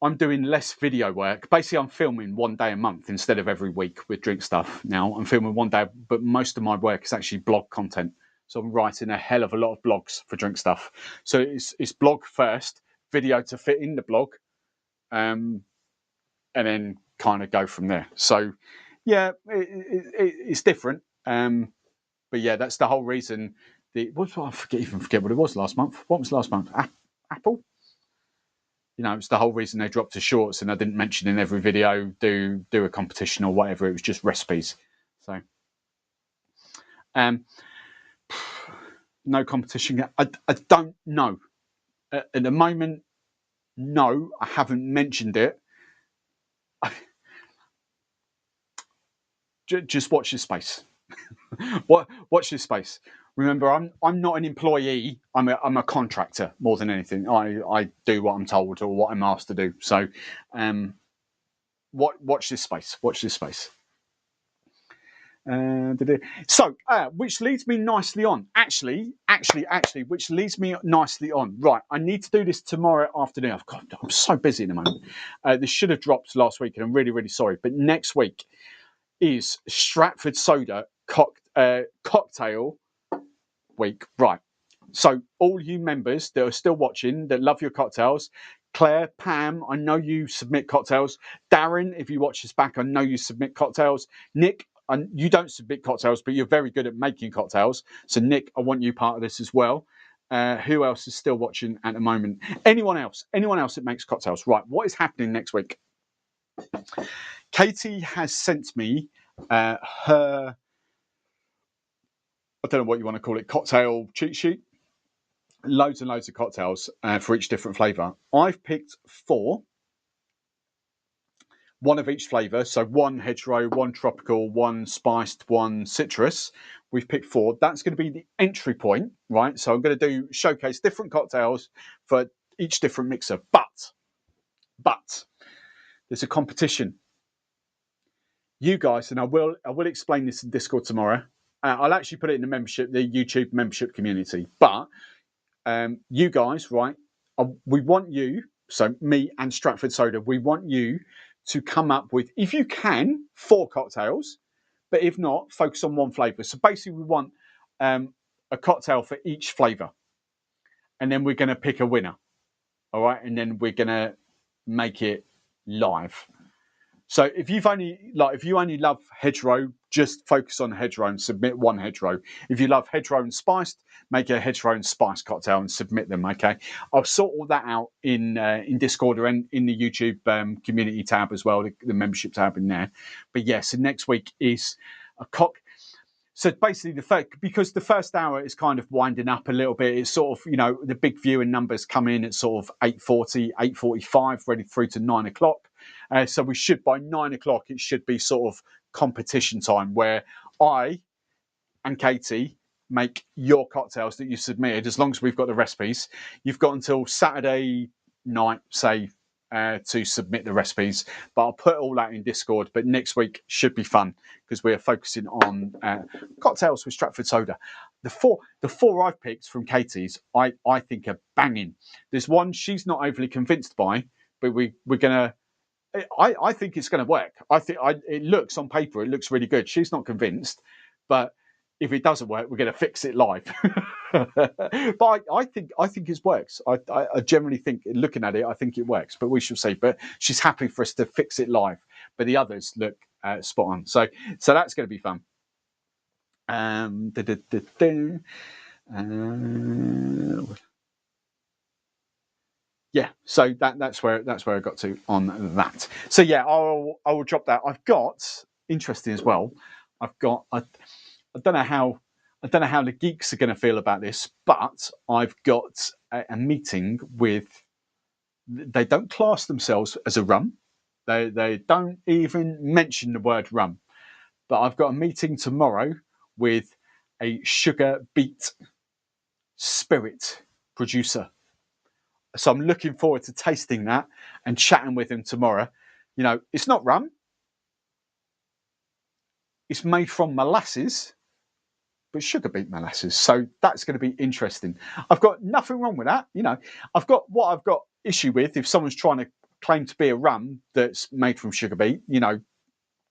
I'm doing less video work. Basically, I'm filming 1 day a month instead of every week with Drink Stuff. Now I'm filming 1 day, but most of my work is actually blog content. So I'm writing a hell of a lot of blogs for Drink Stuff. So it's blog first, video to fit in the blog, and then kind of go from there. So yeah, it's different. But yeah, that's the whole reason. I forget what it was last month. What was last month? Apple. You know, it's the whole reason they dropped to shorts, and I didn't mention in every video do a competition or whatever. It was just recipes. So, no competition. I don't know at the moment. No, I haven't mentioned it. Just watch this space. Watch this space. Remember, I'm not an employee. I'm a contractor more than anything. I do what I'm told or what I'm asked to do. So, watch this space. Watch this space. So, which leads me nicely on. Actually, which leads me nicely on. Right, I need to do this tomorrow afternoon. I'm so busy at the moment. This should have dropped last week, and I'm really sorry. But next week is Stratford Soda cocktail week. Right. So all you members that are still watching, that love your cocktails, Claire, Pam, I know you submit cocktails. Darren, if you watch this back, I know you submit cocktails. Nick, you don't submit cocktails, but you're very good at making cocktails. So Nick, I want you part of this as well. Who else is still watching at the moment? Anyone else that makes cocktails? Right. What is happening next week? Katie has sent me her, I don't know what you want to call it, cocktail cheat sheet. Loads and loads of cocktails for each different flavour. I've picked 4. one of each flavour. So one hedgerow, one tropical, one spiced, one citrus. We've picked 4. That's going to be the entry point, right? So I'm going to showcase different cocktails for each different mixer. But there's a competition. You guys, and I will explain this in Discord tomorrow. I'll actually put it in the membership, the YouTube membership community. But you guys, right? We want you, so me and Stratford Soda, we want you to come up with, if you can, 4 cocktails. But if not, focus on one flavour. So basically, we want a cocktail for each flavour, and then we're going to pick a winner. All right, and then we're going to make it live. So if you only love hedgerow, just focus on hedgerow and submit one hedgerow. If you love hedgerow and spiced, make a hedgerow and spiced cocktail and submit them. Okay, I'll sort all that out in Discord or in the YouTube community tab as well, the membership tab in there. But yes, so next week is a So basically, because the first hour is kind of winding up a little bit, it's sort of, the big viewing numbers come in at sort of 8:40, 8:45, ready through to 9 o'clock. So we should, by 9 o'clock, it should be sort of competition time where I and Katie make your cocktails that you submitted, as long as we've got the recipes. You've got until Saturday night, say, to submit the recipes, but I'll put all that in Discord. But next week should be fun because we're focusing on cocktails with Stratford Soda. The four I've picked from Katie's, I think are banging. There's one she's not overly convinced by, but we're gonna. I think it's going to work. It looks on paper, it looks really good. She's not convinced, but if it doesn't work, we're going to fix it live. But I think it works. I generally think, looking at it, I think it works. But we shall see. But she's happy for us to fix it live. But the others look spot on. So that's going to be fun. Yeah, so that's where I got to on that. So yeah, I will drop that. I've got, interesting as well, I've got I don't know how the geeks are going to feel about this, but I've got a meeting with. They don't class themselves as a rum. They don't even mention the word rum. But I've got a meeting tomorrow with a sugar beet spirit producer. So I'm looking forward to tasting that and chatting with him tomorrow. It's not rum. It's made from molasses, but sugar beet molasses. So that's going to be interesting. I've got nothing wrong with that. I've got issue with if someone's trying to claim to be a rum that's made from sugar beet.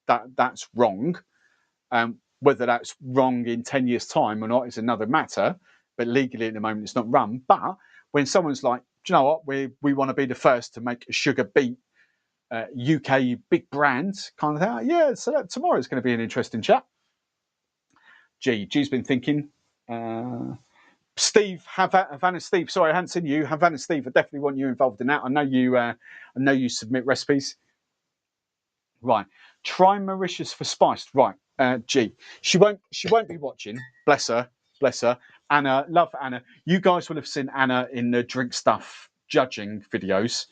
That's wrong. Whether that's wrong in 10 years' time or not is another matter. But legally at the moment, it's not rum. But when someone's like, do you know what? We want to be the first to make a sugar beet UK big brand kind of thing. Yeah, so tomorrow is going to be an interesting chat. G's been thinking. Steve, Havana Steve. Sorry, I hadn't seen you. Havana Steve, I definitely want you involved in that. I know you submit recipes. Right. Try Mauritius for spiced. Right. G. She won't be watching. Bless her. Anna, love Anna. You guys will have seen Anna in the drink stuff judging videos.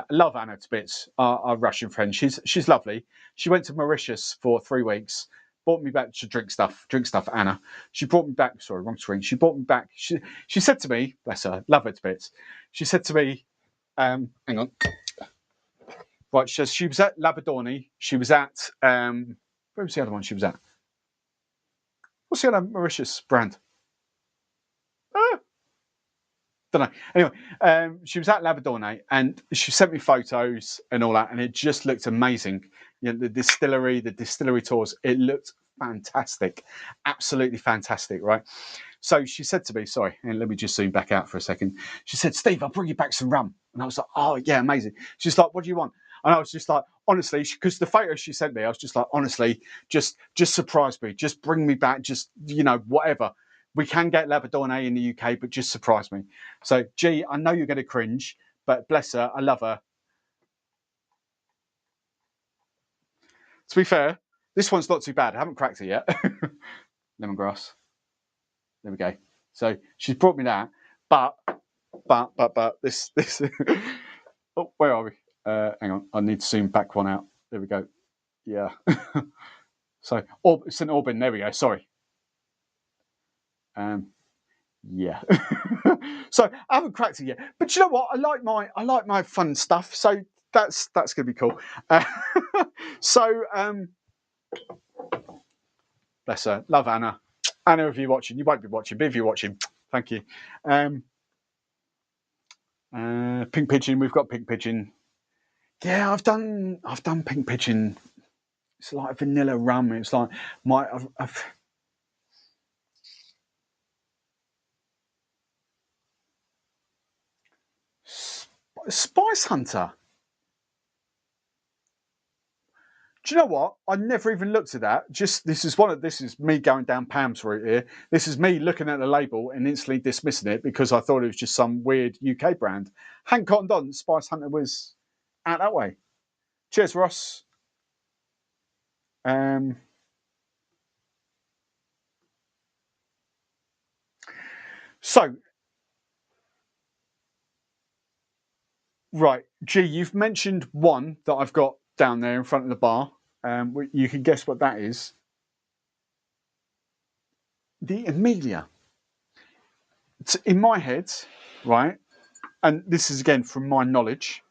Love Anna to bits, our Russian friend. She's lovely. She went to Mauritius for 3 weeks. Brought me back to drink stuff, Anna. She brought me back, sorry, wrong screen. She brought me back. She said to me, bless her, love her to bits. She said to me, hang on. Right, she was at Labadorni. She was at, where was the other one she was at? What's the other Mauritius brand? Don't know. Anyway, she was at Labadorni and she sent me photos and all that, and it just looked amazing. The distillery tours, it looked fantastic, absolutely fantastic, right? So she said to me, sorry, and let me just zoom back out for a second. She said, Steve, I'll bring you back some rum. And I was like, oh yeah, amazing. She's like, what do you want? And I was just like, honestly, because the photos she sent me, I was just like, honestly, just surprise me, just bring me back, just whatever. We can get Labadorni in the UK, but just surprise me. So, G, I know you're going to cringe, but bless her, I love her. To be fair, this one's not too bad. I haven't cracked it yet. Lemongrass. There we go. So she's brought me that, but this. Oh, where are we? Hang on, I need to zoom back one out. There we go. Yeah. So St Aubin. There we go. Sorry. Yeah. So I haven't cracked it yet, but you know what? I like my fun stuff. So that's gonna be cool. So bless her. Love Anna. Anna, if you're watching, you won't be watching, but if you're watching, thank you. Pink pigeon. We've got pink pigeon. Yeah, I've done pink pigeon. It's like vanilla rum. It's like I've Spice Hunter. Do you know what? I never even looked at that. Just this is me going down Pam's route here. This is me looking at the label and instantly dismissing it because I thought it was just some weird UK brand. Hadn't cottoned on Spice Hunter was out that way. Cheers, Ross. So right, G, you've mentioned one that I've got down there in front of the bar. You can guess what that is. The Amelia. It's in my head, right? And this is again from my knowledge.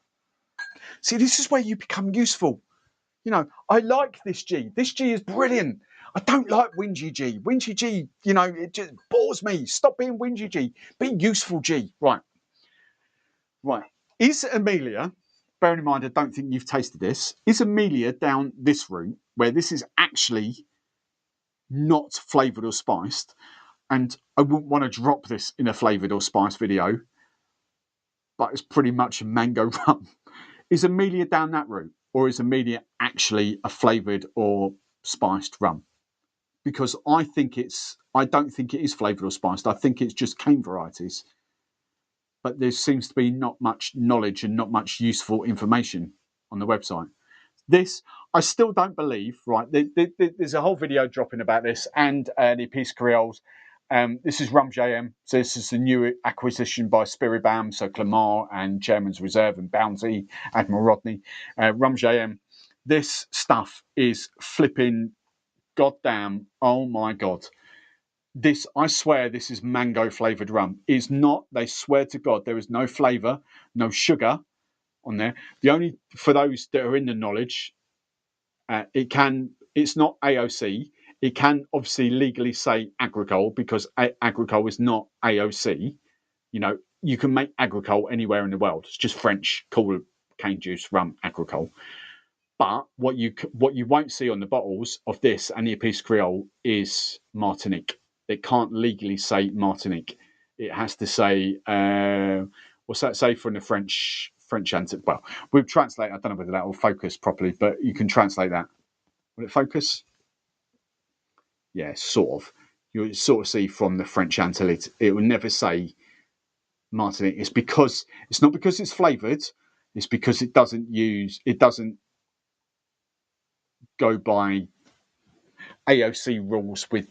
See, this is where you become useful. You know, I like this G. This G is brilliant. I don't like whingy G. Whingy G, you know, it just bores me. Stop being whingy G. Be useful G. Right. Right. Is Amelia, bearing in mind I don't think you've tasted this, is Amelia down this route where this is actually not flavoured or spiced? And I wouldn't want to drop this in a flavoured or spiced video, but it's pretty much a mango rum. Is Amelia down that route? Or is Amelia actually a flavoured or spiced rum? Because I don't think it is flavoured or spiced. I think it's just cane varieties. But there seems to be not much knowledge and not much useful information on the website. This, I still don't believe, right? There's a whole video dropping about this and the Peace Creoles. This is Rum JM. So this is the new acquisition by Spiribam, so Clamart and Chairman's Reserve and Bounty, Admiral Rodney. Rum JM. This stuff is flipping goddamn, oh my God. This, I swear, this is mango flavoured rum. Is not, they swear to God, there is no flavour, no sugar on there. The only, for those that are in the knowledge, it's not AOC. It can obviously legally say agricole because agricole is not AOC. You know, you can make agricole anywhere in the world. It's just French, called cane juice, rum, agricole. But what you won't see on the bottles of this and the Epice Creole is Martinique. It can't legally say Martinique. It has to say what's that say from the French answer? Well, we've translated. I don't know whether that will focus properly, but you can translate that. Will it focus? Yeah, sort of. You'll sort of see from the French Antilles, it will never say Martinique. It's not because it's flavoured. It's because it doesn't go by AOC rules with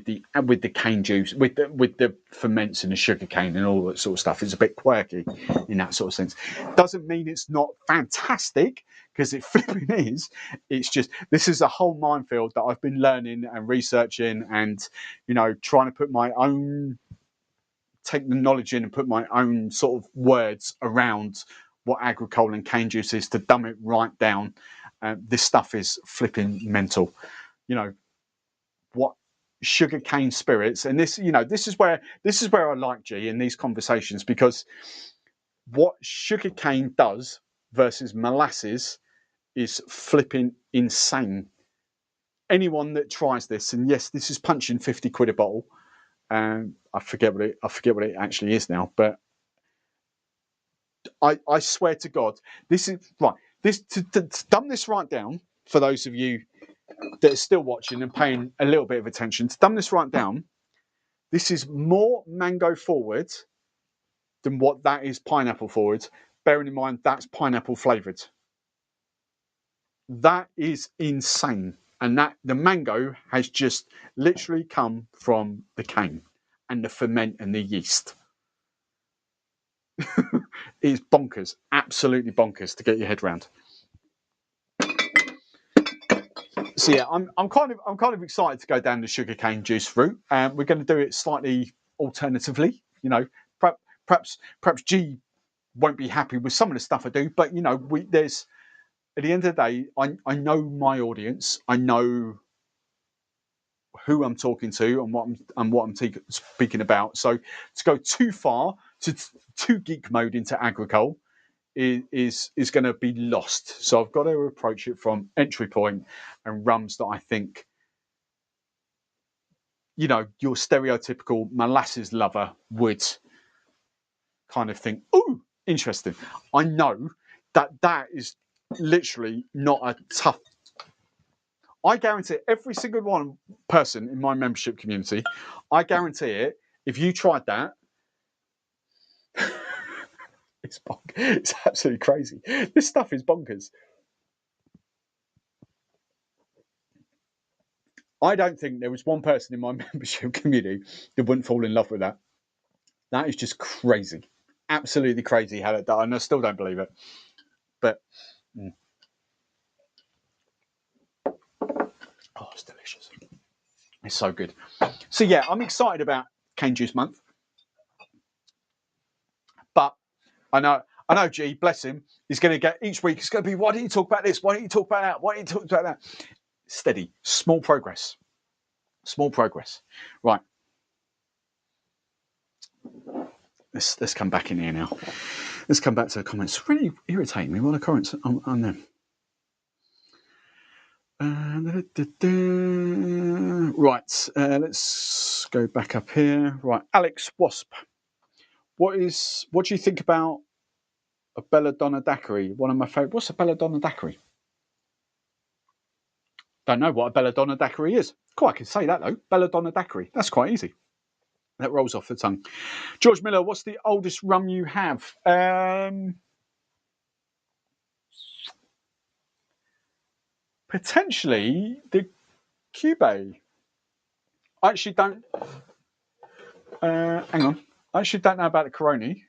the cane juice, with the ferments and the sugar cane and all that sort of stuff. It's a bit quirky in that sort of sense. Doesn't mean it's not fantastic, because it flipping is. It's just, this is a whole minefield that I've been learning and researching and, you know, trying to put my own, take the knowledge in and put my own sort of words around what agricole and cane juice is to dumb it right down. This stuff is flipping mental. You know, what sugar cane spirits, and this, you know, this is where I like G in these conversations, because what sugar cane does versus molasses is flipping insane. Anyone that tries this, and yes, this is punching 50 quid a bottle. I forget what it actually is now, but I swear to God, this is right. This to dumb this right down for those of you that are still watching and paying a little bit of attention. To dumb this right down, this is more mango forward than what that is pineapple forward. Bearing in mind that's pineapple flavoured. That is insane, and that the mango has just literally come from the cane and the ferment and the yeast. It's bonkers, absolutely bonkers to get your head around. So yeah, I'm kind of excited to go down the sugarcane juice route, and we're going to do it slightly alternatively. You know, perhaps G won't be happy with some of the stuff I do, but you know, there's at the end of the day, I know my audience, I know who I'm talking to and what I'm speaking about. So to go too far to too geek mode into agricole is going to be lost. So I've got to approach it from entry point and rums that I think, you know, your stereotypical molasses lover would kind of think, "Ooh, interesting." I know that is literally not a tough. I guarantee every single one person in my membership community, I guarantee it. If you tried that, it's absolutely crazy. This stuff is bonkers. I don't think there was one person in my membership community that wouldn't fall in love with that. That is just crazy. Absolutely crazy how it done. And I still don't believe it. But oh, it's delicious. It's so good. So yeah, I'm excited about Cane Juice Month. But I know G, bless him, he's going to get each week, it's going to be, why don't you talk about this? Why don't you talk about that? Why don't you talk about that? Steady, small progress. Small progress. Right. Let's come back in here now. Let's come back to the comments. It's really irritating me. What are the comments on them? Right. Let's go back up here. Right. Alex Wasp. What do you think about a belladonna daiquiri? One of my favourite. What's a belladonna daiquiri? Don't know what a belladonna daiquiri is. Cool, I can say that though. Belladonna daiquiri. That's quite easy. That rolls off the tongue. George Miller, what's the oldest rum you have? Potentially the Cube. I actually don't. Hang on. I actually don't know about the Coroni.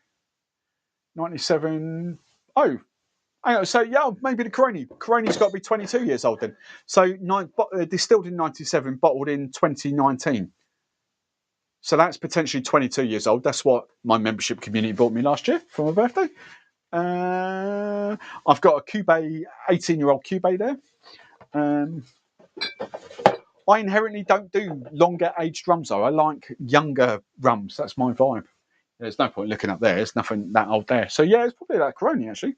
97. Oh, hang on. So yeah, maybe the Coroni. Coroni's got to be 22 years old then. So distilled in 97, bottled in 2019. So that's potentially 22 years old. That's what my membership community bought me last year for my birthday. I've got a Cube, 18-year-old Cube there. I inherently don't do longer aged rums though. I like younger rums. That's my vibe. There's no point looking up there. There's nothing that old there. So yeah, it's probably that Coroni actually.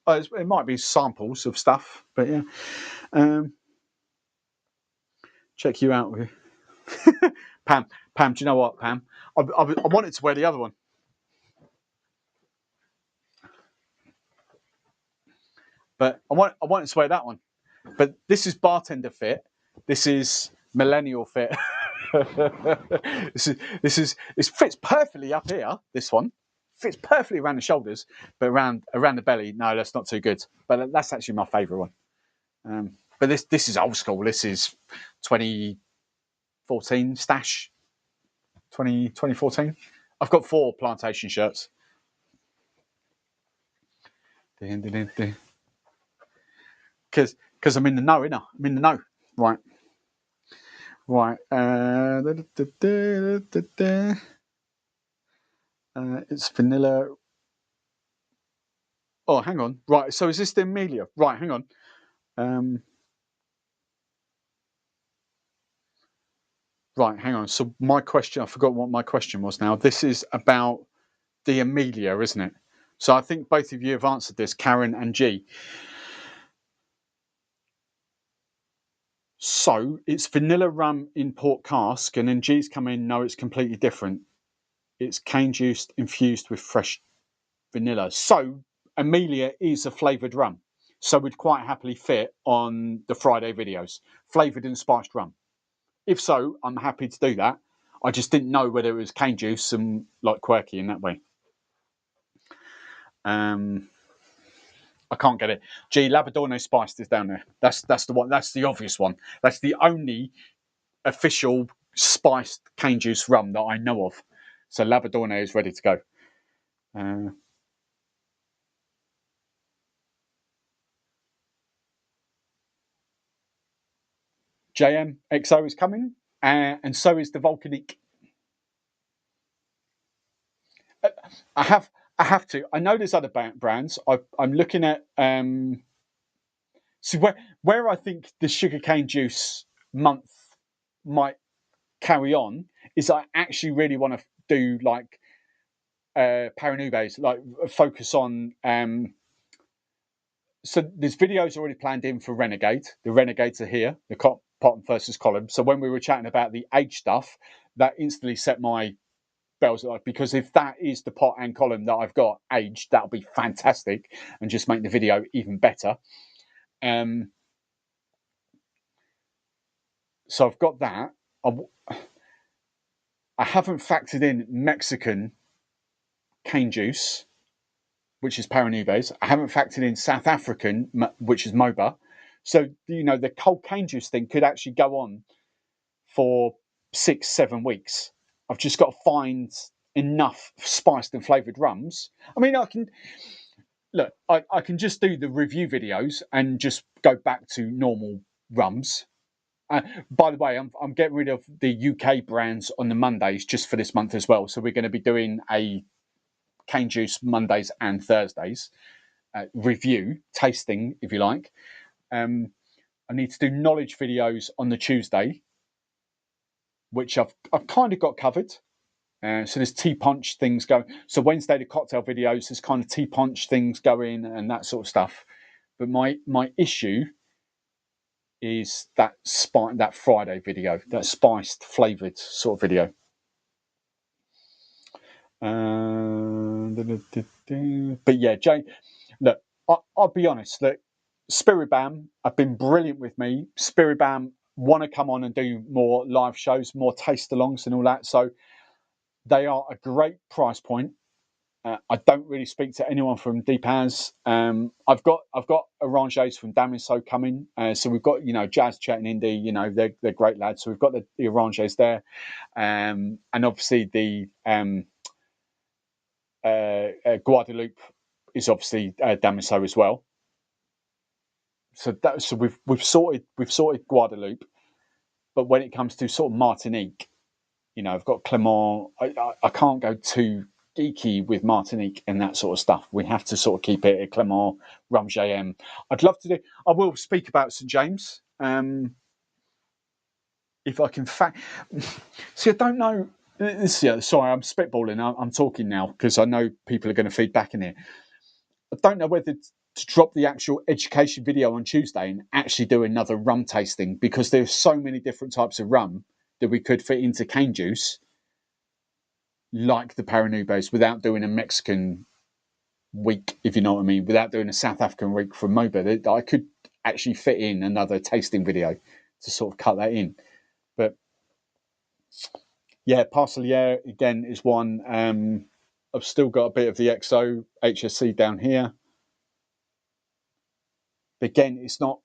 It might be samples of stuff, but yeah. Check you out. Pam, do you know what, Pam? I wanted to wear the other one. But I wanted to wear that one. But this is bartender fit. This is millennial fit. This fits perfectly up here. This one fits perfectly around the shoulders, but around the belly, no, that's not too good. But that's actually my favourite one. But this is old school. This is 2014 stash. 2014. I've got 4 Plantation shirts. Because I'm in the know, innit? I'm in the know. Right. It's vanilla. Oh, hang on. Right. So is this the Amelia? Right. Hang on. Right. Hang on. So my question, I forgot what my question was now. This is about the Amelia, isn't it? So I think both of you have answered this, Karen and G. So it's vanilla rum in port cask, and then G's come in. No, it's completely different. It's cane juice infused with fresh vanilla. So Amelia is a flavoured rum. So we'd quite happily fit on the Friday videos, flavoured and spiced rum. If so, I'm happy to do that. I just didn't know whether it was cane juice and like quirky in that way. I can't get it. Gee, Labradorno spiced is down there. That's the one. That's the obvious one. That's the only official spiced cane juice rum that I know of. So Labradorno is ready to go. JM XO is coming, and so is the Volcanic. I have to. I know there's other brands. I'm looking at. So where I think the sugarcane juice month might carry on is I actually really want to do like Paranubes, like focus on. So there's videos already planned in for Renegade. The Renegades are here, the pot and versus column. So when we were chatting about the age stuff, that instantly set my bells alive, because if that is the pot and column that I've got aged, that'll be fantastic and just make the video even better. So I've got that. I haven't factored in Mexican cane juice, which is Paranubes. I haven't factored in South African, which is MOBA. So, the cold cane juice thing could actually go on for 6-7 weeks. I've just got to find enough spiced and flavoured rums. I mean, I can just do the review videos and just go back to normal rums. By the way, I'm getting rid of the UK brands on the Mondays just for this month as well. So we're going to be doing a cane juice Mondays and Thursdays review, tasting, if you like. I need to do knowledge videos on the Tuesday, which I've kind of got covered. So there's tea punch things going. So Wednesday, the cocktail videos, there's kind of tea punch things going and that sort of stuff. But my issue is that Friday video, that spiced, flavoured sort of video. But yeah, Jane, look, I'll be honest. Look, Spirit Bam have been brilliant with me. Spirit Bam want to come on and do more live shows, more taste alongs and all that. So they are a great price point. I don't really speak to anyone from Deepaz. I've got Arranges from Diablesse coming. So we've got Jazz, Chet, and Indy. They're great lads. So we've got the Arranges there, and obviously the Guadeloupe is obviously Diablesse as well. So we've sorted Guadeloupe, but when it comes to sort of Martinique, I've got Clement. I can't go too geeky with Martinique and that sort of stuff. We have to sort of keep it at Clement, Rum JM. I'd love to do. I will speak about St James if I can. See, I don't know. Sorry, I'm spitballing. I'm talking now because I know people are going to feed back in here. I don't know whether to drop the actual education video on Tuesday and actually do another rum tasting, because there's so many different types of rum that we could fit into cane juice, like the Paranubes, without doing a Mexican week, if you know what I mean, without doing a South African week from MOBA. I could actually fit in another tasting video to sort of cut that in. But yeah, Parcelier again is one. I've still got a bit of the XO HSC down here. But again, it's not.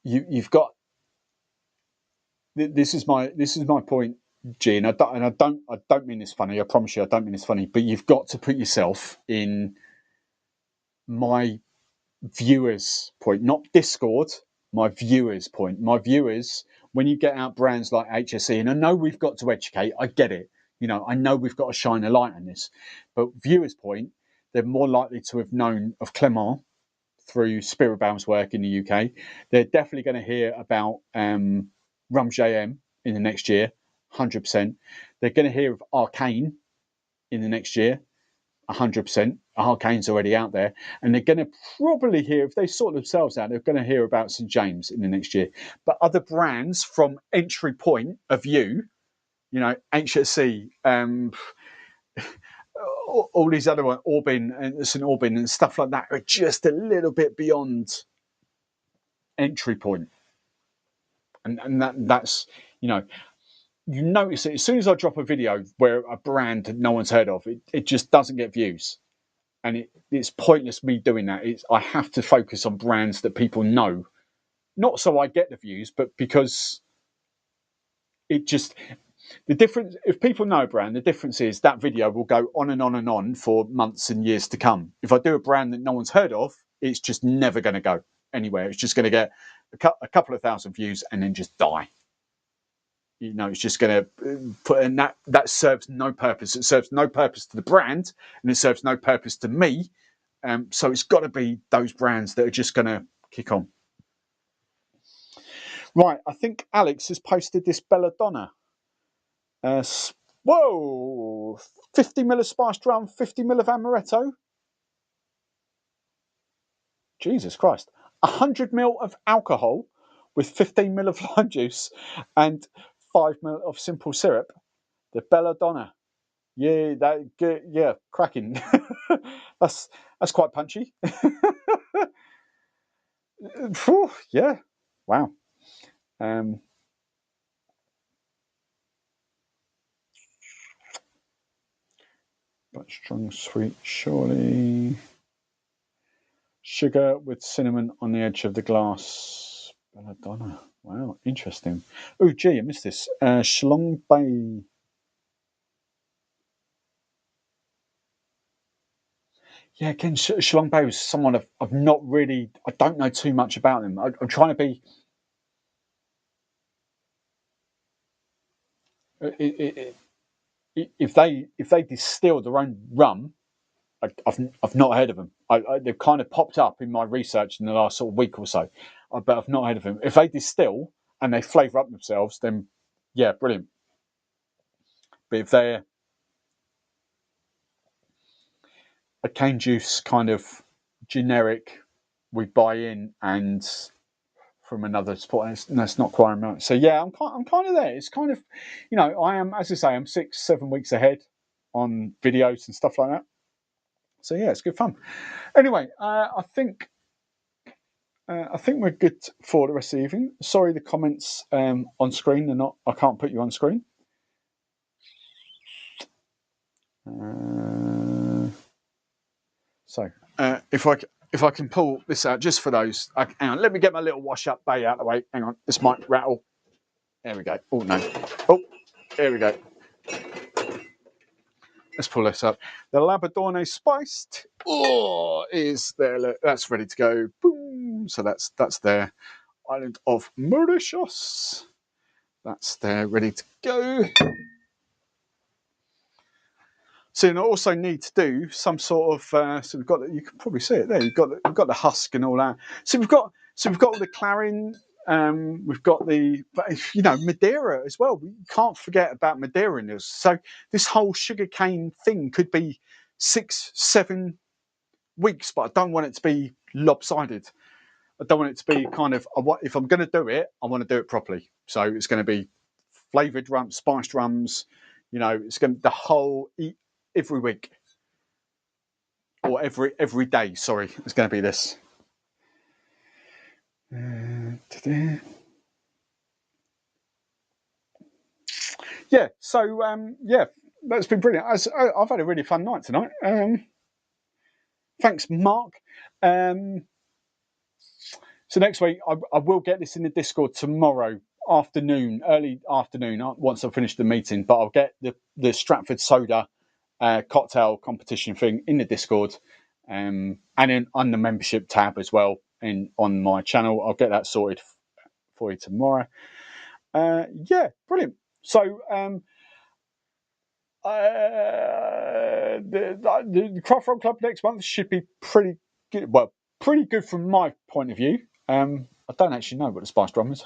You've got. This is my point, G, and I don't mean this funny. I promise you, I don't mean this funny. But you've got to put yourself in my viewers' point, not Discord. My viewers' point. My viewers, when you get out brands like HSE, and I know we've got to educate. I get it. I know we've got to shine a light on this. But viewers' point, they're more likely to have known of Clement through Spirit Bam's work in the UK. They're definitely going to hear about Rum JM in the next year, 100%. They're going to hear of Arcane in the next year, 100%. Arcane's already out there. And they're going to probably hear, if they sort themselves out, they're going to hear about St James in the next year. But other brands from entry point of view, HSC, all these other ones, Aubin and St Aubin and stuff like that, are just a little bit beyond entry point. And that's, you notice it as soon as I drop a video where a brand that no one's heard of, it just doesn't get views. And it's pointless me doing that. I have to focus on brands that people know, not so I get the views, but because it just, the difference, if people know a brand, the difference is that video will go on and on and on for months and years to come. If I do a brand that no one's heard of, it's just never going to go. anywhere. It's just going to get a couple of thousand views and then just die. You know, it's just going to put in that serves no purpose. It serves no purpose to the brand, and it serves no purpose to me. So it's got to be those brands that are just going to kick on. Right, I think Alex has posted this Belladonna. Whoa, 50ml of spiced rum, 50ml of amaretto. Jesus Christ. 100ml of alcohol with 15ml of lime juice and 5ml of simple syrup. The Belladonna. Yeah, cracking. that's quite punchy. Yeah, wow. But strong, sweet, surely. Sugar with cinnamon on the edge of the glass. Belladonna. Wow, interesting. Oh, gee, I missed this. Shlong Bay. Yeah, again, Shlong Bay was someone I've not really. I don't know too much about them. I'm trying to be. If they distill their own rum, I've not heard of them. They've kind of popped up in my research in the last sort of week or so, but I've not heard of them. If they distill and they flavour up themselves, then yeah, brilliant. But if they're a cane juice kind of generic, we buy in and from another spot, that's not quite right. So yeah, I'm kind of there. It's kind of, you know, I am, as I say, I'm 6-7 weeks ahead on videos and stuff like that. So yeah, it's good fun. Anyway, I think we're good for the rest of the evening. Sorry, the comments on screen are not. I can't put you on screen. So if I can pull this out just for those, hang on. Let me get my little wash up bay out of the way. Hang on, this might rattle. There we go. Oh no. Oh, there we go. Let's pull this up. The Labradorne spiced. Oh, is there? Look, that's ready to go. Boom. So that's there. Island of Mauritius. That's there, ready to go. So you also need to do some sort of. So we've got. You can probably see it there. We've got the husk and all that. So we've got all the clarin. We've got the, you know, Madeira as well. We can't forget about Madeira in this. So this whole sugarcane thing could be 6-7 weeks, but I don't want it to be lopsided. I don't want it to be kind of, if I'm going to do it, I want to do it properly. So it's going to be flavoured rum, spiced rums. You know, it's going to the whole every week or every day. Sorry, it's going to be this. Yeah, so yeah, that's been brilliant. I've had a really fun night tonight. Thanks, Mark. So next week I will get this in the Discord tomorrow afternoon, early afternoon, once I've finished the meeting. But I'll get the Stratford Soda cocktail competition thing in the Discord, and in on the membership tab as well, on my channel. I'll get that sorted for you tomorrow. Yeah, brilliant. So the Craft Rum Club next month should be pretty good. Well, pretty good from my point of view. I don't actually know what the spiced rum is.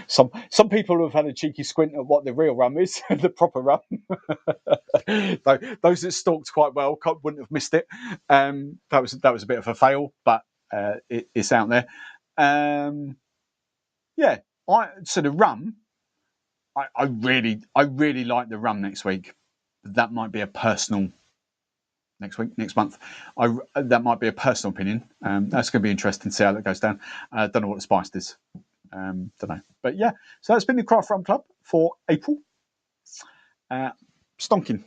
Some people have had a cheeky squint at what the real rum is, the proper rum. Those that stalked quite well wouldn't have missed it. That was a bit of a fail, but it's out there. Yeah, so the rum. I really like the rum next week. That might be a personal. Next month. That might be a personal opinion. That's going to be interesting to see how that goes down. Don't know what the spice is. Don't know. But yeah, so that's been the Craft Rum Club for April. Stonking.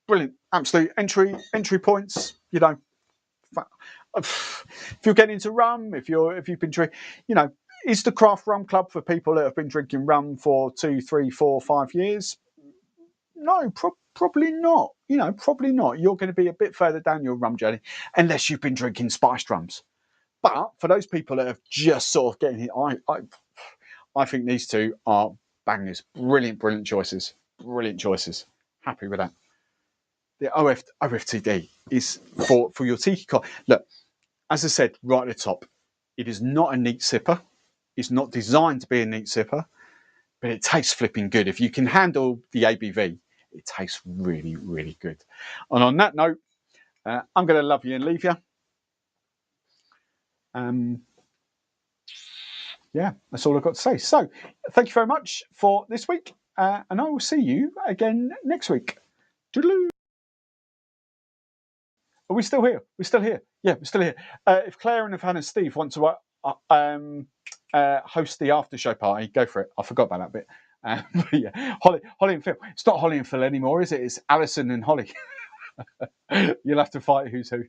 Brilliant. Absolute entry points. You know, if you're getting into rum, if you've been drinking, you know, is the Craft Rum Club for people that have been drinking rum for 2, 3, 4, 5 years? no, probably not. You know, probably not. You're going to be a bit further down your rum journey unless you've been drinking spiced rums. But for those people that have just sort of getting it, I think these two are bangers. Brilliant choices. Brilliant choices. Happy with that. The OFTD is for your tiki cocktail. Look, as I said right at the top, it is not a neat sipper. It's not designed to be a neat sipper, but it tastes flipping good. If you can handle the ABV, it tastes really, really good. And on that note, I'm going to love you and leave you. Yeah, that's all I've got to say. So, thank you very much for this week, and I will see you again next week. Toodaloo. Are we still here? We're still here. Yeah, we're still here. If Claire and if Hannah and Steve want to host the after show party, go for it. I forgot about that bit. But yeah, Holly and Phil. It's not Holly and Phil anymore, is it? It's Alison and Holly. You'll have to fight who's who.